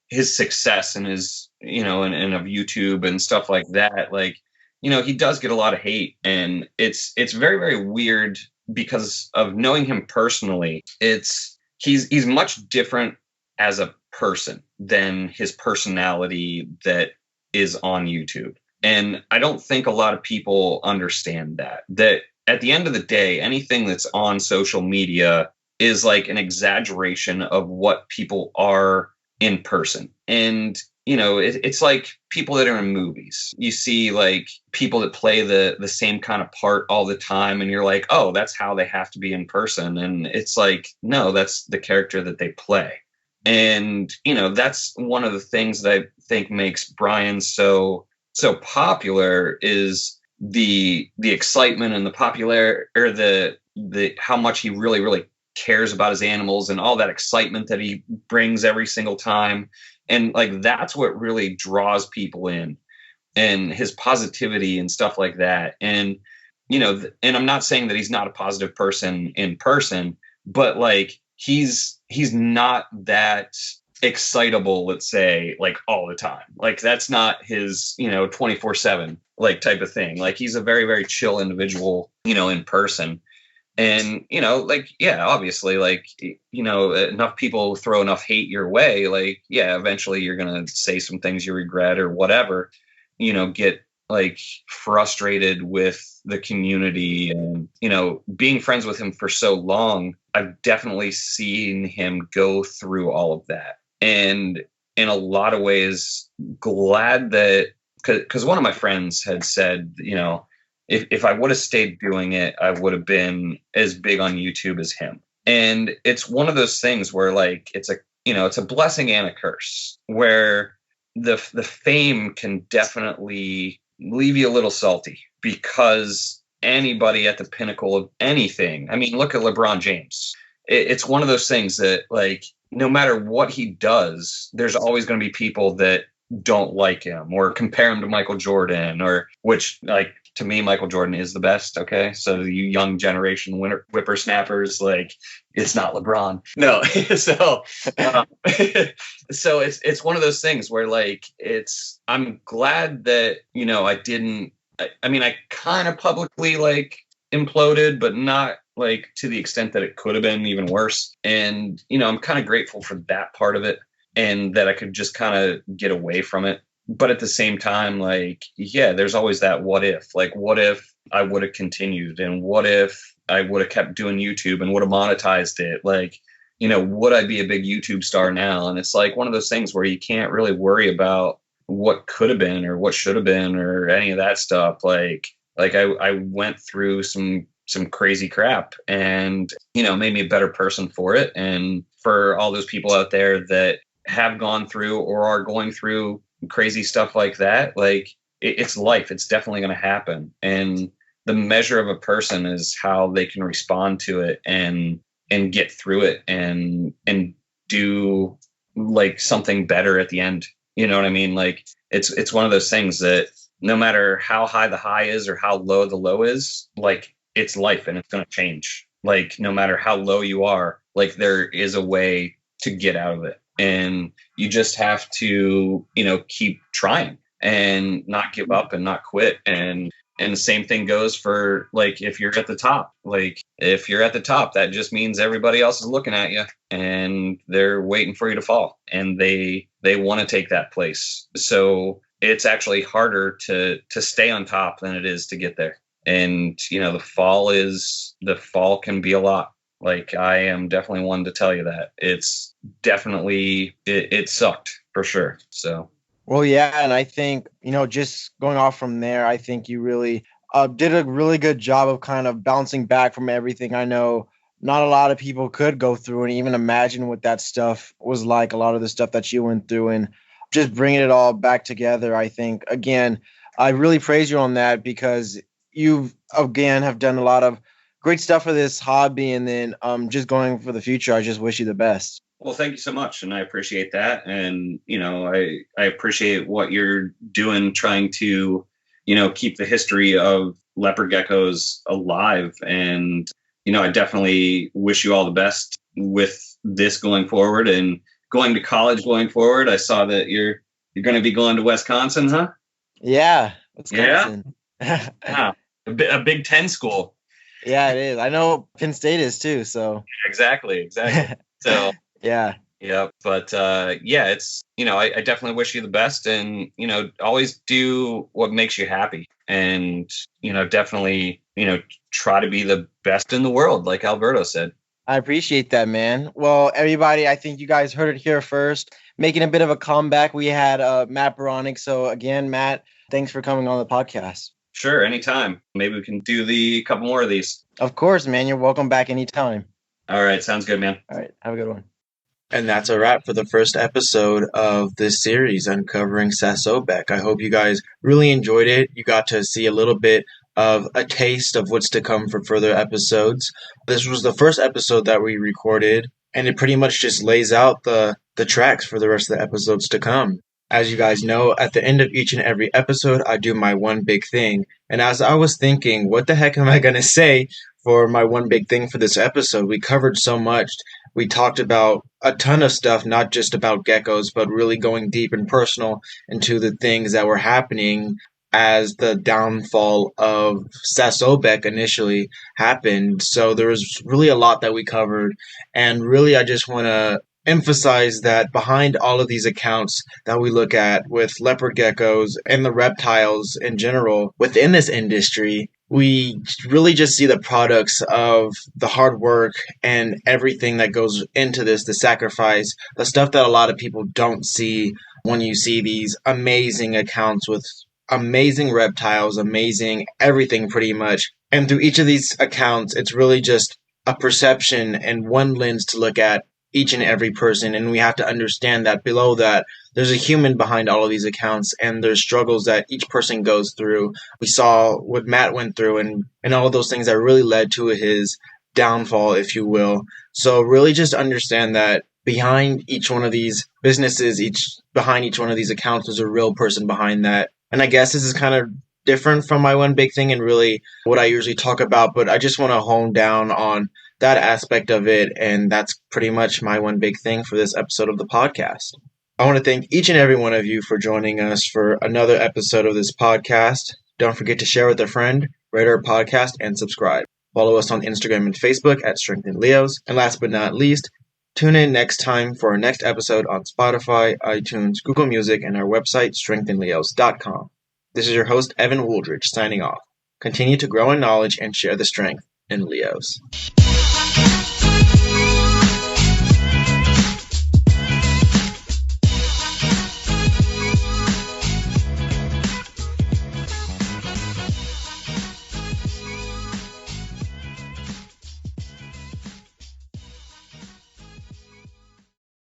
his success and his, and of YouTube and stuff like that, like, he does get a lot of hate, and it's very, very weird because of knowing him personally. He's much different as a person than his personality that is on YouTube. And I don't think a lot of people understand that at the end of the day, anything that's on social media is like an exaggeration of what people are in person. And it's like people that are in movies. You see like people that play the same kind of part all the time, and you're like, oh, that's how they have to be in person. And it's like, no, that's the character that they play. And that's one of the things that I think makes Brian so popular, is the excitement and the popular, or the how much he really cares about his animals, and all that excitement that he brings every single time. And like, that's what really draws people in, and his positivity and stuff like that. And, and I'm not saying that he's not a positive person in person, but like, he's not that excitable, let's say, like all the time. Like, that's not his, 24/7 like type of thing. Like, he's a very, very chill individual, in person. And, like, yeah, obviously, like, enough people throw enough hate your way. Like, yeah, eventually you're going to say some things you regret or whatever, get like frustrated with the community. And, being friends with him for so long, I've definitely seen him go through all of that. And in a lot of ways, glad that, because one of my friends had said, if I would have stayed doing it, I would have been as big on YouTube as him. And it's one of those things where like, it's a blessing and a curse, where the fame can definitely leave you a little salty, because anybody at the pinnacle of anything, I mean, look at LeBron James. It's one of those things that like, no matter what he does, there's always going to be people that don't like him or compare him to Michael Jordan, or which, like, to me, Michael Jordan is the best. Okay. So you young generation whippersnappers, like, it's not LeBron. No. So it's one of those things where like, I'm glad that, I kind of publicly like imploded, but not like to the extent that it could have been even worse. And, I'm kind of grateful for that part of it, and that I could just kind of get away from it. But at the same time, like, yeah, there's always that what if. Like, what if I would have continued? And what if I would have kept doing YouTube and would have monetized it? Like, would I be a big YouTube star now? And it's like one of those things where you can't really worry about what could have been or what should have been or any of that stuff. Like I went through some crazy crap, and, made me a better person for it. And for all those people out there that have gone through or are going through crazy stuff like that, like, it's life. It's definitely going to happen. And the measure of a person is how they can respond to it and get through it and do like something better at the end. You know what I mean? Like, it's one of those things that no matter how high the high is or how low the low is, like, it's life and it's going to change. Like, no matter how low you are, like, there is a way to get out of it. And you just have to, keep trying and not give up and not quit. And the same thing goes for, like, if you're at the top. Like, if you're at the top, that just means everybody else is looking at you and they're waiting for you to fall, and they want to take that place. So it's actually harder to stay on top than it is to get there. And, the fall can be a lot. Like, I am definitely one to tell you that it's definitely, it sucked for sure. So. Well, yeah. And I think, just going off from there, I think you really did a really good job of kind of bouncing back from everything. I know not a lot of people could go through and even imagine what that stuff was like, a lot of the stuff that you went through, and just bringing it all back together. I think, again, I really praise you on that, because you, again, have done a lot of great stuff for this hobby, and then just going for the future. I just wish you the best. Well, thank you so much, and I appreciate that. And I appreciate what you're doing, trying to keep the history of leopard geckos alive. And I definitely wish you all the best with this going forward and going to college going forward. I saw that you're going to be going to Wisconsin, huh? Yeah, Wisconsin. Yeah. Yeah. A Big Ten school. Yeah, it is. I know Penn State is too. So exactly. So yeah. But it's, I definitely wish you the best, and always do what makes you happy, and definitely try to be the best in the world, like Alberto said. I appreciate that, man. Well, everybody, I think you guys heard it here first. Making a bit of a comeback, we had Matt Baronik. So again, Matt, thanks for coming on the podcast. Sure, anytime. Maybe we can do the couple more of these. Of course, man. You're welcome back anytime. All right, sounds good, man. All right, have a good one. And that's a wrap for the first episode of this series, Uncovering Sassobek. I hope you guys really enjoyed it. You got to see a little bit of a taste of what's to come for further episodes. This was the first episode that we recorded, and it pretty much just lays out the tracks for the rest of the episodes to come. As you guys know, at the end of each and every episode, I do my one big thing. And as I was thinking, what the heck am I going to say for my one big thing for this episode? We covered so much. We talked about a ton of stuff, not just about geckos, but really going deep and personal into the things that were happening as the downfall of Sassobek initially happened. So there was really a lot that we covered. And really, I just want to emphasize that behind all of these accounts that we look at with leopard geckos and the reptiles in general within this industry, we really just see the products of the hard work and everything that goes into this, the sacrifice, the stuff that a lot of people don't see when you see these amazing accounts with amazing reptiles, amazing everything pretty much. And through each of these accounts, it's really just a perception and one lens to look at each and every person, and we have to understand that below that there's a human behind all of these accounts, and there's struggles that each person goes through. We saw what Matt went through and all of those things that really led to his downfall, if you will. So really just understand that behind each one of these businesses, behind each one of these accounts, there's a real person behind that. And I guess this is kind of different from my one big thing and really what I usually talk about, but I just want to hone down on that aspect of it, and that's pretty much my one big thing for this episode of the podcast. I want to thank each and every one of you for joining us for another episode of this podcast. Don't forget to share with a friend, rate our podcast, and subscribe. Follow us on Instagram and Facebook at Strengthen Leos. And last but not least, tune in next time for our next episode on Spotify, iTunes, Google Music, and our website, strengthenleos.com. This is your host, Evan Wooldridge, signing off. Continue to grow in knowledge and share the strength in Leos.